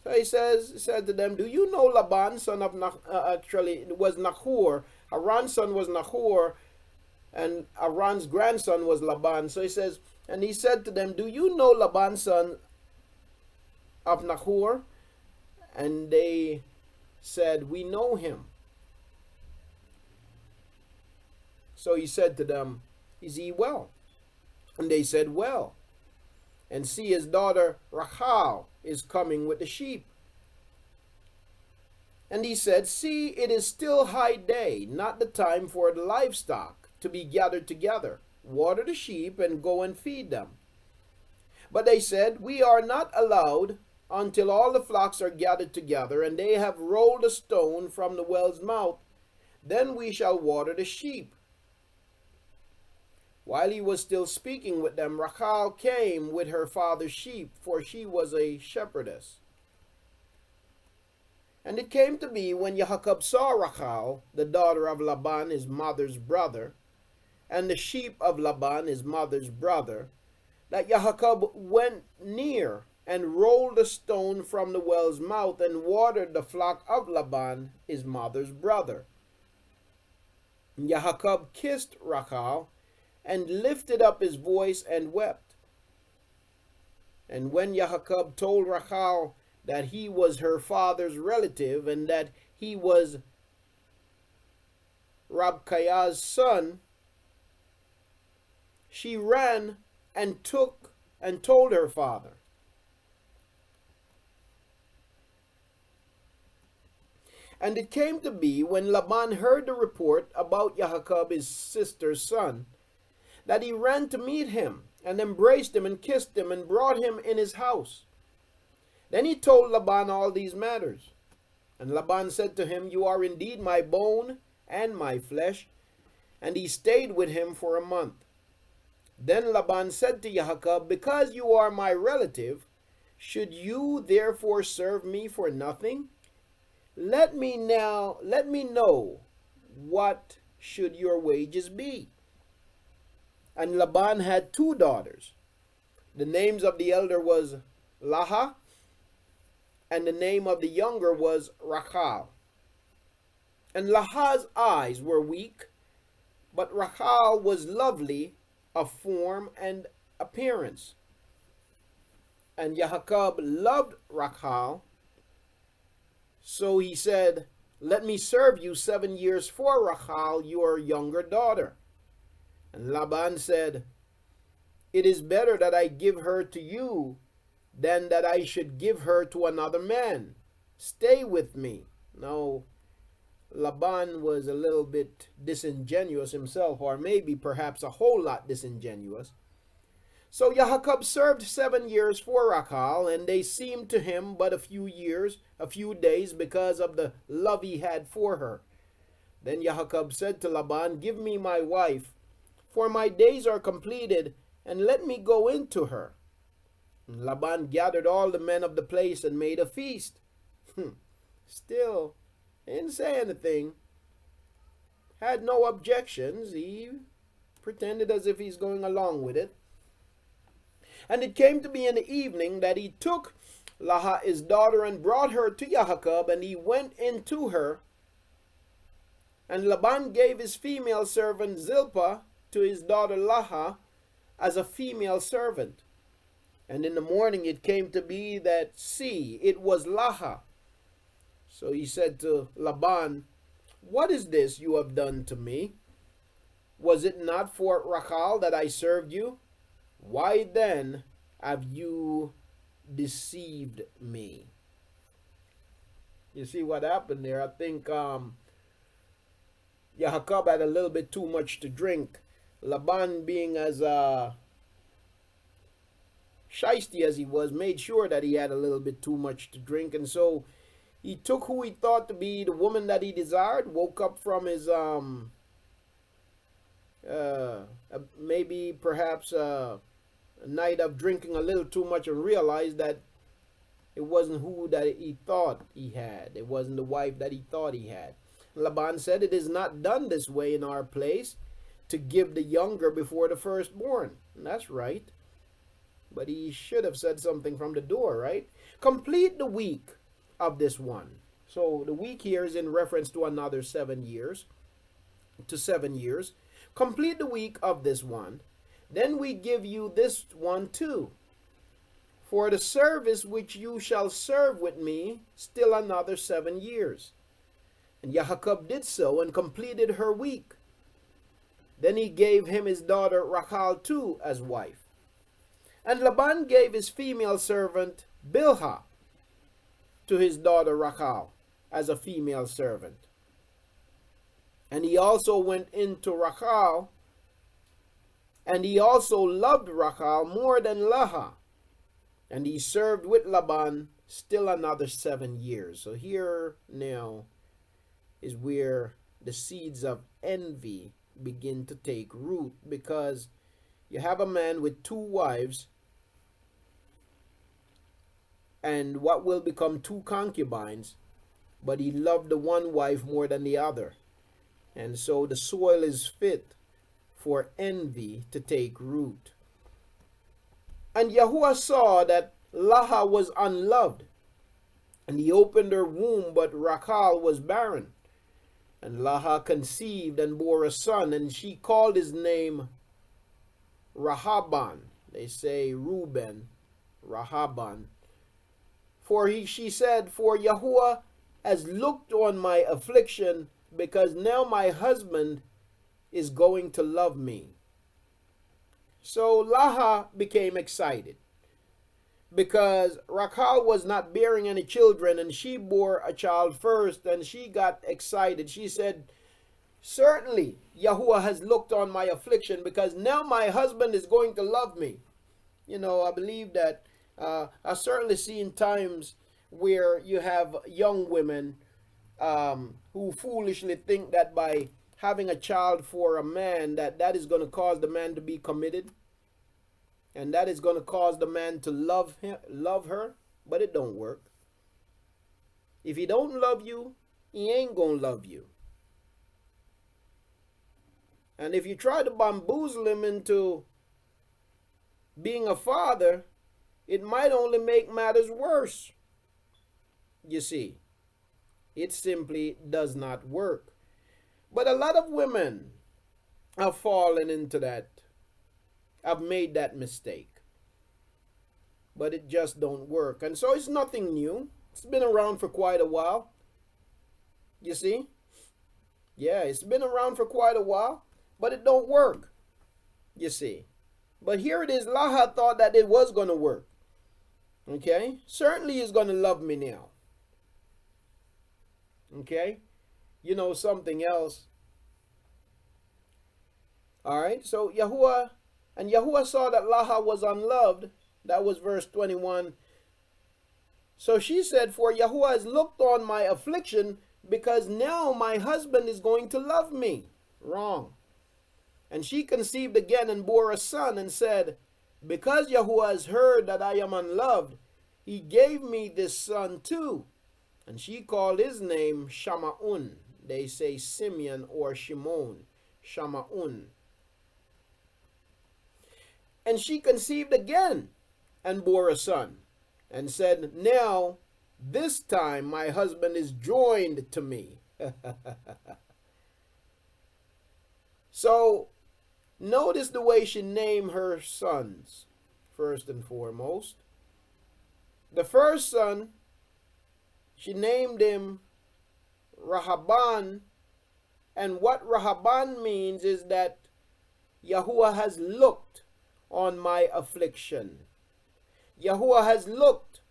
So he said to them, Do you know Laban, son of, actually, it was Nahor. Haran's son was Nahor, and Haran's grandson was Laban. So he says, and he said to them, Do you know Laban, son of Nahor? And they said, We know him. So he said to them, Is he well? And they said, Well. And see, his daughter Rachel is coming with the sheep. And he said, See, it is still high day, not the time for the livestock to be gathered together. water the sheep, and go and feed them. But they said, we are not allowed until all the flocks are gathered together, and they have rolled a stone from the well's mouth. Then we shall water the sheep. While he was still speaking with them, Rachel came with her father's sheep, for she was a shepherdess. And it came to be, when Yahuah saw Rachel, the daughter of Laban, his mother's brother, and the sheep of Laban, his mother's brother, that Yahuah went near and rolled a stone from the well's mouth and watered the flock of Laban, his mother's brother. And Yahuah kissed Rachel and lifted up his voice and wept. And when Yahuah told Rachel that he was her father's relative and that he was Rabkaiah's son, she ran and told her father. And it came to be, when Laban heard the report about Yahuah his sister's son, that he ran to meet him and embraced him and kissed him and brought him in his house. Then he told Laban all these matters. And Laban said to him, you are indeed my bone and my flesh. And he stayed with him for a month. Then Laban said to Yahuah, because you are my relative, should you therefore serve me for nothing? Let me know, what should your wages be? And Laban had 2 daughters. The names of the elder was Leah, and the name of the younger was Rachel. And Leah's eyes were weak, but Rachel was lovely of form and appearance. And Yahuah loved Rachel, so he said, let me serve you 7 years for Rachel, your younger daughter. And Laban said, it is better that I give her to you than that I should give her to another man. Stay with me. Now, Laban was a little bit disingenuous himself, or maybe perhaps a whole lot disingenuous. So Yahuah served 7 years for Rachel, and they seemed to him but a few days, because of the love he had for her. Then Yahuah said to Laban, give me my wife, for my days are completed, and let me go into her. And Laban gathered all the men of the place and made a feast. Still, he didn't say anything. Had no objections. He pretended as if he's going along with it. And it came to be in the evening that he took Leah his daughter and brought her to Yahuah, and he went into her. And Laban gave his female servant Zilpah to his daughter Leah as a female servant. And in the morning it came to be that, see, it was Leah. So he said to Laban, what is this you have done to me? Was it not for Rachel that I served you? Why then have you deceived me? You see what happened there? I think Yahuah had a little bit too much to drink. Laban, being as shiesty as he was, made sure that he had a little bit too much to drink, and so he took who he thought to be the woman that he desired, woke up from his maybe perhaps a night of drinking a little too much, and realized that it wasn't who that he thought he had. It wasn't the wife that he thought he had. Laban said, it is not done this way in our place, to give the younger before the firstborn. And that's right. But he should have said something from the door, right? Complete the week of this one. So the week here is in reference to another 7 years. To 7 years. Complete the week of this one. Then we give you this one too. For the service which you shall serve with me, still another 7 years. And Yahuah did so, and completed her week. Then he gave him his daughter Rachel too as wife. And Laban gave his female servant Bilhah to his daughter Rachel as a female servant. And he also went into Rachel And he also loved Rachel more than Leah. And he served with Laban still another 7 years. So here now is where the seeds of envy begin to take root, because you have a man with 2 wives and what will become 2 concubines, but he loved the one wife more than the other. And so the soil is fit for envy to take root. And Yahuah saw that Leah was unloved, and he opened her womb, but Rachel was barren. And Leah conceived and bore a son, and she called his name Rahaban. They say Reuben, Rahaban. She said, for Yahuah has looked on my affliction, because now my husband is going to love me. So Leah became excited, because Rachel was not bearing any children, and she bore a child first, and she got excited. She said, certainly Yahuah has looked on my affliction, because now my husband is going to love me. You know, I believe that I've certainly seen times where you have young women who foolishly think that by having a child for a man, that is going to cause the man to be committed, and that is going to cause the man to love her, but it don't work. If he don't love you, he ain't going to love you. And if you try to bamboozle him into being a father, it might only make matters worse. You see, it simply does not work. But a lot of women have fallen into that. I've made that mistake. But it just don't work. And so it's nothing new. It's been around for quite a while. You see? Yeah, it's been around for quite a while, but it don't work. You see? But here it is. Leah thought that it was going to work. Okay? Certainly he's going to love me now. Okay? You know something else. All right? So Yahuah saw that Leah was unloved. That was verse 21. So she said, for Yahuah has looked on my affliction, because now my husband is going to love me. Wrong. And she conceived again and bore a son, and said, because Yahuah has heard that I am unloved, he gave me this son too. And she called his name Shama'un. They say Simeon or Shimon. Shama'un. And she conceived again and bore a son, and said, now this time my husband is joined to me. So notice the way she named her sons, first and foremost. The first son, she named him Rahaban, and what Rahaban means is that Yahuah has looked on my affliction. Yahuah has looked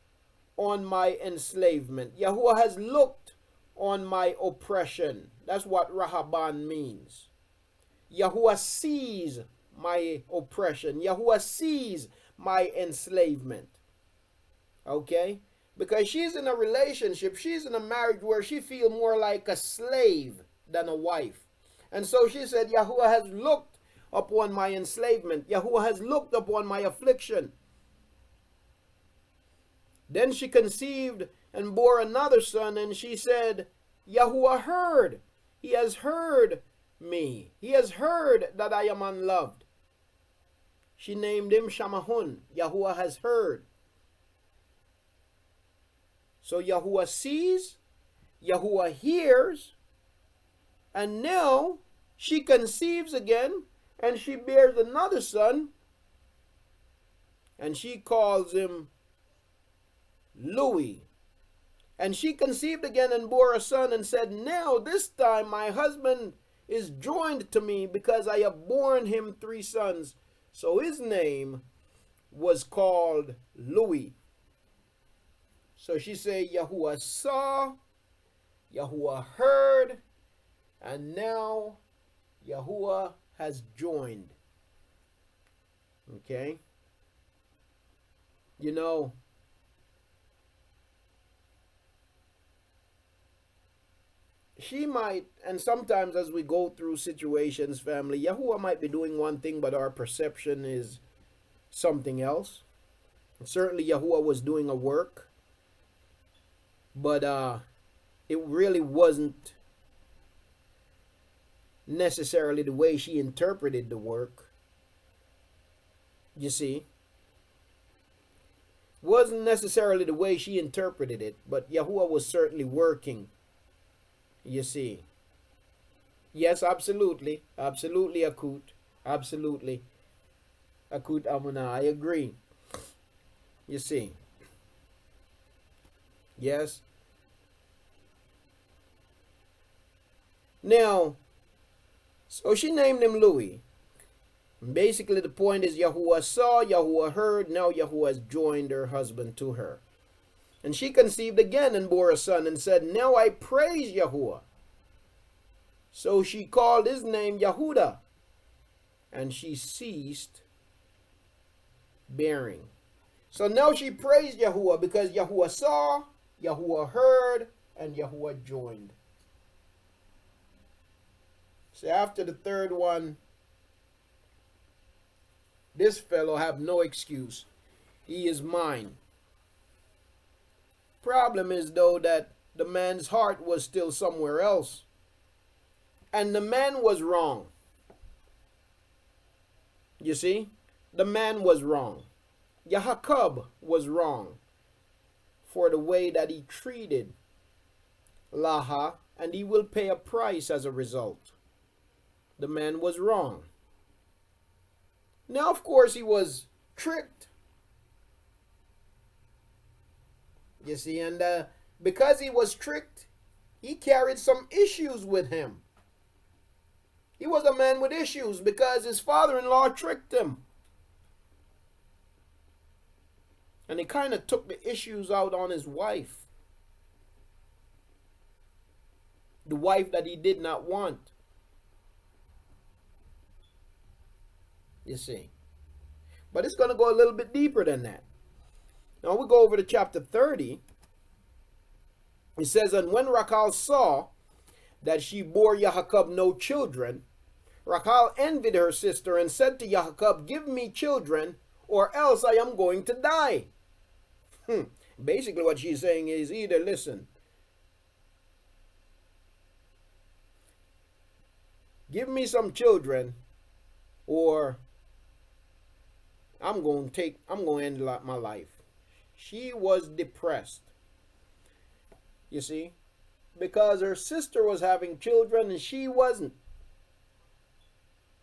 on my enslavement. Yahuah has looked on my oppression. That's what Rahaban means. Yahuah sees my oppression. Yahuah sees my enslavement. Okay? Because she's in a relationship, she's in a marriage where she feels more like a slave than a wife. And so she said, Yahuah has looked upon my enslavement. Yahuah has looked upon my affliction. Then she conceived and bore another son, and she said, Yahuah heard. He has heard me. He has heard that I am unloved. She named him Shamahun. Yahuah has heard. So Yahuah sees, Yahuah hears, and now she conceives again, and she bears another son, and she calls him Louis. And she conceived again and bore a son, and said, now this time my husband is joined to me, because I have borne him 3 sons. So his name was called Louis. So she said, Yahuah saw, Yahuah heard, and now Yahuah has joined. Okay? You know, she might, and sometimes as we go through situations, family, Yahuwah might be doing one thing, but our perception is something else. And certainly Yahuwah was doing a work, but it really wasn't necessarily the way she interpreted the work. You see, wasn't necessarily the way she interpreted it, but Yahuwah was certainly working. You see. Yes, absolutely. Absolutely, Akut. Absolutely. Akut Amuna, I agree. You see. Yes. Now, so she named him Louis. Basically, the point is Yahuwah saw, Yahuwah heard, now Yahuwah has joined her husband to her. And she conceived again and bore a son and said, now I praise Yahuwah. So she called his name Yahudah, and she ceased bearing. So now she praised Yahuwah because Yahuwah saw, Yahuwah heard, and Yahuwah joined. So after the third one, this fellow have no excuse. He is mine. Problem is though that the man's heart was still somewhere else. And the man was wrong. You see? The man was wrong. Yahuwah was wrong for the way that he treated Laha, and he will pay a price as a result. The man was wrong. Now, of course, he was tricked. You see, and because he was tricked, he carried some issues with him. He was a man with issues because his father-in-law tricked him. And he kind of took the issues out on his wife. The wife that he did not want. You see. But it's going to go a little bit deeper than that. Now we go over to chapter 30. It says, and when Haykal saw that she bore Yahuwah no children, Haykal envied her sister and said to Yahuwah, give me children, or else I am going to die. Basically what she's saying is either, listen, give me some children, or I'm going to end my life. She was depressed. You see? Because her sister was having children and she wasn't.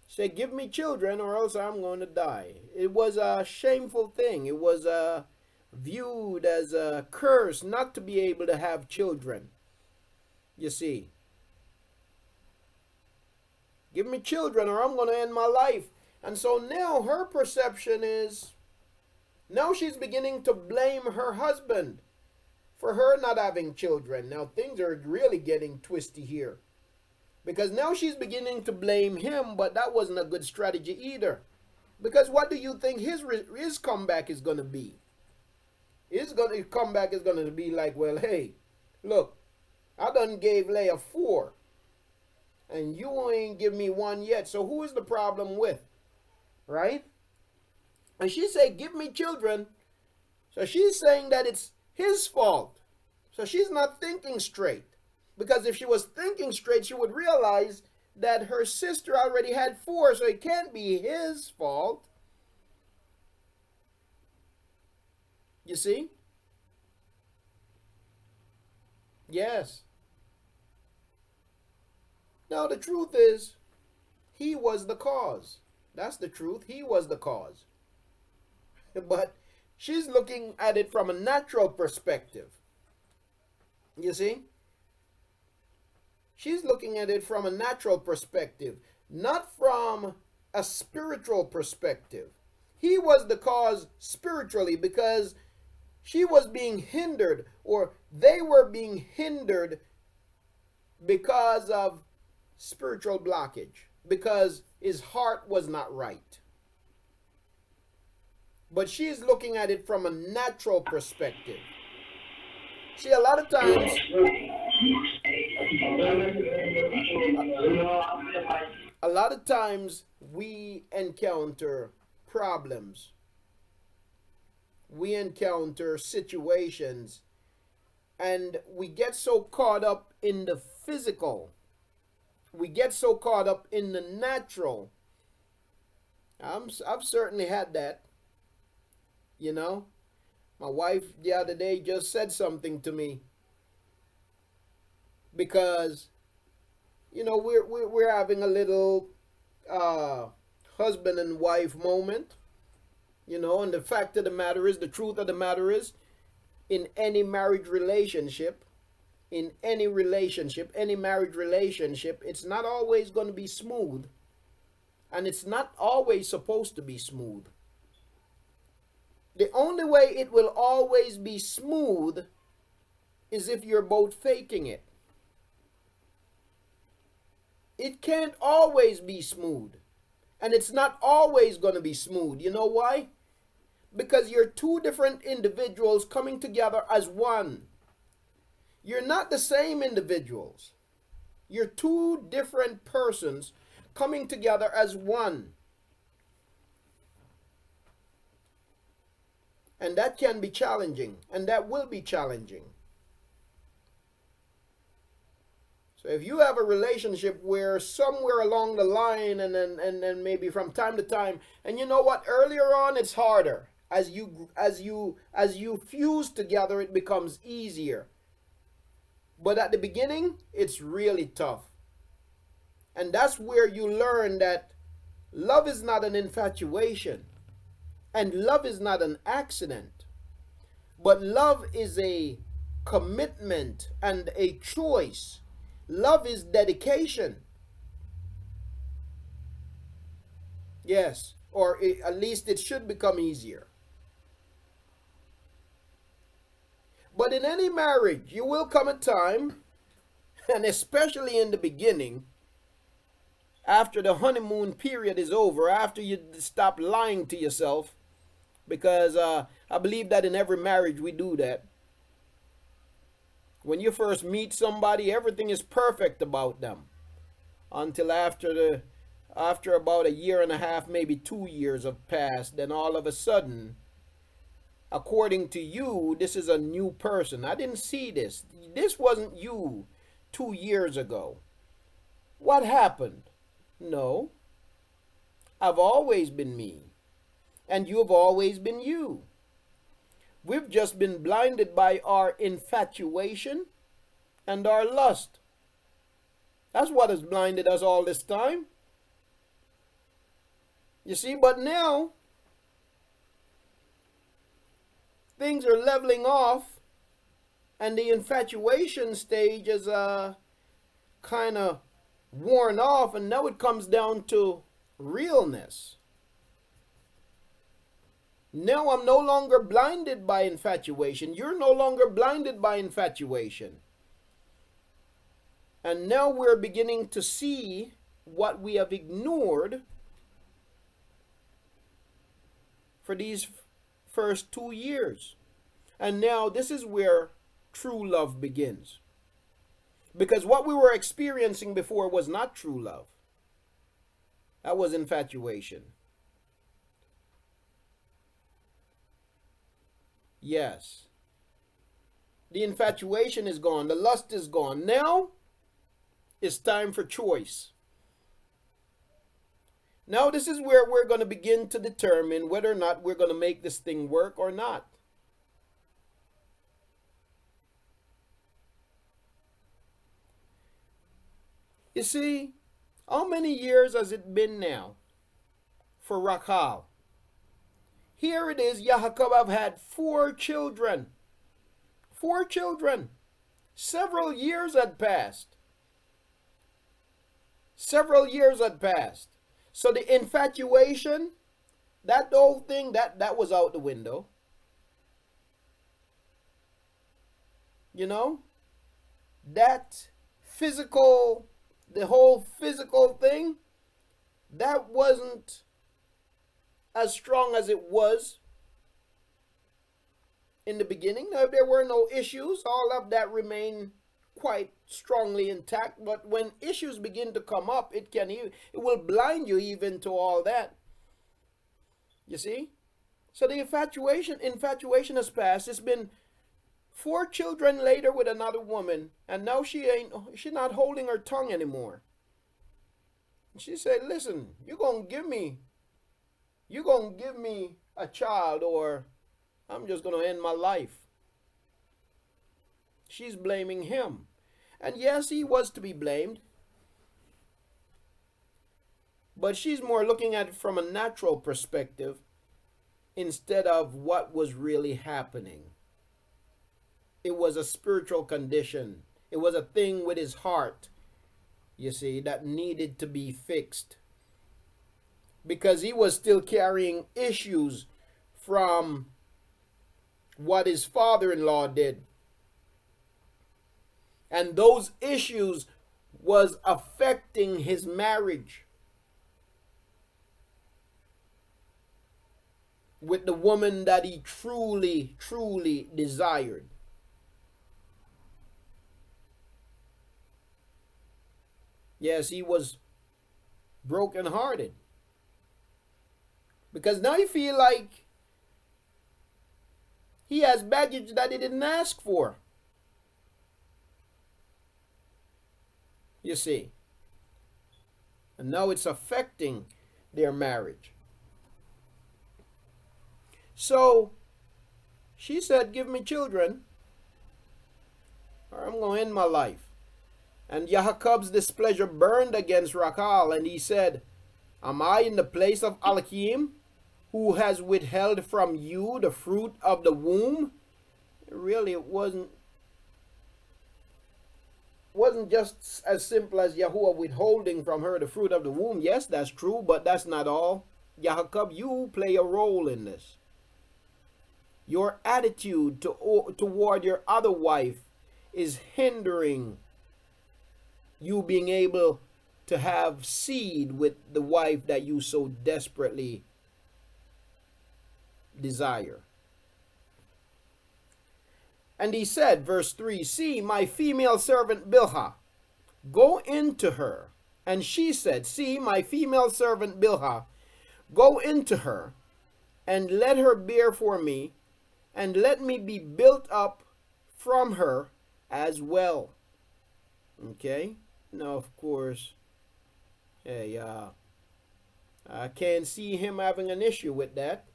She said, give me children or else I'm going to die. It was a shameful thing. It was viewed as a curse not to be able to have children. You see? Give me children or I'm going to end my life. And so now her perception is, now she's beginning to blame her husband for her not having children. Now things are really getting twisty here. Because now she's beginning to blame him, but that wasn't a good strategy either. Because what do you think his comeback is going to be? His comeback is going to be like, well, hey, look, I done gave Leah 4. And you ain't give me 1 yet. So who is the problem with? Right? And she said, give me children. So she's saying that it's his fault. So she's not thinking straight. Because if she was thinking straight, she would realize that her sister already had 4. So it can't be his fault. You see? Yes. Now the truth is, he was the cause. That's the truth. He was the cause. But she's looking at it from a natural perspective. You see? She's looking at it from a natural perspective, not from a spiritual perspective. He was the cause spiritually because she was being hindered, or they were being hindered because of spiritual blockage, because his heart was not right. but she's looking at it from a natural perspective. See, a lot of times we encounter problems. We encounter situations, and we get so caught up in the physical. We get so caught up in the natural. I've certainly had that. You know, my wife the other day just said something to me because, you know, we're having a little husband and wife moment. You know, and the fact of the matter is, the truth of the matter is, in any marriage relationship, any marriage relationship, it's not always going to be smooth. And it's not always supposed to be smooth. The only way it will always be smooth is if you're both faking it. It can't always be smooth. And it's not always going to be smooth. You know why? Because you're two different individuals coming together as one. You're not the same individuals. You're two different persons coming together as one. And that can be challenging, and that will be challenging. So if you have a relationship where somewhere along the line and then maybe from time to time, and you know what, earlier on it's harder. As you fuse together, it becomes easier. But at the beginning, it's really tough. And that's where you learn that love is not an infatuation. And love is not an accident. But love is a commitment and a choice. Love is dedication. Yes, or at least it should become easier. But in any marriage, you will come a time, and especially in the beginning, after the honeymoon period is over, after you stop lying to yourself, because I believe that in every marriage we do that. When you first meet somebody, everything is perfect about them. Until after about a year and a half, maybe 2 years have passed, then all of a sudden, according to you, this is a new person. I didn't see this. This wasn't you 2 years ago. What happened? No. I've always been me. And you've always been you. We've just been blinded by our infatuation and our lust. That's what has blinded us all this time. You see, but now things are leveling off, and the infatuation stage is kind of worn off, and now it comes down to realness. Now I'm no longer blinded by infatuation. You're no longer blinded by infatuation. And now we're beginning to see what we have ignored for these first 2 years. And now this is where true love begins. Because what we were experiencing before was not true love. That was infatuation. Yes. The infatuation is gone. The lust is gone. Now it's time for choice. Now this is where we're going to begin to determine whether or not we're going to make this thing work or not. You see, how many years has it been now for Haykal? Here it is, Yahuah have had 4 children. 4 children. Several years had passed. Several years had passed. So the infatuation, that whole thing, that was out the window. You know? That physical, the whole physical thing, that wasn't as strong as it was in the beginning. Now, there were no issues. All of that remained quite strongly intact. But when issues begin to come up, it will blind you even to all that. You see? So the infatuation has passed. It's been 4 children later with another woman, and now she's not holding her tongue anymore. She said, "Listen, you're gonna give me a child, or I'm just gonna end my life." She's blaming him. And yes, he was to be blamed. But she's more looking at it from a natural perspective instead of what was really happening. It was a spiritual condition. It was a thing with his heart, you see, that needed to be fixed. Because he was still carrying issues from what his father-in-law did. And those issues was affecting his marriage with the woman that he truly, truly desired. Yes, he was brokenhearted. Because now he feel like he has baggage that he didn't ask for. You see. And now it's affecting their marriage. So she said, "Give me children, or I'm going to end my life." And Yahuah's displeasure burned against Haykal, and he said, "Am I in the place of Elohim, who has withheld from you the fruit of the womb?" Really, it wasn't just as simple as Yahuah withholding from her the fruit of the womb. Yes, that's true, but that's not all. Yahuah, you play a role in this. Your attitude toward your other wife is hindering you being able to have seed with the wife that you so desperately desire. And he said, verse 3, "See, my female servant Bilhah, go into her." And she said, "See, my female servant Bilhah, go into her, and let her bear for me, and let me be built up from her as well." Okay? Now, of course, hey, I can't see him having an issue with that.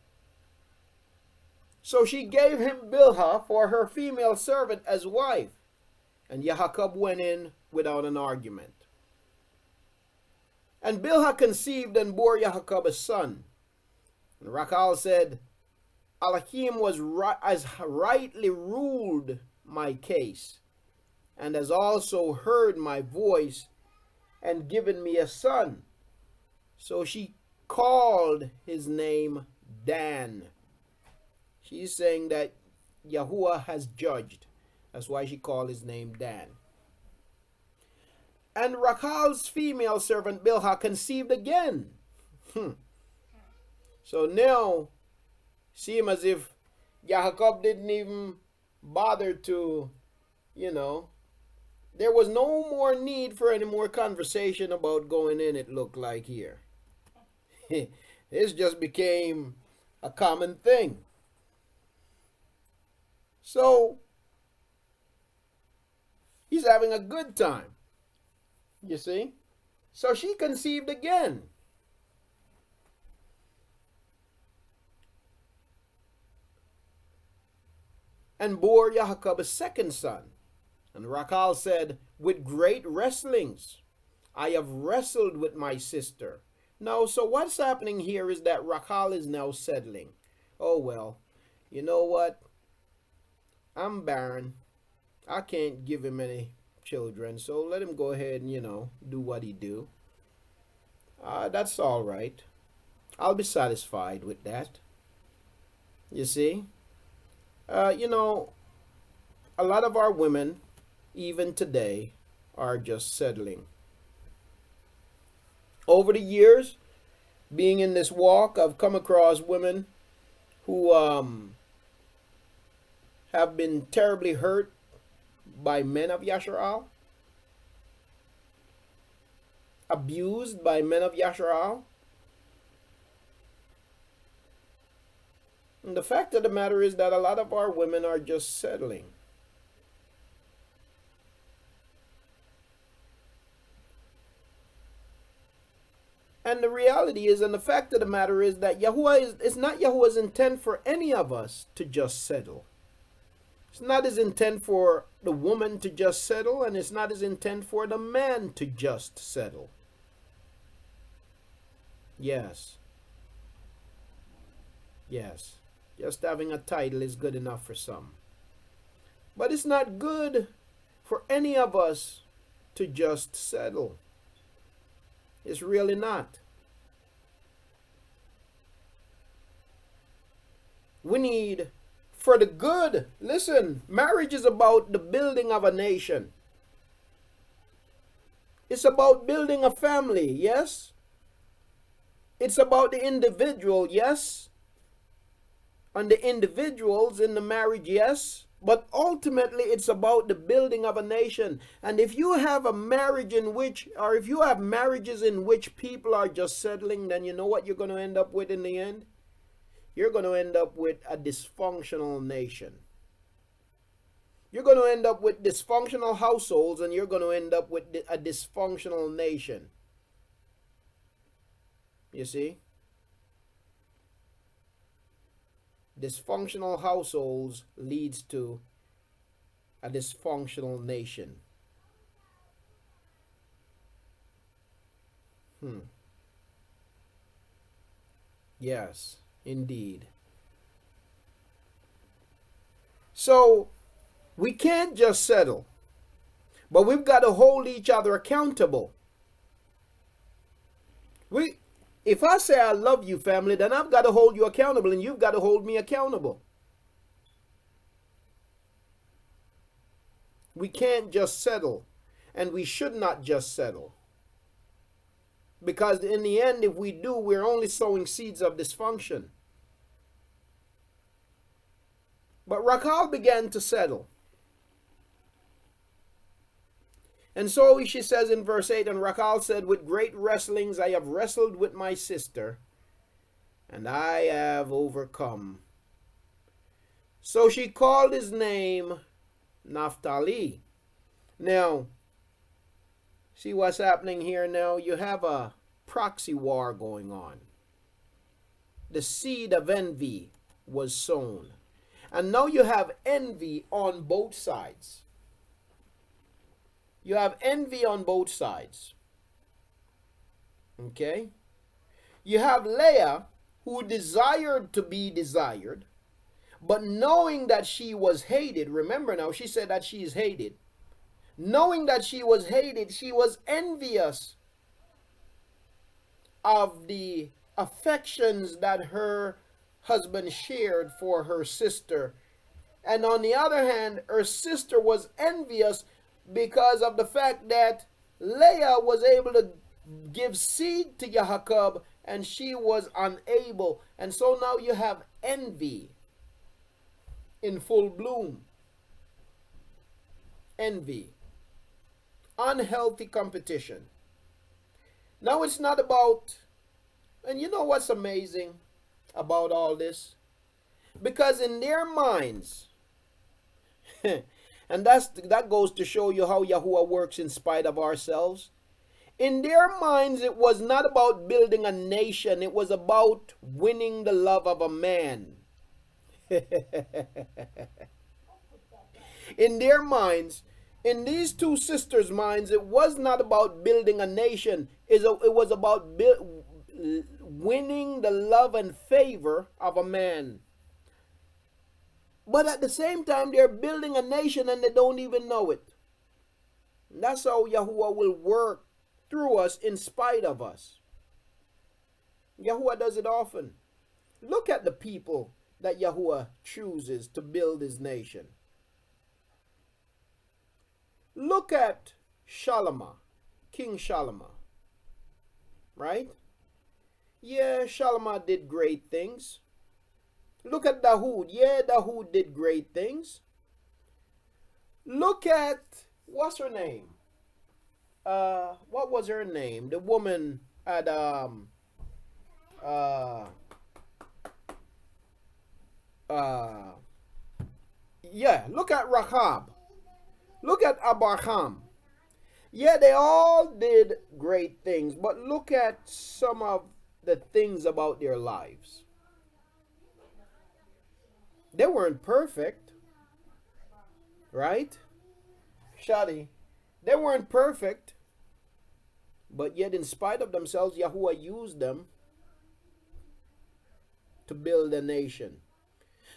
So she gave him Bilhah for her female servant as wife. And Yahuah went in without an argument. And Bilhah conceived and bore Yahuah a son. And Haykal said, "Elohim has rightly ruled my case, and has also heard my voice, and given me a son." So she called his name Dan. She's saying that Yahuah has judged. That's why she called his name Dan. And Haykal's female servant Bilhah conceived again. So now, seem as if Yahuah didn't even bother to, there was no more need for any more conversation about going in, it looked like here. This just became a common thing. So, he's having a good time, you see. So she conceived again. And bore Yahuah a second son. And Haykal said, "With great wrestlings, I have wrestled with my sister." Now, so what's happening here is that Haykal is now settling. Oh, well, you know what? I'm barren. I can't give him any children, so let him go ahead and, do what he do. That's all right. I'll be satisfied with that. You see? A lot of our women, even today, are just settling. Over the years, being in this walk, I've come across women who have been terribly hurt by men of Yasharal? Abused by men of Yasharal? And the fact of the matter is that a lot of our women are just settling. And the reality is, and the fact of the matter is that it's not Yahuwah's intent for any of us to just settle. It's not his intent for the woman to just settle, and it's not his intent for the man to just settle. Yes. Yes. Just having a title is good enough for some. But it's not good for any of us to just settle. It's really not. We need, for the good, listen, marriage is about the building of a nation. It's about building a family, yes? It's about the individual, yes? And the individuals in the marriage, yes? But ultimately, it's about the building of a nation. And if you have a marriage in which, or if you have marriages in which people are just settling, then you know what you're going to end up with in the end? You're going to end up with a dysfunctional nation. You're going to end up with dysfunctional households, and you're going to end up with a dysfunctional nation. You see? Dysfunctional households leads to a dysfunctional nation. Yes, indeed. So, we can't just settle, but we've got to hold each other accountable. If I say I love you, family, then I've got to hold you accountable, and you've got to hold me accountable. We can't just settle, and we should not just settle. Because in the end, if we do, we're only sowing seeds of dysfunction. But Haykal began to settle. And so she says in verse 8, and Haykal said, with great wrestlings I have wrestled with my sister, and I have overcome. So she called his name Naphtali. Now, see what's happening here now? You have a proxy war going on. The seed of envy was sown. And now you have envy on both sides. You have envy on both sides. Okay? You have Leah, who desired to be desired, but knowing that she was hated, remember now, she said that she is hated. Knowing that she was hated, she was envious of the affections that her husband shared for her sister. And on the other hand, her sister was envious because of the fact that Leah was able to give seed to Yaakov and she was unable. And so now you have envy in full bloom. Envy. Unhealthy competition. Now it's not about, and you know what's amazing about all this? Because in their minds, and that goes to show you how Yahuah works in spite of ourselves. In their minds, it was not about building a nation. It was about winning the love of a man. In their minds, in these two sisters' minds, it was not about building a nation. It was about winning the love and favor of a man. But at the same time, they're building a nation and they don't even know it. And that's how Yahuah will work through us in spite of us. Yahuah does it often. Look at the people that Yahuah chooses to build his nation. Look at Shalomah, King Shalomah. Right? Yeah, Shalomah did great things. Look at Dahoud. Yeah, Dahoud did great things. Look at, what's her name? What was her name? The woman at uh yeah, look at Rahab. Look at Abraham. Yeah, they all did great things, but look at some of the things about their lives. They weren't perfect, right? Shadi, they weren't perfect, but yet in spite of themselves, Yahuah used them to build a nation.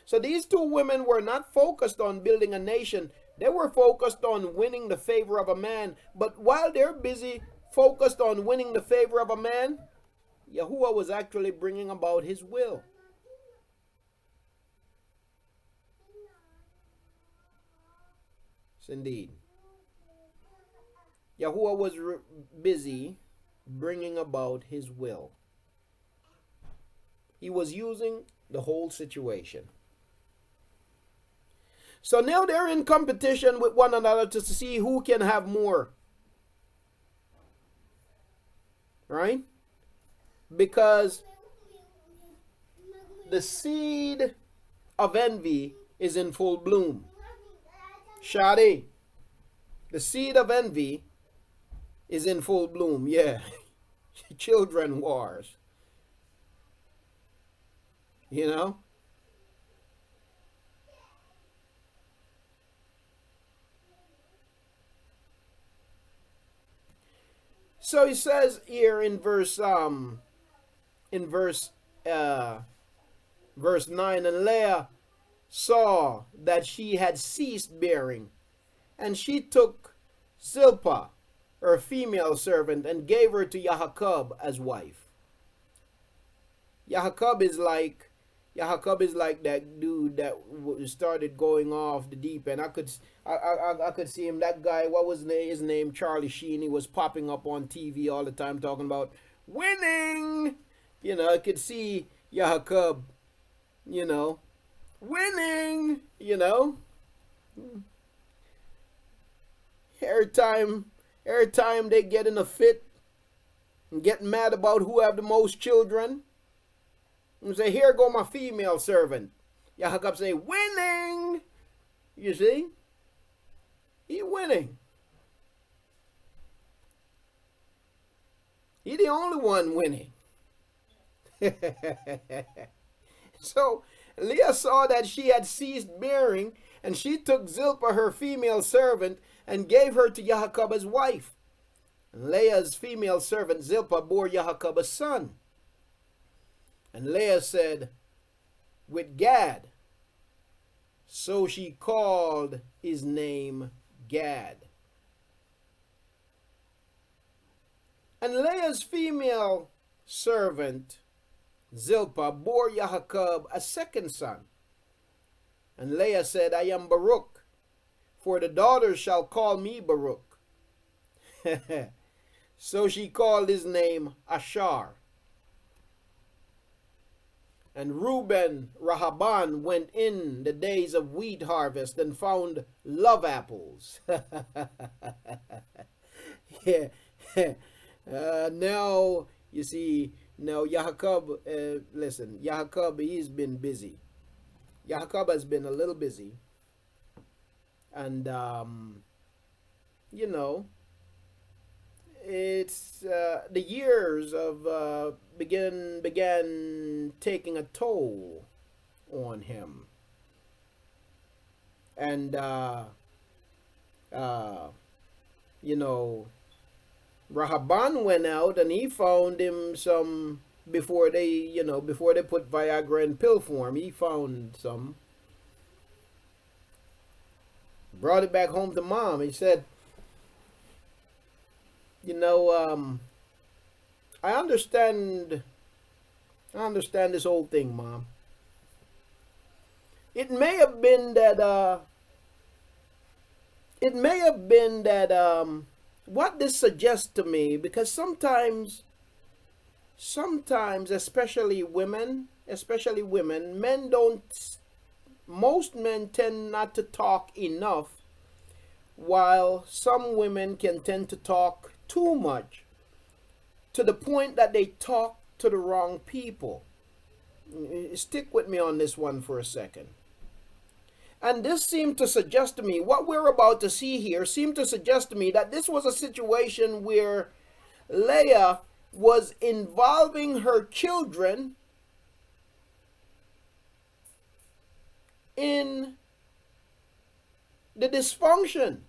So these two women were not focused on building a nation. They were focused on winning the favor of a man. But while they're busy focused on winning the favor of a man, Yahuah was actually bringing about his will. Yes, indeed. Yahuah was busy bringing about his will. He was using the whole situation. So now they're in competition with one another to see who can have more. Right? Because the seed of envy is in full bloom. Shadi, the seed of envy is in full bloom. Yeah. Children wars. You know? So he says here in verse 9, and Leah saw that she had ceased bearing, and she took Zilpah, her female servant, and gave her to Yahuah as wife. Yahuah is like that dude that started going off the deep end. I could see him. That guy, what was his name? Charlie Sheen. He was popping up on TV all the time talking about winning. You know, I could see Yahuah, you know, winning. You know, every time they get in a fit and get mad about who have the most children, and say, here go my female servant. Yahuah say, winning. You see? He winning. He the only one winning. So Leah saw that she had ceased bearing, and she took Zilpah, her female servant, and gave her to Yahuah as wife. And Leah's female servant Zilpah bore Yahuah a son. And Leah said, with Gad. So she called his name Gad. And Leah's female servant Zilpah bore Yahuah a second son. And Leah said, I am Baruch, for the daughters shall call me Baruch. So she called his name Ashar. And Reuben Rahaban went in the days of wheat harvest and found love apples. Yeah. Now, you see, now Yahuah, listen, Yahuah, he's been busy. Yahuah has been a little busy. And, you know, it's the years of began taking a toll on him, and you know, Rahaban went out and he found him some before they put Viagra in pill form. He found some, brought it back home to mom. He said, you know, I understand this whole thing, Mom. It may have been that what this suggests to me, because sometimes especially women, especially women, most men tend not to talk enough, while some women can tend to talk too much to the point that they talk to the wrong people. Stick with me on this one for a second. And this seemed to suggest to me, what we're about to see here seemed to suggest to me that this was a situation where Leah was involving her children in the dysfunction.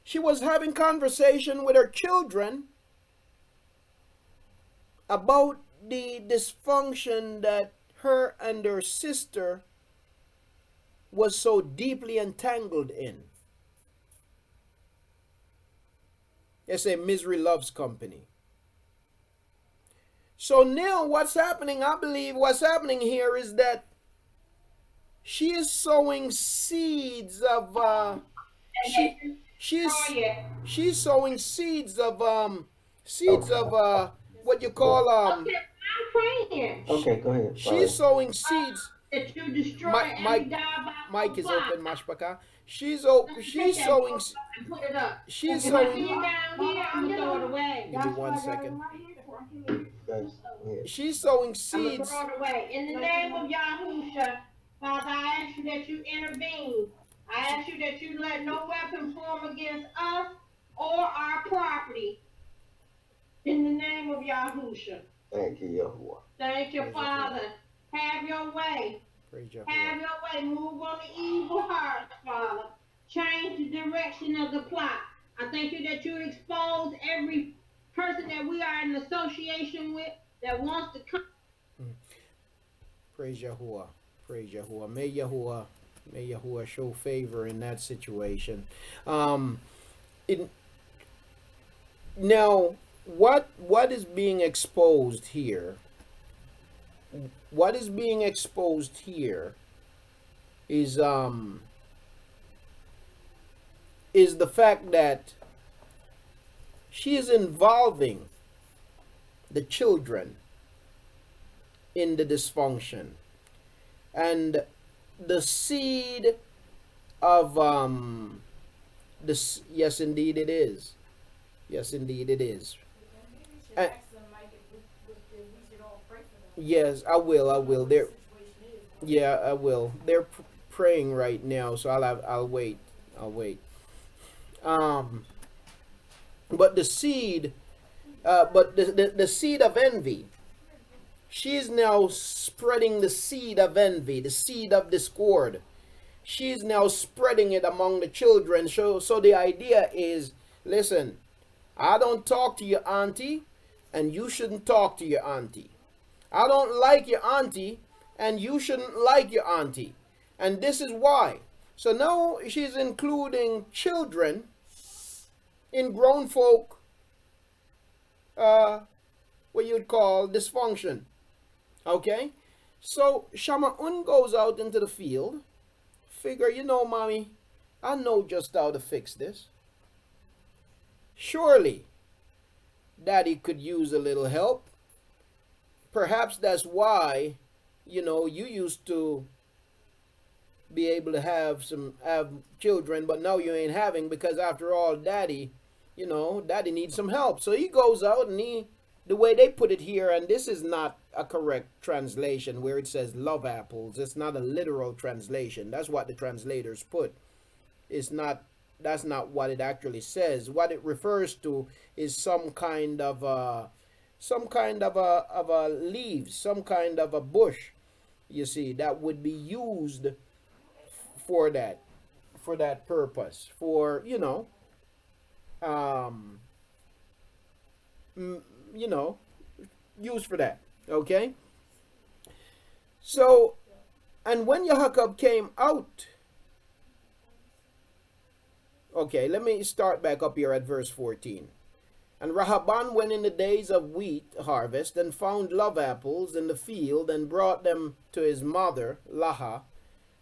She was having conversation with her children about the dysfunction that her and her sister was so deeply entangled in. They say misery loves company. So now what's happening, I believe what's happening here is that she is sowing seeds of she's sowing seeds of what you call Okay, I'm praying. Okay, go ahead. She's sowing seeds. That you destroy every diabolical Mike is plot. open, Mashpaka. She's Take that sowing. book and put it up. She's If I see sowing. it down here, I'm gonna throw it away. Give me 1 second. Guys, go ahead. She's sowing I'm gonna seeds. throw it away. In the name of Yahusha, Father, I ask you that you intervene. I ask you that you let no weapon form against us or our property. In the name of Yahusha. Thank you, Yahuah. Thank you, Father. Have your way. Praise Have Yahuah. your way. Move on the evil hearts, Father. Change the direction of the plot. I thank you that you expose every person that we are in association with that wants to come. Praise Yahuah. Praise Yahuah. May Yahuah show favor in that situation. Now, what is being exposed here? What is being exposed here is the fact that she is involving the children in the dysfunction, and the seed of this. Yes, indeed it is. Yes, indeed it is. And, yes, I will. They're, yeah, I will. They're praying right now, so I'll wait. But the seed, the seed of envy. She's now spreading the seed of envy, the seed of discord. She's now spreading it among the children. So the idea is, listen, I don't talk to your auntie, and you shouldn't talk to your auntie. I don't like your auntie, and you shouldn't like your auntie. And this is why. So now she's including children in grown folk, what you'd call dysfunction. Okay? So Shama'un goes out into the field. Figure, mommy, I know just how to fix this. Surely, daddy could use a little help. Perhaps that's why, you used to be able to have children, but now you ain't having, because after all, daddy needs some help. So he goes out and the way they put it here, and this is not a correct translation where it says love apples. It's not a literal translation. That's what the translators put. That's not what it actually says. What it refers to is some kind of a leaf, some kind of a bush, you see, that would be used for that purpose, for used for that. Okay. So, and when Yahuah came out, okay, let me start back up here at verse 14. And Rahaban went in the days of wheat harvest and found love apples in the field and brought them to his mother, Laha.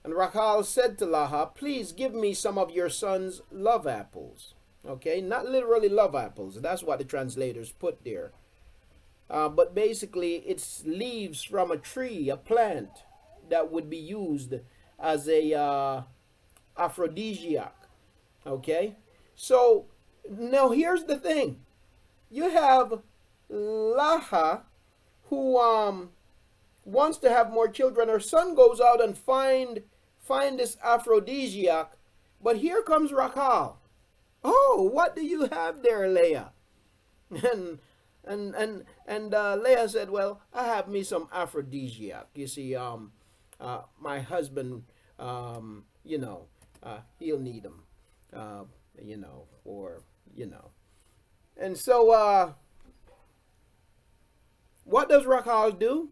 And Rachel said to Laha, please give me some of your son's love apples. Okay, not literally love apples. That's what the translators put there. but basically it's leaves from a tree, a plant that would be used as a aphrodisiac. Okay, so now here's the thing: you have Laha, who wants to have more children. Her son goes out and find this aphrodisiac, but here comes Rakal. Oh, what do you have there, Leah? And Leah said, "Well, I have me some aphrodisiac. You see, my husband, he'll need them, or And so, what does Rakal do?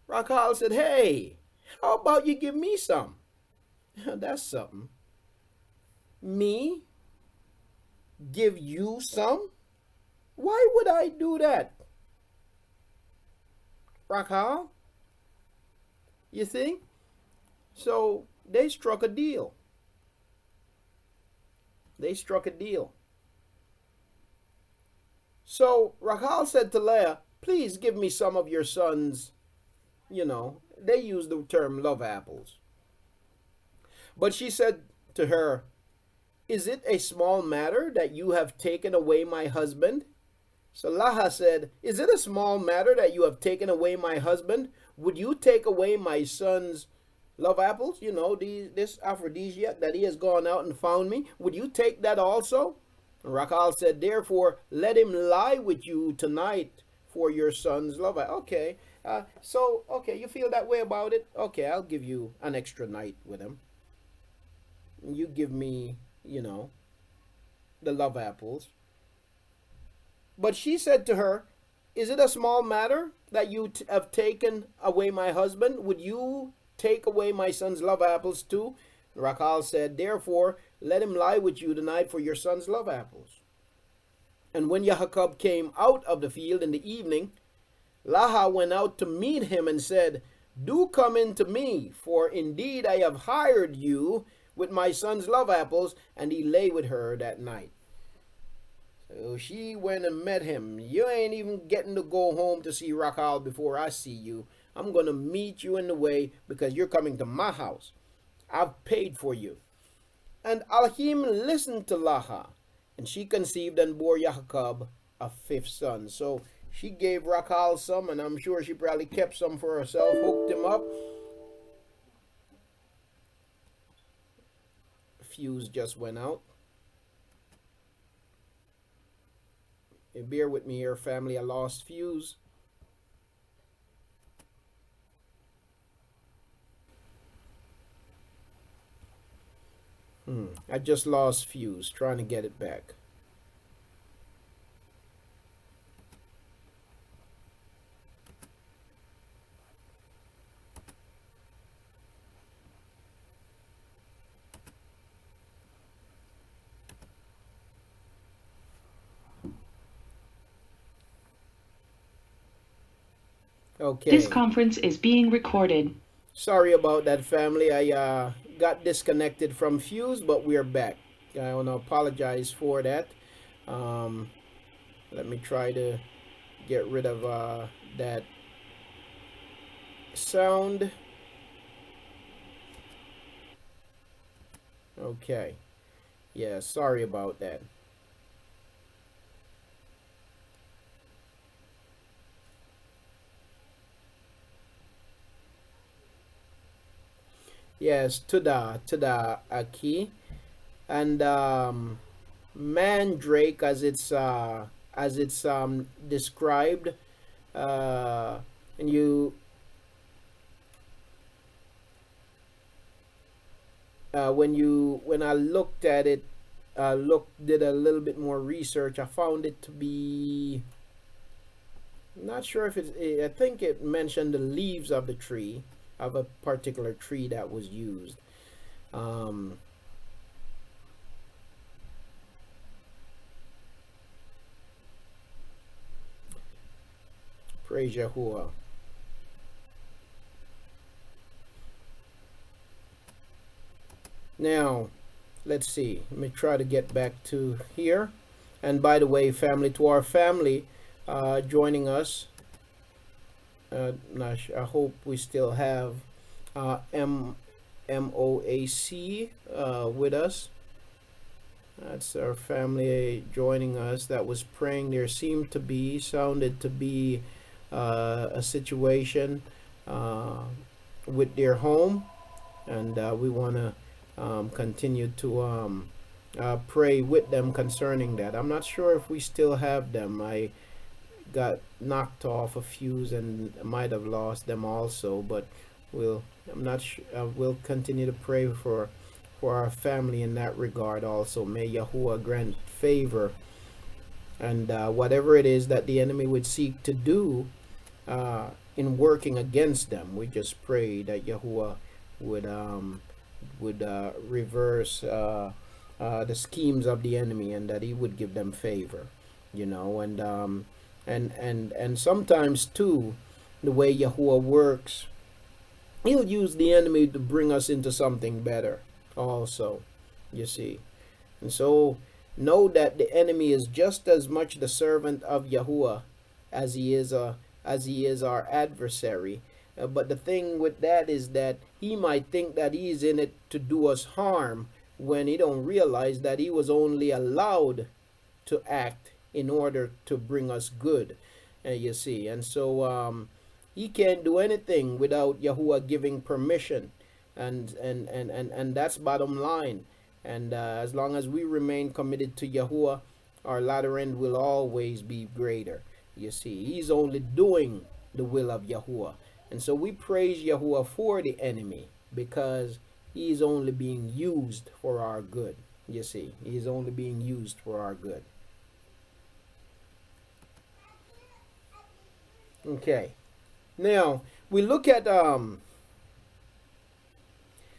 Rakal said, "Hey, how about you give me some?" That's something. Me? Give you some? Why would I do that? Rakal? You see? So they struck a deal. They struck a deal. So Rakal said to Leah, "Please give me some of your son's," they use the term love apples. But she said to her, "Is it a small matter that you have taken away my husband?" So Laha said, "Is it a small matter that you have taken away my husband? Would you take away my son's love apples? This aphrodisiac that he has gone out and found me. Would you take that also?" And Rakal said, "Therefore, let him lie with you tonight for your son's love." Okay, okay, you feel that way about it? Okay, I'll give you an extra night with him. You give me, the love apples. But she said to her, "Is it a small matter that you have taken away my husband? Would you take away my son's love apples too?" Rakal said, "Therefore, let him lie with you tonight for your son's love apples." And when Yahuah came out of the field in the evening, Laha went out to meet him and said, "Do come in to me, for indeed I have hired you with my son's love apples." And he lay with her that night. So she went and met him. "You ain't even getting to go home to see Rakal before I see you. I'm going to meet you in the way because you're coming to my house. I've paid for you." And Alhim listened to Laha, and she conceived and bore Yahuah a fifth son. So she gave Rakal some, and I'm sure she probably kept some for herself, hooked him up. Fuse just went out. Bear with me here, family. I lost fuse. I just lost fuse. Trying to get it back. Okay. This conference is being recorded. Sorry about that, family. I got disconnected from fuse, but we're back. I want to apologize for that. Let me try to get rid of that sound. Okay. Yeah, sorry about that. Yes, Tuda Aki. And mandrake, as it's described, and you when I looked at it, did a little bit more research, I found it to be, not sure if I think it mentioned the leaves of the tree, of a particular tree that was used. Praise Yahuah. Now, let's see. Let me try to get back to here. And by the way, family, to our family joining us, I hope we still have MOAC with us. That's our family joining us that was praying. There sounded to be a situation with their home, and we want to continue to pray with them concerning that. I'm not sure if we still have them. I got knocked off a fuse and might have lost them also, but I'm not sure. We'll continue to pray for our family in that regard also. May Yahuah grant favor, and whatever it is that the enemy would seek to do in working against them, we just pray that Yahuah would reverse the schemes of the enemy, and that he would give them favor, and sometimes too, the way Yahuah works, he'll use the enemy to bring us into something better also, you see. And so know that the enemy is just as much the servant of Yahuah as he is our adversary. But the thing with that is that he might think that he's in it to do us harm, when he don't realize that he was only allowed to act in order to bring us good, you see. And so he can't do anything without Yahuah giving permission, and that's bottom line. And as long as we remain committed to Yahuah, our latter end will always be greater, you see. He's only doing the will of Yahuah. And so we praise Yahuah for the enemy, because he is only being used for our good, you see. He is only being used for our good. Okay, now we look at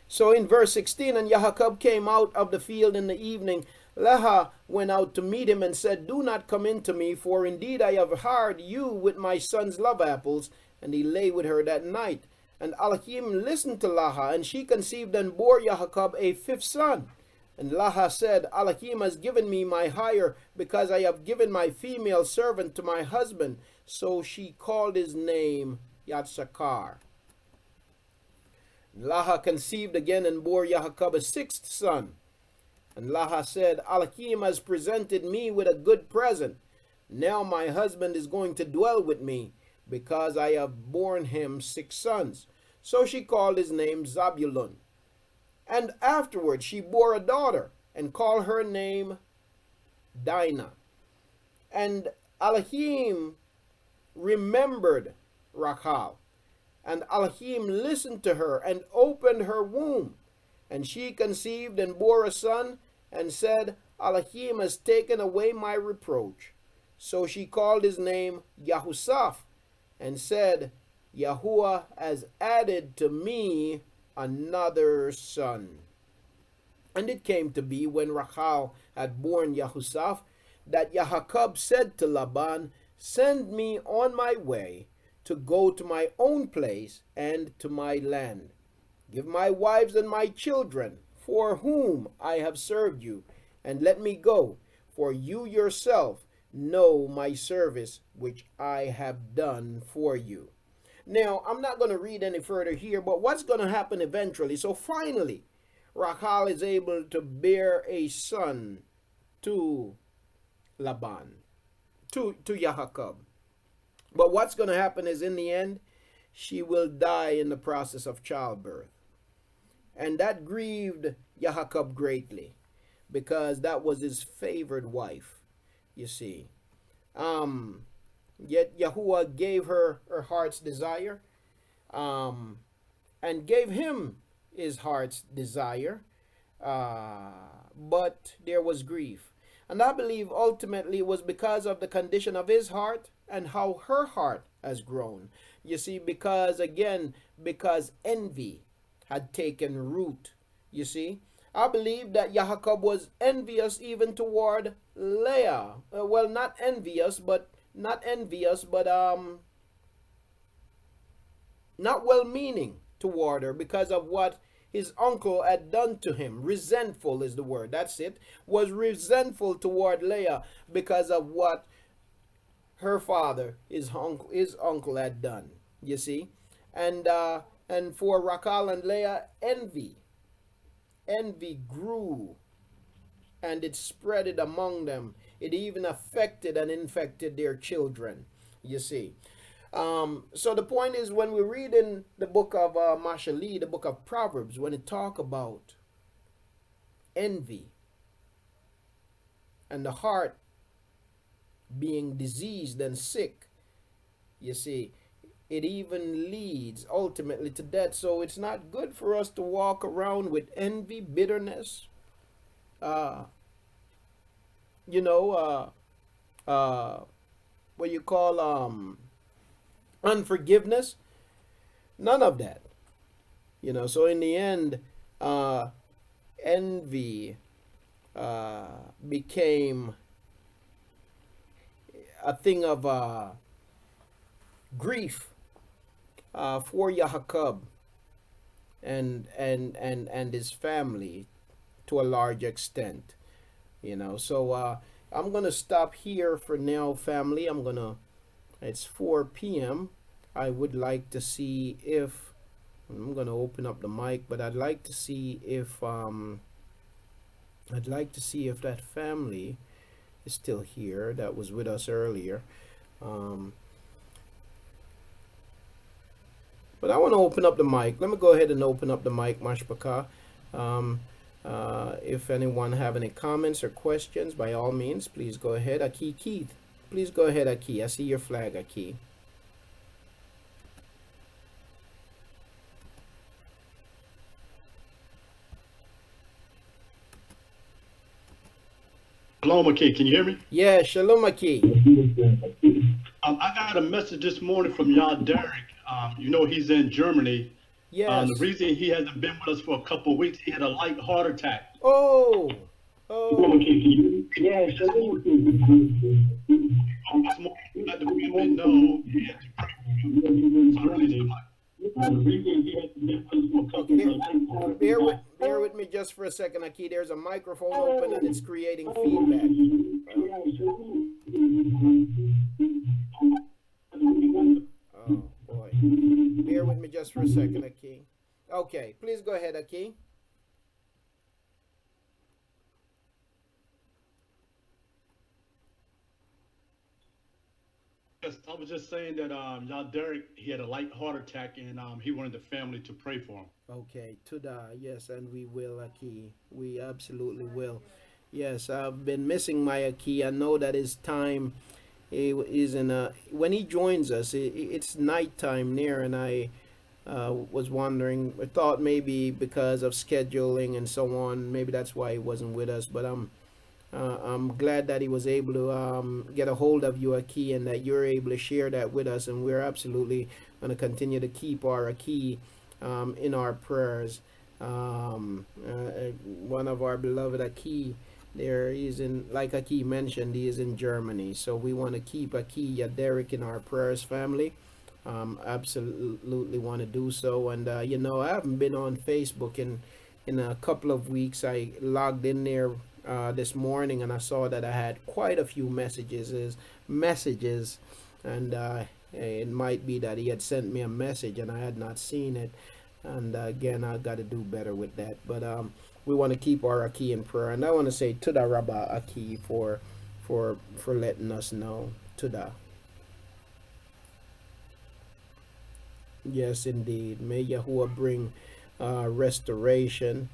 so in verse 16, and Yahuah came out of the field in the evening. Leah went out to meet him and said, "Do not come in to me, for indeed I have hired you with my son's love apples." And he lay with her that night. And Elohim listened to Leah, and she conceived and bore Yahuah a fifth son. And Leah said, "Elohim has given me my hire, because I have given my female servant to my husband." So she called his name Yatsakar. Leah conceived again and bore Yahuah a sixth son. And Leah said, "Elohim has presented me with a good present. Now my husband is going to dwell with me, because I have borne him 6 sons. So she called his name Zabulon. And afterward she bore a daughter, and called her name Dinah. And Elohim remembered Rachel, and Elohim listened to her, and opened her womb. And she conceived and bore a son, and said, "Elohim has taken away my reproach." So she called his name Yahusha, and said, "Yahuah has added to me another son." And it came to be, when Rachel had borne Yahusha, that Yahuah said to Laban, "Send me on my way to go to my own place and to my land. Give my wives and my children, for whom I have served you, and let me go, for you yourself know my service which I have done for you." Now, I'm not going to read any further here, but what's going to happen eventually? So finally, Rachel is able to bear a son to Laban, to Yahuah. But what's going to happen is, in the end, she will die in the process of childbirth. And that grieved Yahuah greatly, because that was his favored wife, you see. Yet Yahuah gave her heart's desire, and gave him his heart's desire, but there was grief. And I believe ultimately it was because of the condition of his heart and how her heart has grown. You see, because envy had taken root, you see. I believe that Yahuah was envious even toward Leah. Well, not envious, but not well-meaning toward her, because of what his uncle had done to him. Resentful is the word. That's it. Was resentful toward Leah because of what her father, his uncle had done. You see, and for Rachel and Leah, envy grew, and it spread it among them. It even affected and infected their children. You see. So the point is, when we read in the book of Mashaly, the book of Proverbs, when it talk about envy and the heart being diseased and sick, you see, it even leads ultimately to death. So it's not good for us to walk around with envy, bitterness, you know, what you call unforgiveness. None of that. You know, so in the end, envy became a thing of grief for Yahuah and his family to a large extent. You know, so I'm gonna stop here for now, family. It's 4 p.m. I would like to see if I'm gonna open up the mic, but I'd like to see if that family is still here that was with us earlier. But I want to open up the mic. Let me go ahead and open up the mic, Mashpaka. If anyone have any comments or questions, by all means, please go ahead. Aki Keith, please go ahead, Aki. I see your flag, Aki. Shalom, Aki. Can you hear me? Yeah, shalom, Aki. I got a message this morning from Yah Derek. You know he's in Germany. Yes. The reason he hasn't been with us for a couple of weeks, he had a light heart attack. Oh. Yeah, shalom. This morning, let the family know he had to pray for him. So I released the mic. Bear with me just for a second, Aki. There's a microphone open and it's creating feedback. Oh boy. Bear with me just for a second, Aki. Okay, please go ahead, Aki. Yes, I was just saying that Yah Derek, he had a light heart attack, and he wanted the family to pray for him. Okay, Tuda, yes, and we will, Aki. We absolutely will. Yes, I've been missing my Aki. I know that his time is when he joins us, it's nighttime near, and I was wondering, I thought maybe because of scheduling and so on, maybe that's why he wasn't with us, but I'm glad that he was able to get a hold of you, Aki, and that you're able to share that with us, and we're absolutely going to continue to keep our Aki in our prayers. One of our beloved Aki, there is like Aki mentioned, he is in Germany, so we want to keep Aki Derek in our prayers, family. Absolutely want to do so. And I haven't been on Facebook in a couple of weeks. I logged in there this morning, and I saw that I had quite a few messages, and it might be that he had sent me a message and I had not seen it. And again, I got to do better with that. But we want to keep our Aki in prayer, and I want to say Tuda Rabba Aki for letting us know. Tuda. Yes, indeed. May Yahuah bring restoration,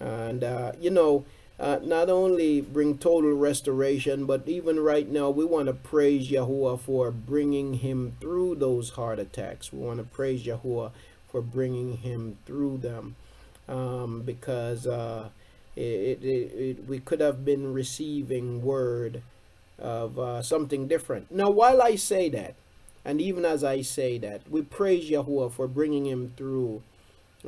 and not only bring total restoration, but even right now we want to praise Yahuah for bringing him through those heart attacks. We want to praise Yahuah for bringing him through them, because we could have been receiving word of something different. Now, while I say that, and even as I say that, we praise Yahuah for bringing him through,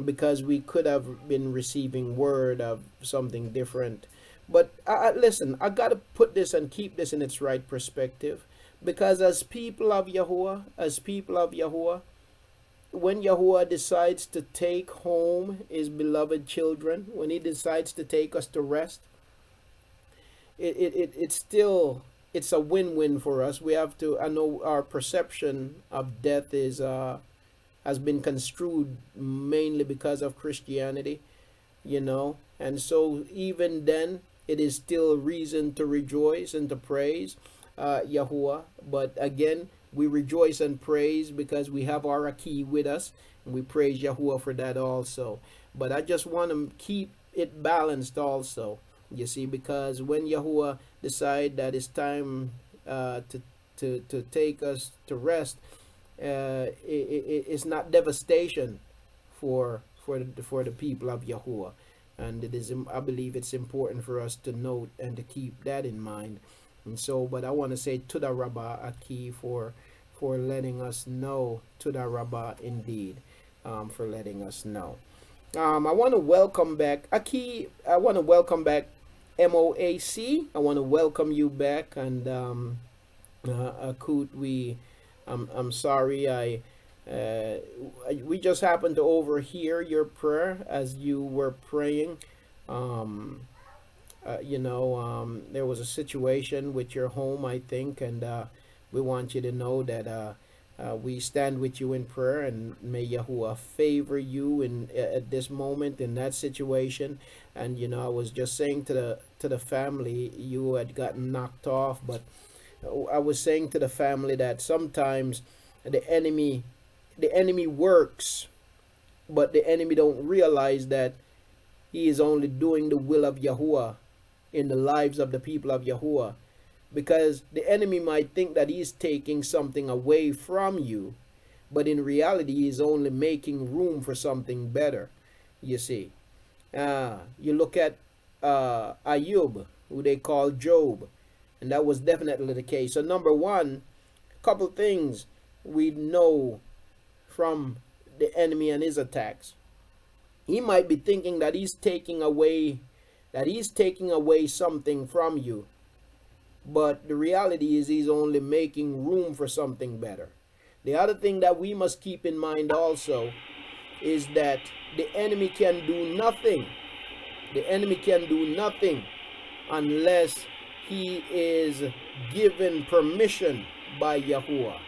because we could have been receiving word of something different. But listen, I got to put this and keep this in its right perspective, because as people of Yahuah, when Yahuah decides to take home his beloved children, when he decides to take us to rest, it's still, it's a win-win for us. We have to, I know our perception of death is has been construed mainly because of Christianity, you know, and so even then it is still reason to rejoice and to praise Yahuah. But again, we rejoice and praise because we have our Aki with us, and we praise Yahuah for that also. But I just want to keep it balanced also, you see, because when Yahuah decide that it's time to take us to rest, it's not devastation for the people of Yahuah, and it is, I believe it's important for us to note and to keep that in mind. And so, but I want to say Tuda Rabbah Aki for letting us know, Tuda Rabbah indeed, for letting us know. I want to welcome back Aki. I want to welcome back MOAC. I want to welcome you back, and Akut, I'm sorry, we just happened to overhear your prayer as you were praying. There was a situation with your home, I think, and we want you to know that we stand with you in prayer, and may Yahuah favor you at this moment in that situation. And I was just saying to the family, you had gotten knocked off, but I was saying to the family that sometimes the enemy works, but the enemy don't realize that he is only doing the will of Yahuah in the lives of the people of Yahuah, because the enemy might think that he's taking something away from you, but in reality he's only making room for something better, you see. You look at Ayub, who they call Job, and that was definitely the case. So number one, a couple things we know from the enemy and his attacks. He might be thinking that he's taking away something from you, but the reality is he's only making room for something better. The other thing that we must keep in mind also is that the enemy can do nothing. The enemy can do nothing unless he is given permission by Yahuah.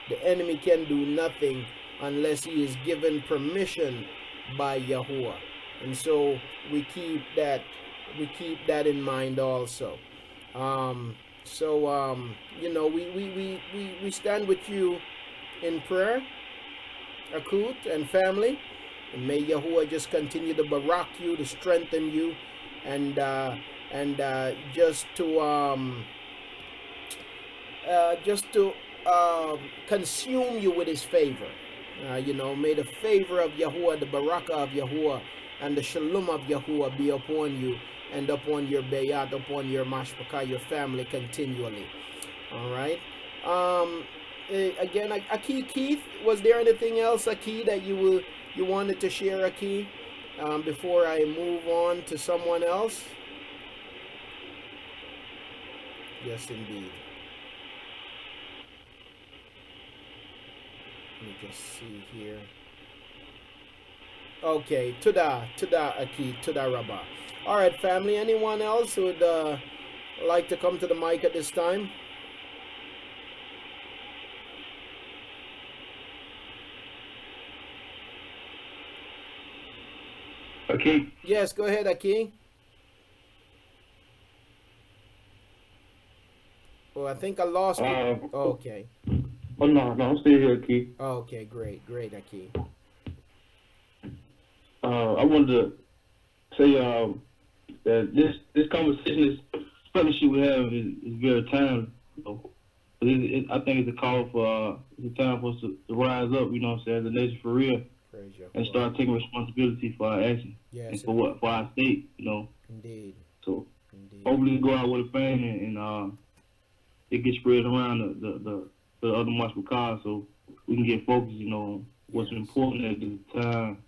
The enemy can do nothing unless he is given permission by Yahuah. And so we keep that in mind also. We stand with you in prayer, Akut and family, and may Yahuah just continue to barak you, to strengthen you, and just to consume you with his favor. May the favor of Yahuah, the barakah of Yahuah, and the shalom of Yahuah be upon you and upon your bayat, upon your mashpaka, your family continually. All right. Again, Aki, Keith, was there anything else, Aki, that you wanted to share, Aki, before I move on to someone else? Yes, indeed. Let me just see here. Okay, Tuda Aki, Tuda Rabbah. All right, family, anyone else who would like to come to the mic at this time? Aki? Yes, go ahead, Aki. Oh, I think I lost you. Okay. Oh, no, I'm still here, Aki. Okay, great, Aki. I wanted to say that this conversation, this fellowship we have, is very timely. I think it's a call for it's a time for us to rise up, you know what I'm saying, as a nation for real, and start taking responsibility for our actions, and for our state, you know. Indeed. So hopefully we go out with a bang and it gets spread around the other multiple cars, so we can get focused, you know, on what's important at the time.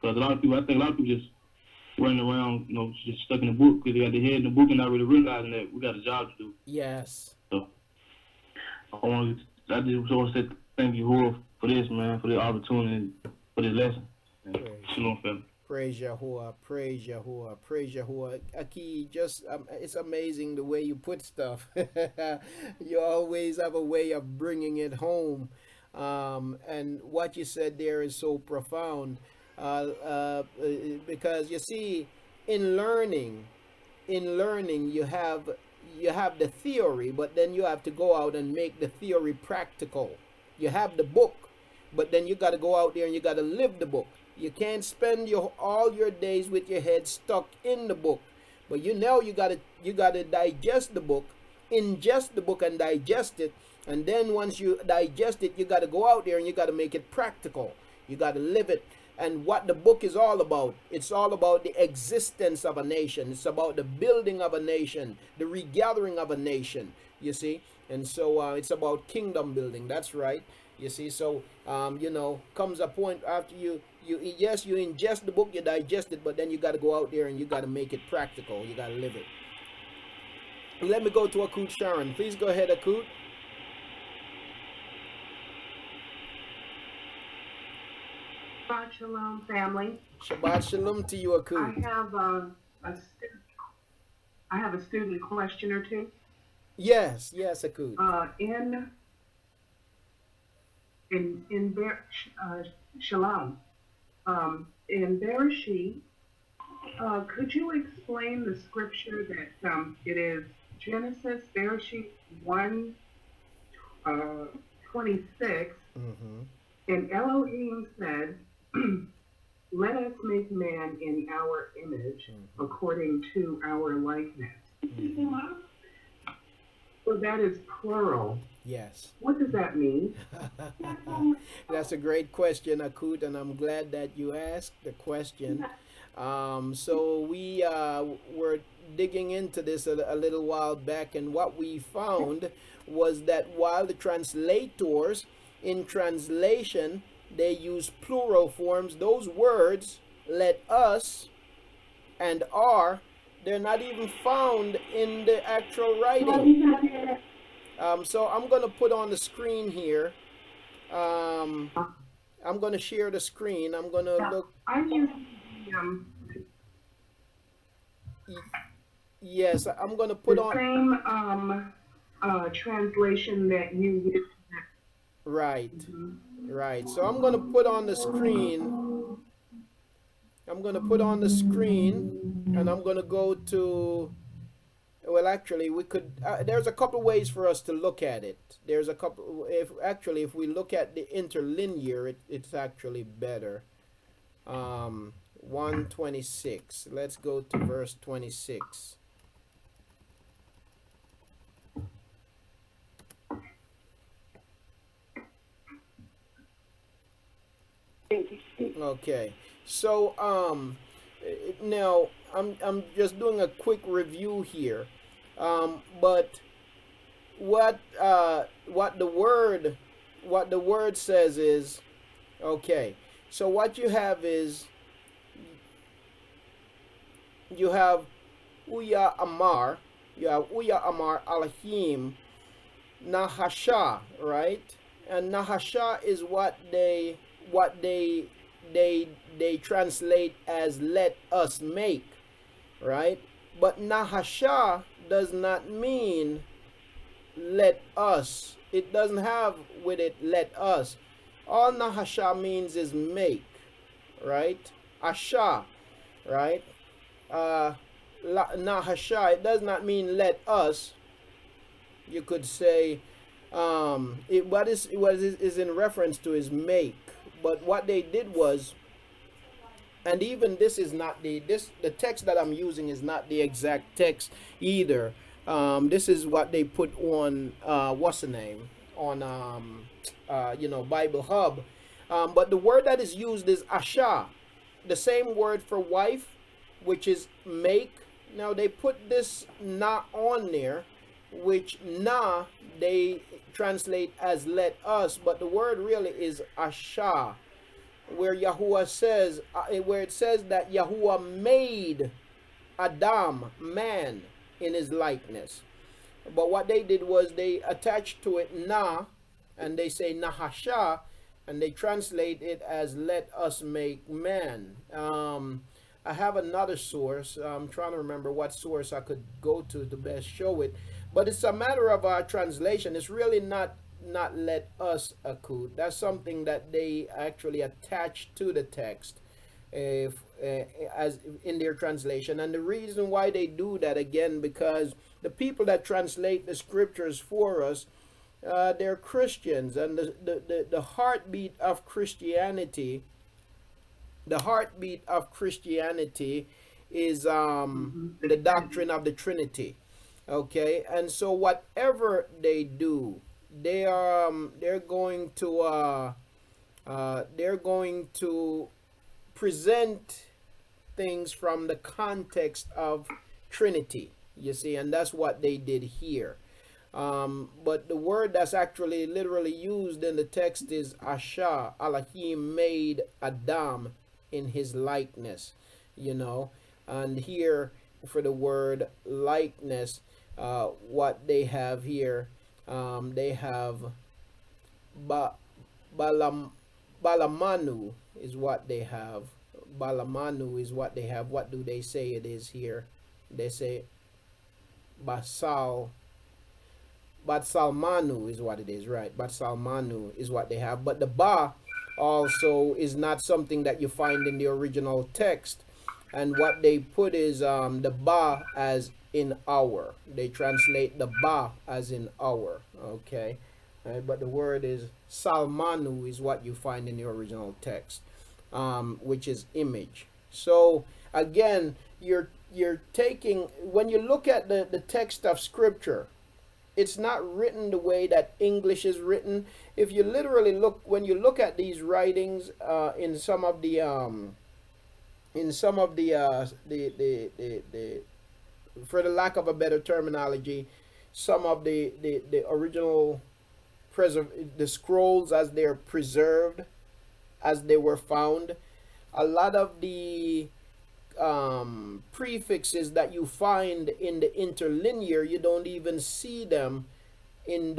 Because I think a lot of people just running around, you know, just stuck in the book because they got their head in the book and not really realizing that we got a job to do. Yes. So I just want to say thank you, Yahuah, for this, man, for the opportunity, for this lesson. Praise. Shalom, family. Praise Yahuah, praise Yahuah, praise Yahuah. Aki, just it's amazing the way you put stuff. You always have a way of bringing it home, and what you said there is so profound. Because you see, in learning, you have the theory, but then you have to go out and make the theory practical. You have the book, but then you got to go out there and you got to live the book. You can't spend all your days with your head stuck in the book. But you gotta digest the book, ingest the book and digest it. And then once you digest it, you gotta go out there and you gotta make it practical. You gotta live it. And what the book is all about, it's all about the existence of a nation. It's about the building of a nation, the regathering of a nation, you see. And so it's about kingdom building. That's right. You see, so comes a point after you ingest the book, you digest it, but then you got to go out there and you got to make it practical. You got to live it. Let me go to Akut Sharon. Please go ahead, Akut. Shabbat Shalom, family. Shabbat Shalom to you, Akut. I have a student question or two. Yes, Akut. Shalom. In Bereshit, could you explain the scripture that it is Genesis, Bereshit 1:26, and Elohim said, "Let us make man in our image, according to our likeness." So that is plural. Yes. What does that mean? That's a great question, Akut, and I'm glad that you asked the question. So we were digging into this a little while back, and what we found was that while the translators in translation, they use plural forms, those words, let us and are, they're not even found in the actual writing. So I'm going to put on the screen here. I'm going to share the screen. I'm going to look. I'm using Yes, I'm going to put on. Same translation that you used. Right. Right. So I'm going to put on the screen. I'm going to put on the screen, and I'm going to go to. Well, actually, we could. There's a couple ways for us to look at it. There's a couple. If we look at the interlinear, it's actually better. 126. Let's go to verse 26. Okay. So now I'm just doing a quick review here. But what the word says is, okay, so what you have is you have Uya Amar Alahim Nahasha, right? And Nahasha is what they translate as let us make, right? But Nahasha does not mean let us. It doesn't have with it let us. All Nahasha means is make, right? Asha, right? Nahasha, it does not mean let us. You could say what is in reference to is make. But what they did was, and even this is not the text that I'm using is not the exact text either. This is what they put on what's the name on Bible Hub. But the word that is used is asha, the same word for wife, which is make. Now they put this na on there, which na they translate as let us, but the word really is asha, where Yahuah says, where it says that Yahuah made Adam, man, in his likeness. But what they did was they attached to it na, and they say nahasha, and they translate it as "let us make man." I have another source. I'm trying to remember what source I could go to best show it, but it's a matter of our translation. It's really not "let us akut." That's something that they actually attach to the text, if, as in their translation. And the reason why they do that, again, because the people that translate the scriptures for us, they're Christians, and the heartbeat of Christianity, the heartbeat of Christianity is the doctrine of the Trinity. Okay, and so whatever they do, they're going to present things from the context of Trinity. You see, and that's what they did here. But the word that's actually literally used in the text is Asha. Elohim made Adam in his likeness, you know. And here for the word likeness, what they have here, they have balam, balamanu is what they have. Balamanu is what they have. What do they say it is here? They say basal. Batsalmanu is what it is, right? Batsalmanu is what they have. But the ba also is not something that you find in the original text. And what they put is the ba as in our. They translate the ba as in our. Okay. But the word is salmanu is what you find in the original text, which is image. So again, you're taking, when you look at the text of scripture, it's not written the way that English is written. If you literally look, when you look at these writings, in some of the for the lack of a better terminology, some of the original the scrolls as they're preserved, as they were found, a lot of the prefixes that you find in the interlinear, you don't even see them in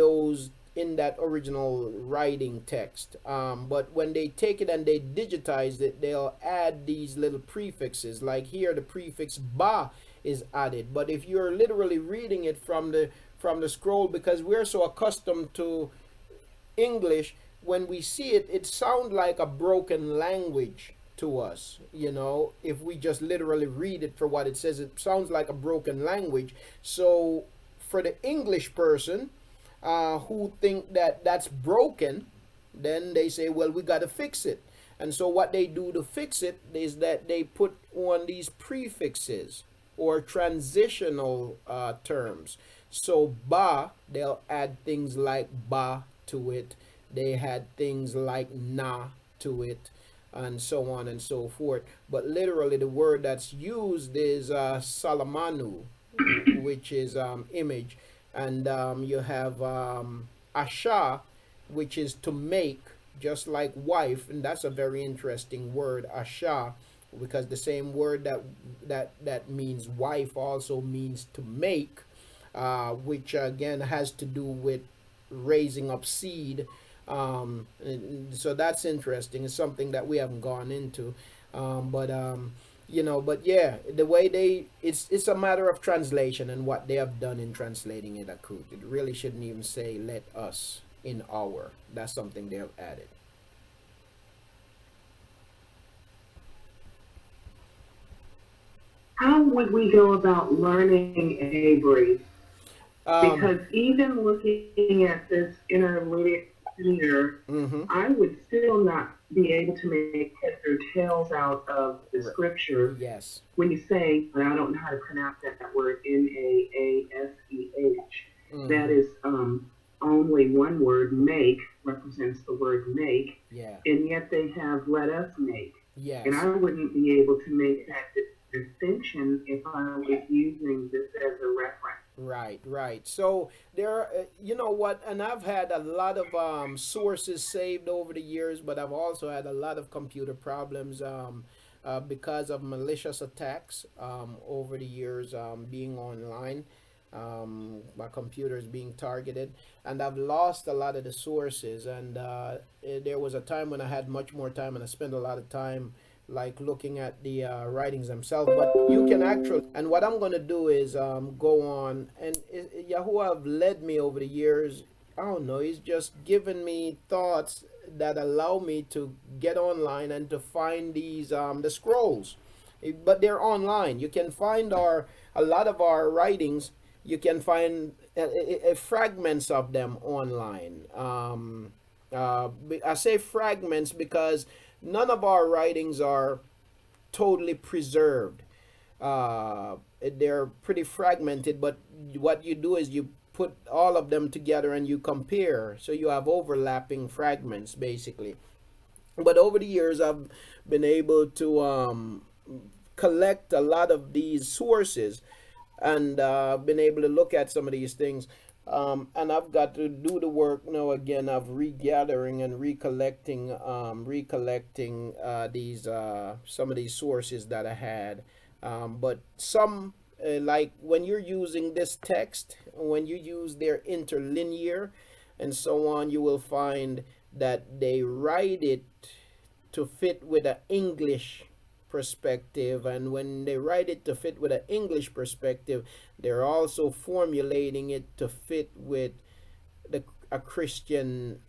that original writing text. But when they take it and they digitize it, they'll add these little prefixes. Like here, the prefix ba is added. But if you're literally reading it from the scroll, because we're so accustomed to English, when we see it, it sounds like a broken language to us. You know, if we just literally read it for what it says, it sounds like a broken language. So for the English person who think that that's broken, then they say, well, we got to fix it. And so what they do to fix it is that they put on these prefixes or transitional terms. So ba, they'll add things like ba to it. They had things like na to it, and so on and so forth. But literally the word that's used is salamanu, which is image. And you have asha, which is to make, just like wife. And that's a very interesting word, asha, because the same word that means wife also means to make, which again has to do with raising up seed. So that's interesting. It's something that we haven't gone into, but but yeah, the way it's a matter of translation and what they have done in translating it akut. It really shouldn't even say let us in our. That's something they have added. How would we go about learning Avery? Because even looking at this interlinear, I would still not be able to make heads or tails out of the scripture. Yes. When you say, and I don't know how to pronounce that word, Naaseh, that is only one word. Make represents the word make. Yeah. And yet they have let us make. Yes. And I wouldn't be able to make that distinction if I was using this as a reference. Right. So there, you know what? And I've had a lot of sources saved over the years, but I've also had a lot of computer problems because of malicious attacks over the years being online. My computer is being targeted, and I've lost a lot of the sources. And there was a time when I had much more time, and I spent a lot of time like looking at the writings themselves. But you can actually, and what I'm going to do is go on, and Yahuah have led me over the years. I don't know, he's just given me thoughts that allow me to get online and to find these the scrolls. But they're online. You can find a lot of our writings. You can find fragments of them online. I say fragments because none of our writings are totally preserved. They're pretty fragmented, but what you do is you put all of them together and you compare. So you have overlapping fragments, basically. But over the years, I've been able to collect a lot of these sources, and been able to look at some of these things. And I've got to do the work now again of regathering and recollecting these some of these sources that I had. But some like when you're using this text, when you use their interlinear and so on, you will find that they write it to fit with an English perspective, and when they write it to fit with an English perspective, they're also formulating it to fit with a Christian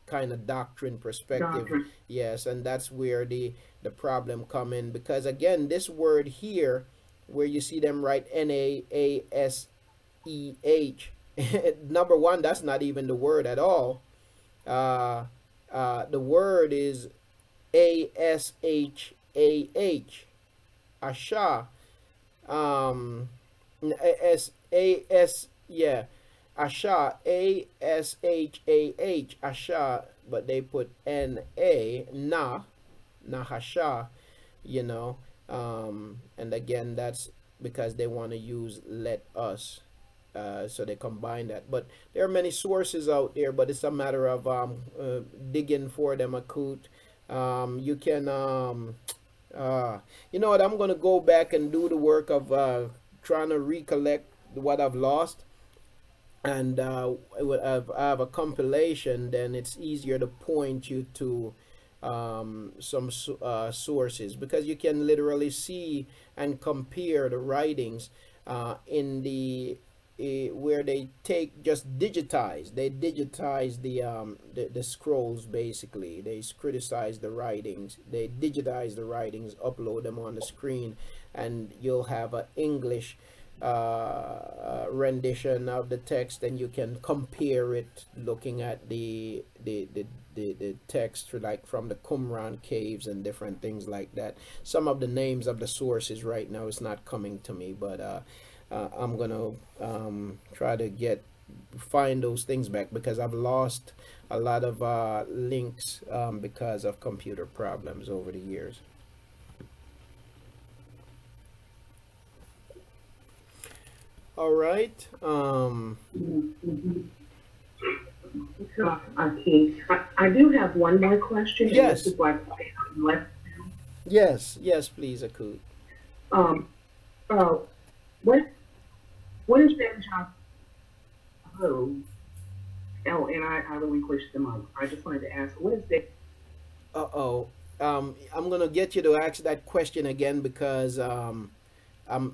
kind of doctrine perspective. Yes, and that's where the problem come in, because again, this word here, where you see them write NAASEH, number one, that's not even the word at all. The word is ASHAH, Asha. Yeah, Asha, ASHAH, Asha, but they put NA, Nahasha, you know. And again, that's because they want to use let us. So they combine that. But there are many sources out there, but it's a matter of digging for them, Akut. You can, you know what, I'm going to go back and do the work of trying to recollect what I've lost. And I have a compilation, then it's easier to point you to some sources, because you can literally see and compare the writings in the where they digitize the scrolls. Basically, they criticize the writings, they digitize the writings, upload them on the screen, and you'll have an English rendition of the text, and you can compare it looking at the text, like from the Qumran caves and different things like that. Some of the names of the sources right now is not coming to me, but I'm gonna try to find those things back, because I've lost a lot of links because of computer problems over the years. All right. I do have one more question. Yes. This is like left. Yes, please, Akut. What is that job? Oh, and I relinquished the mic. I just wanted to ask, what is that? I'm gonna get you to ask that question again, because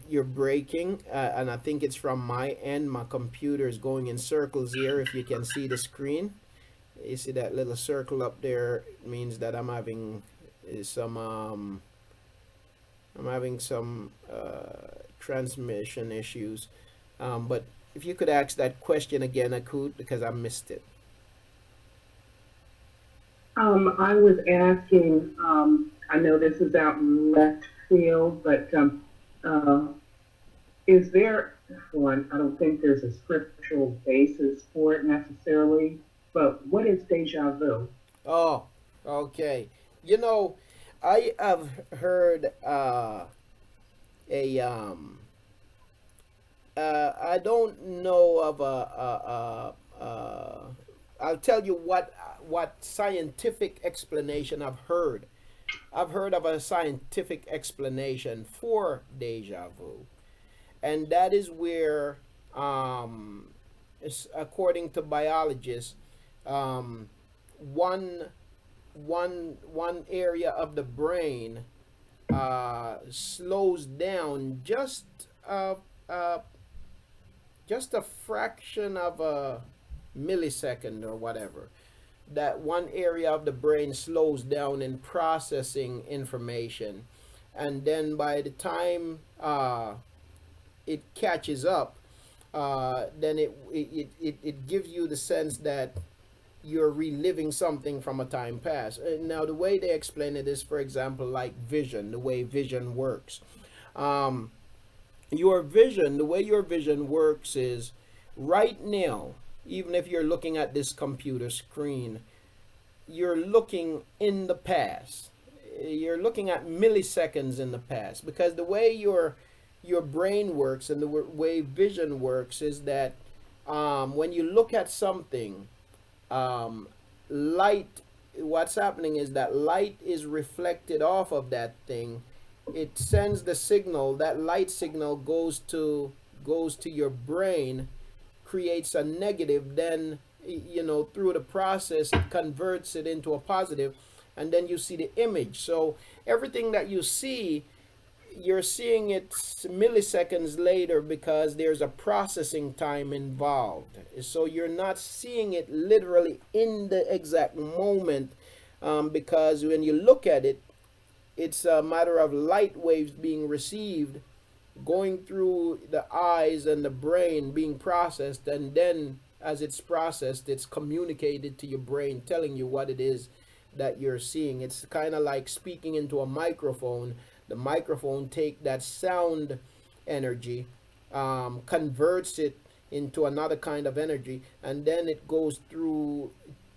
you're breaking, and I think it's from my end. My computer is going in circles here. If you can see the screen, you see that little circle up there, it means that I'm having some transmission issues. But if you could ask that question again, Akut, because I missed it. I was asking, I know this is out in left field, but is there one? I don't think there's a scriptural basis for it necessarily, but what is deja vu? Oh, okay. You know, I have heard I don't know of I'll tell you what scientific explanation I've heard. I've heard of a scientific explanation for deja vu, and that is where according to biologists, one area of the brain slows down just a fraction of a millisecond or whatever. That one area of the brain slows down in processing information, and then by the time it catches up, then it gives you the sense that you're reliving something from a time past. Now, the way they explain it is, for example, like vision, the way vision works. Your vision, the way your vision works is right now, even if you're looking at this computer screen, you're looking in the past. You're looking at milliseconds in the past, because the way your brain works and the way vision works is that when you look at something, light, what's happening is that light is reflected off of that thing. It sends the signal, that light signal goes to your brain, creates a negative, then through the process it converts it into a positive, and then you see the image. So everything that you see, you're seeing it milliseconds later because there's a processing time involved. So you're not seeing it literally in the exact moment, because when you look at it, it's a matter of light waves being received, going through the eyes and the brain, being processed, and then as it's processed, it's communicated to your brain, telling you what it is that you're seeing. It's kind of like speaking into a microphone. The microphone take that sound energy, converts it into another kind of energy, and then it goes through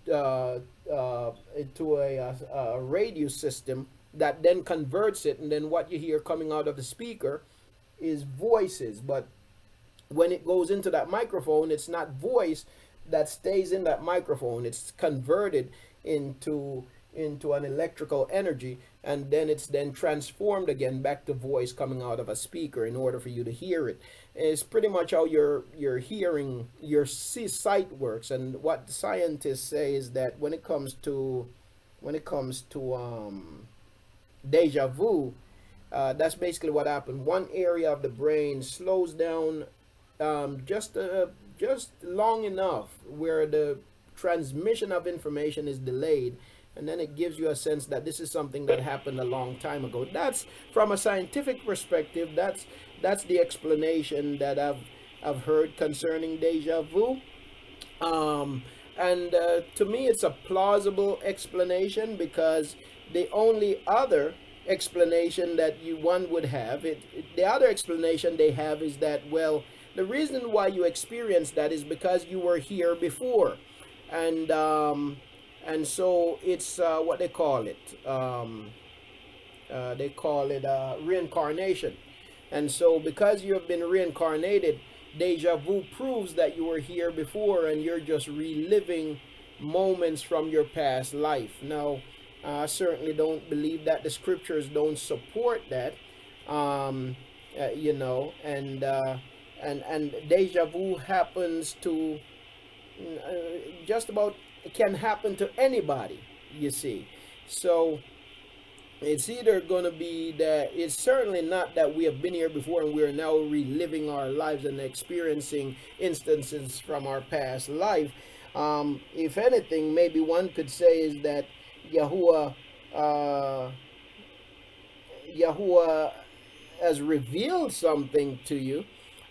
into a radio system that then converts it, and then what you hear coming out of the speaker is voices. But when it goes into that microphone, it's not voice that stays in that microphone. It's converted into an electrical energy, and then it's then transformed again back to voice coming out of a speaker in order for you to hear it. It's pretty much how your hearing, your sight works. And what scientists say is that when it comes to deja vu, that's basically what happened. One area of the brain slows down just long enough where the transmission of information is delayed, and then it gives you a sense that this is something that happened a long time ago. That's from a scientific perspective. That's the explanation that I've heard concerning deja vu. And to me, it's a plausible explanation, because the only other explanation that one would have, the other explanation they have is that, well, the reason why you experienced that is because you were here before, and so it's what they call it. They call it reincarnation, and so because you have been reincarnated, deja vu proves that you were here before, and you're just reliving moments from your past life. Now, I certainly don't believe that. The scriptures don't support that, and deja vu happens to just about, it can happen to anybody, you see. So it's either going to be that, it's certainly not that we have been here before and we're now reliving our lives and experiencing instances from our past life. If anything, maybe one could say is that Yahuah has revealed something to you,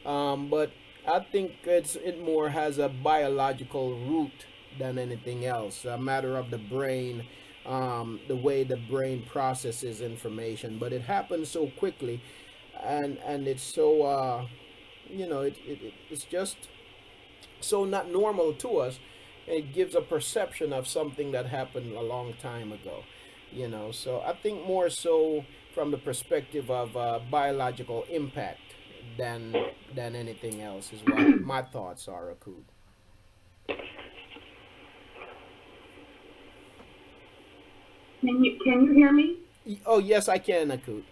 but I think it more has a biological root than anything else, a matter of the brain, the way the brain processes information. But it happens so quickly, and it's so it's just so not normal to us. It gives a perception of something that happened a long time ago, so I think more so from the perspective of biological impact than anything else is what my thoughts are, Akud. Can you hear me? Oh, yes, I can, Akud.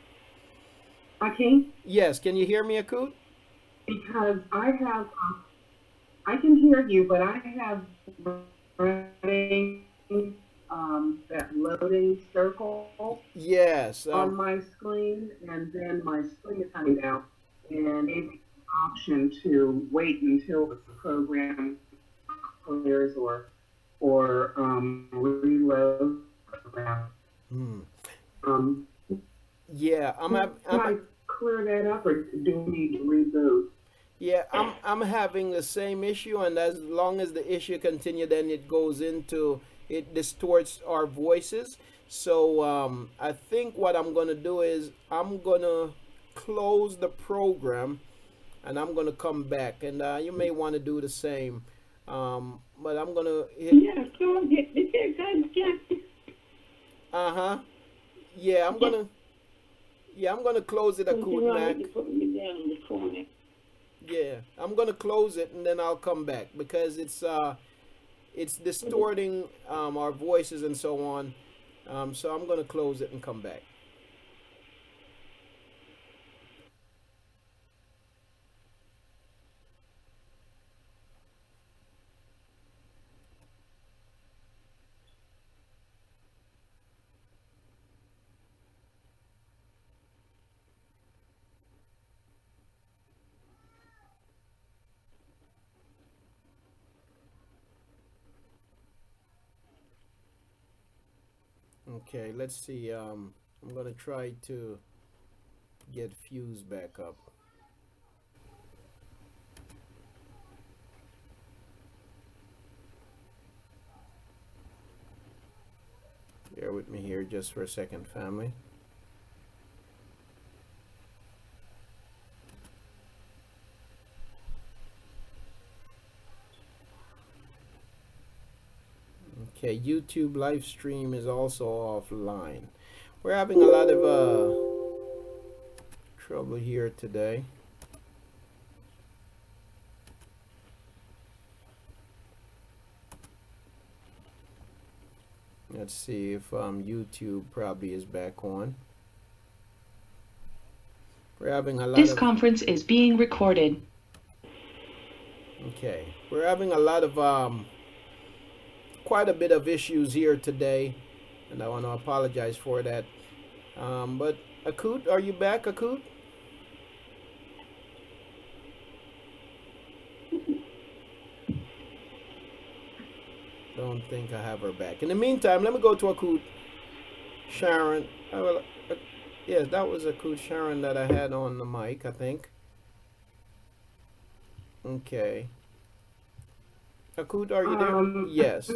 I can? Yes, can you hear me, Akud? Because I have I can hear you, but I have running that loading circle Yes. on my screen, and then my screen is coming down, and gave me the option to wait until the program clears or reload the program. Hmm. Um, Yeah, can I clear that up, or do we need to reboot? yeah, I'm having the same issue, and as long as the issue continue, then it goes into it distorts our voices. So I think what I'm gonna do is I'm gonna close the program, and I'm gonna come back, and you may want to do the same. But I'm gonna hit. Yeah, close it. This is good. Uh-huh. Yeah, I'm gonna. Yeah, I'm gonna close it, Something Akut wrong Mac. with you putting me down in the corner. Yeah, I'm gonna close it and then I'll come back because it's distorting our voices and so on. So I'm gonna close it and come back. Okay, let's see. I'm gonna try to get Fuse back up. Bear with me here just for a second, family. Okay, YouTube live stream is also offline. We're having a lot of trouble here today. Let's see if YouTube probably is back on. We're having a lot This of... conference is being recorded. Okay, we're having a lot of quite a bit of issues here today, and I want to apologize for that. But Akut, are you back, Akut? Don't think I have her back. In the meantime, let me go to Akut Sharon. Yes, that was Akut Sharon that I had on the mic, I think. Okay. Akut, are you there? Yes.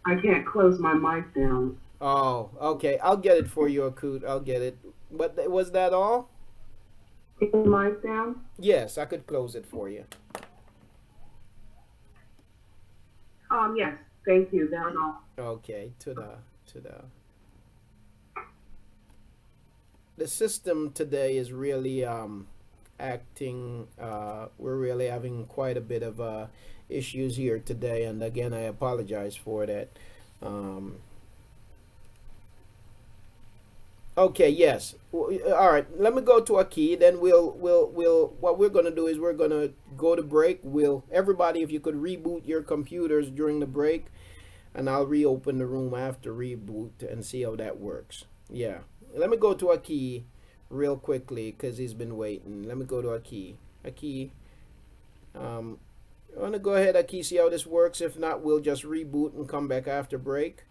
I can't close my mic down. Oh, okay. I'll get it for you, Akut. I'll get it. But was that all? Close the mic down? Yes, I could close it for you. Yes. Thank you. That was all. Okay. The system today is really acting. We're really having quite a bit of issues here today, and again, I apologize for that. Okay, yes. All right. Let me go to a key. Then we'll what we're gonna do is we're gonna go to break. Everybody, if you could reboot your computers during the break, and I'll reopen the room after reboot and see how that works. Yeah. Let me go to a key real quickly because he's been waiting. Let me go to a key. A key. I want to go ahead, Aki, see how this works. If not, we'll just reboot and come back after break.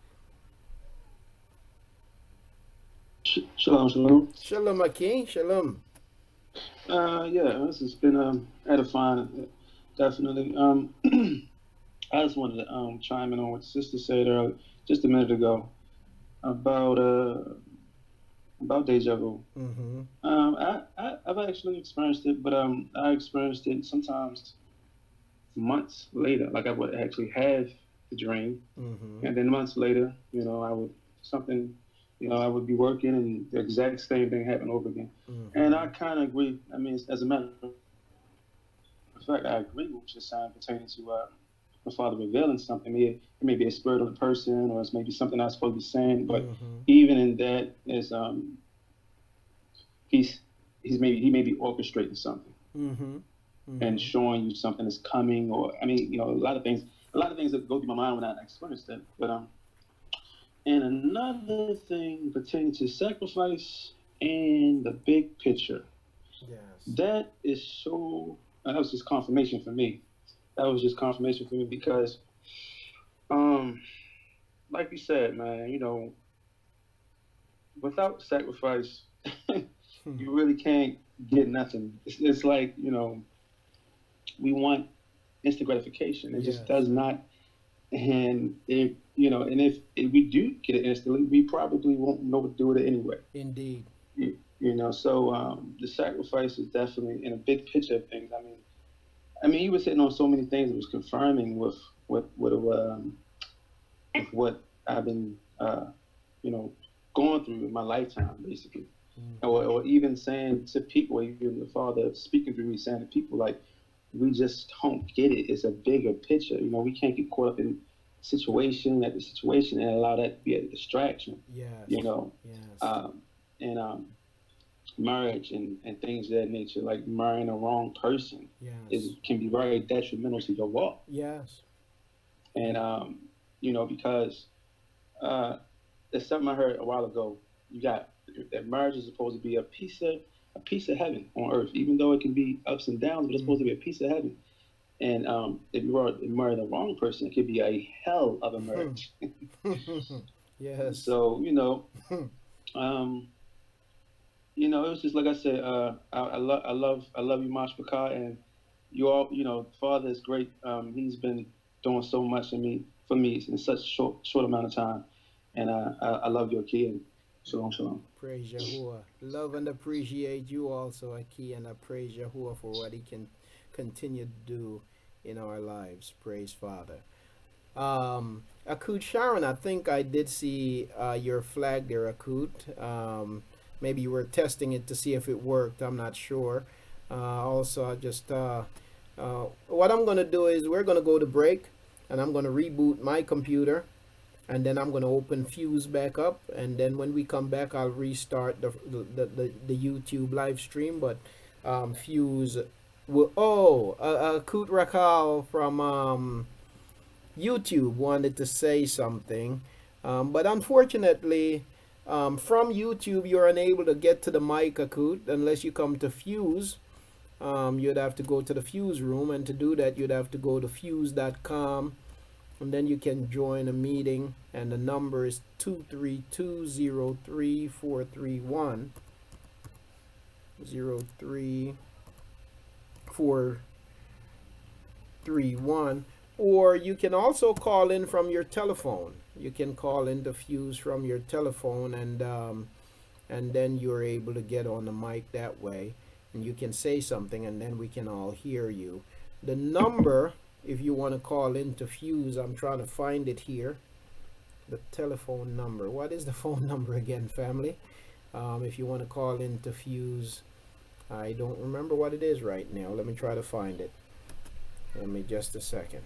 Shalom, shalom. Shalom, Aki. Shalom. Yeah, this has been edifying, definitely. I just wanted to chime in on what the sister said earlier, just a minute ago, about deja vu. Mm-hmm. I've actually experienced it, but I experienced it sometimes months later. Like I would actually have the dream, Mm-hmm. and then months later, I would be working, and the exact same thing happened over again. Mm-hmm. And I kind of agree. I mean, as a matter of fact, I agree with what you're saying pertaining to the Father revealing something. It may be a spirit of a person, or it's maybe something I'm supposed to be saying. But Mm-hmm. even in that, is he may be orchestrating something and showing you something is coming, or I mean, a lot of things that go through my mind when I experience that. But and another thing pertaining to sacrifice and the big picture. Yes. That is so. That was just confirmation for me. Because, like you said, man, without sacrifice, you really can't get nothing. It's like, we want instant gratification. It just does not. And if if we do get it instantly, we probably won't know what to do with it anyway. Indeed. So the sacrifice is definitely in a big picture of things. I mean, you were sitting on so many things that was confirming with what I've been, going through in my lifetime, basically, or even saying to people, even the Father speaking through me, saying to people, like, we just don't get it. It's a bigger picture. We can't get caught up in situation after situation and allow that to be a distraction. Yes. And marriage and things of that nature, like marrying the wrong person, can be very detrimental to your walk. Yes. And because there's something I heard a while ago. You got that marriage is supposed to be a piece of heaven on earth, even though it can be ups and downs, but it's supposed to be a piece of heaven. And if you marry the wrong person, it could be a hell of a marriage. Yes. So it was just like I said. I love you, Mashpaka, and you all. Father is great. He's been doing so much for me in such short amount of time, and I love your kid. Shalom, shalom. Praise Yahuah. Love and appreciate you also, Aki, and I praise Yahuah for what he can continue to do in our lives. Praise Father. Akut Sharon, I think I did see your flag there, Akut. Maybe you were testing it to see if it worked. I'm not sure. Also, I just what I'm going to do is we're going to go to break, and I'm going to reboot my computer, and then I'm going to open Fuse back up, and then when we come back, I'll restart the YouTube live stream. But Fuse will. Kut Rakal from YouTube wanted to say something, but unfortunately, from YouTube you're unable to get to the mic, Akut, unless you come to Fuse. You'd have to go to the Fuse room, and to do that, you'd have to go to fuse.com. And then you can join a meeting, and the number is 232-03-431. 03431. Or you can also call in from your telephone. You can call in the Fuse from your telephone, and then you're able to get on the mic that way, and you can say something, and then we can all hear you. The number, if you want to call into Fuse, I'm trying to find it here. The telephone number. What is the phone number again, family? If you want to call into Fuse, I don't remember what it is right now. Let me try to find it. Give me just a second.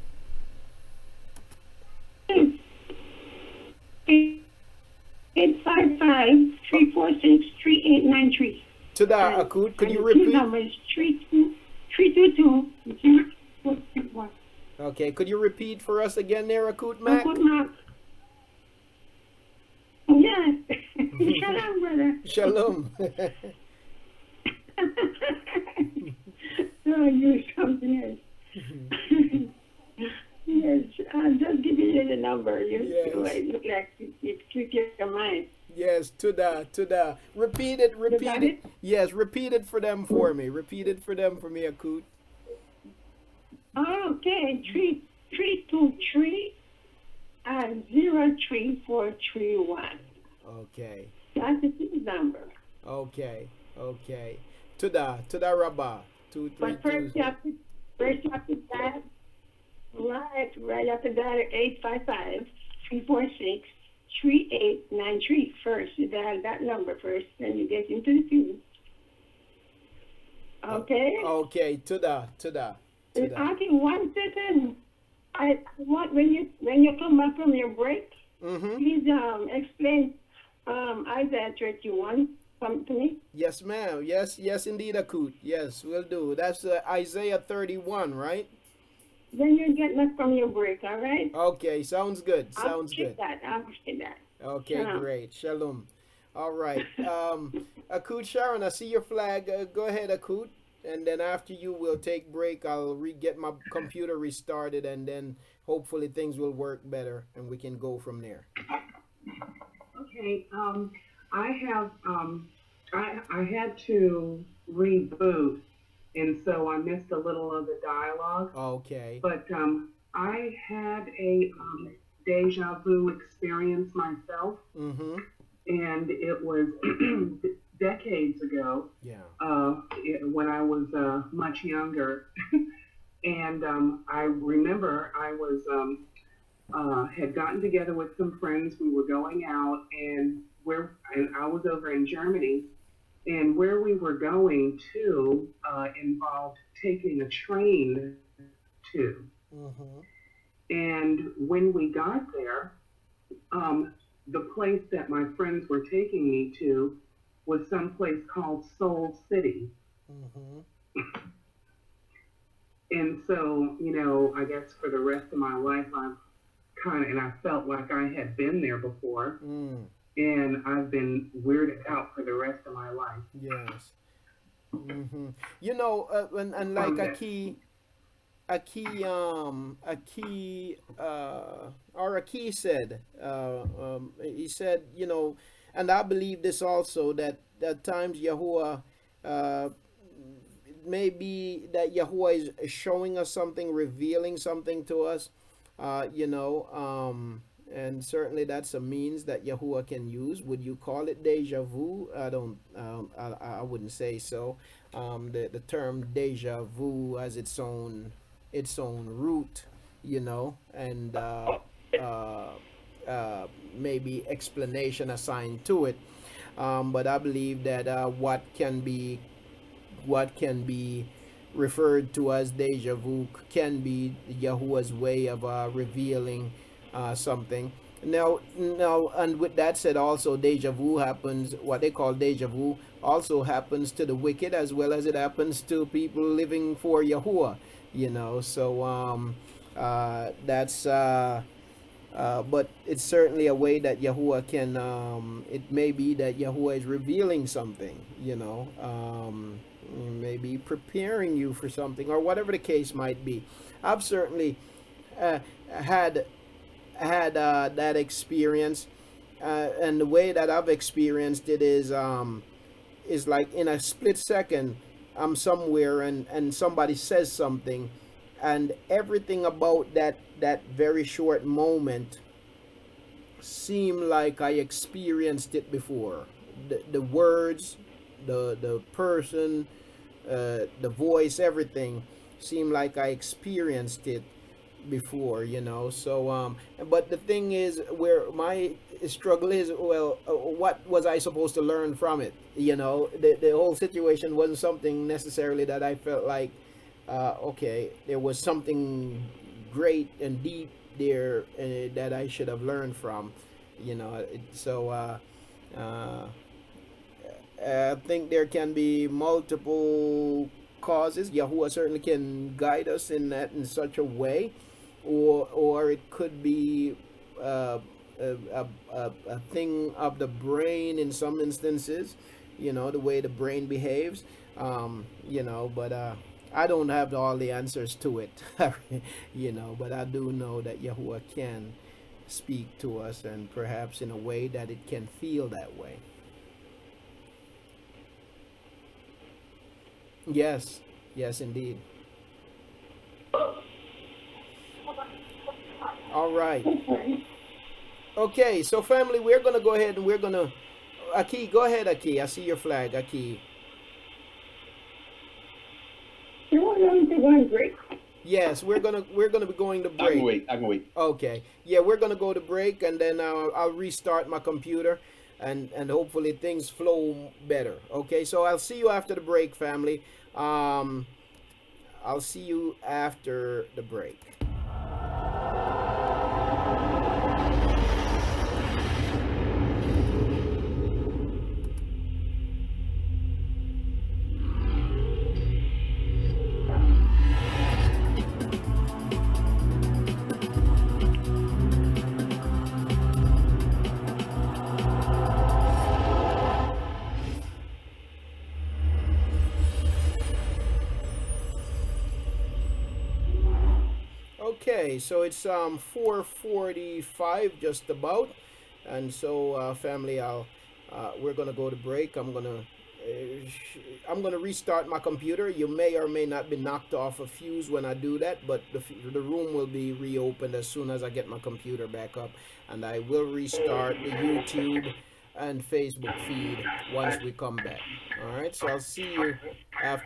855-346-3893. To that, Akut, could you repeat? The number is 322-0431. Okay, could you repeat for us again there, Akut Mac? Akut Mac. Yes. Shalom, brother. Shalom. No, you something else. Yes, I'm just giving you the number. You look like it clicked your mind. Yes, to that. Repeat it. Yes, repeat it for them for me. Repeat it for them for me, Akut. Okay, 323-03431. Okay. That's the number. Okay. To that, Rabbah. 232. But first you have to dial. Right after that, 855-346-3893 first. You dial that number first, then you get into the Fuse. Okay? Okay, to that. Okay, 1 second. When you come back from your break, please explain Isaiah 31, come to me? Yes, ma'am. Yes, indeed, Akut. Yes, we'll do. That's Isaiah 31, right? Then you get that from your break, all right? Okay, sounds good. I'll Sounds check good. that. I'll check that. Okay, Shalom. great. Shalom. All right. Akut Sharon, I see your flag. Go ahead, Akut. And then after you, we'll take break. I'll get my computer restarted, and then hopefully things will work better, and we can go from there. Okay. I have I had to reboot, and so I missed a little of the dialogue. Okay. But I had a deja vu experience myself, Mm-hmm. and it was decades ago. Yeah. When I was much younger, and I remember I was had gotten together with some friends. We were going out, and I was over in Germany, and where we were going to involved taking a train to. Mm-hmm. And when we got there, the place that my friends were taking me to was someplace called Soul City. Mm-hmm. And so, I guess for the rest of my life, I felt like I had been there before. And I've been weirded out for the rest of my life. Yes. Mm-hmm. And like a key said, he said, and I believe this also, that at times Yahuwah, maybe that Yahuwah is showing us something, revealing something to us, and certainly that's a means that Yahuwah can use. Would you call it deja vu? I wouldn't say so. The term deja vu has its own root, and maybe explanation assigned to it. But I believe that what can be referred to as deja vu can be Yahuwah's way of revealing something. Now, and with that said, also deja vu happens. What they call deja vu also happens to the wicked, as well as it happens to people living for Yahuwah. So that's. But it's certainly a way that Yahuwah can. It may be that Yahuwah is revealing something. Maybe preparing you for something, or whatever the case might be. I've certainly had that experience, and the way that I've experienced it is like in a split second I'm somewhere and somebody says something, and everything about that very short moment seemed like I experienced it before. The words, the person, the voice, everything seemed like I experienced it before. So but the thing is, where my struggle is, what was I supposed to learn from it? The whole situation wasn't something necessarily that I felt like okay, there was something great and deep there that I should have learned from. So I think there can be multiple causes. Yahuwah certainly can guide us in such a way, or it could be a thing of the brain in some instances. The way the brain behaves. But I don't have all the answers to it. But I do know that Yahuwah can speak to us, and perhaps in a way that it can feel that way. Yes, indeed. All right. Okay, so family, we're going to go ahead and we're going to... Aki, go ahead, Aki. I see your flag, Aki. You want them to go and break? Yes, we're gonna be going to break. I can wait. Okay. Yeah, we're gonna go to break, and then I'll restart my computer, and hopefully things flow better. Okay. So I'll see you after the break, family. I'll see you after the break. Okay, so it's 4:45 just about, and so family, we're gonna go to break. I'm gonna restart my computer. You may or may not be knocked off a fuse when I do that, but the room will be reopened as soon as I get my computer back up, and I will restart the YouTube and Facebook feed once we come back. All right, so I'll see you after.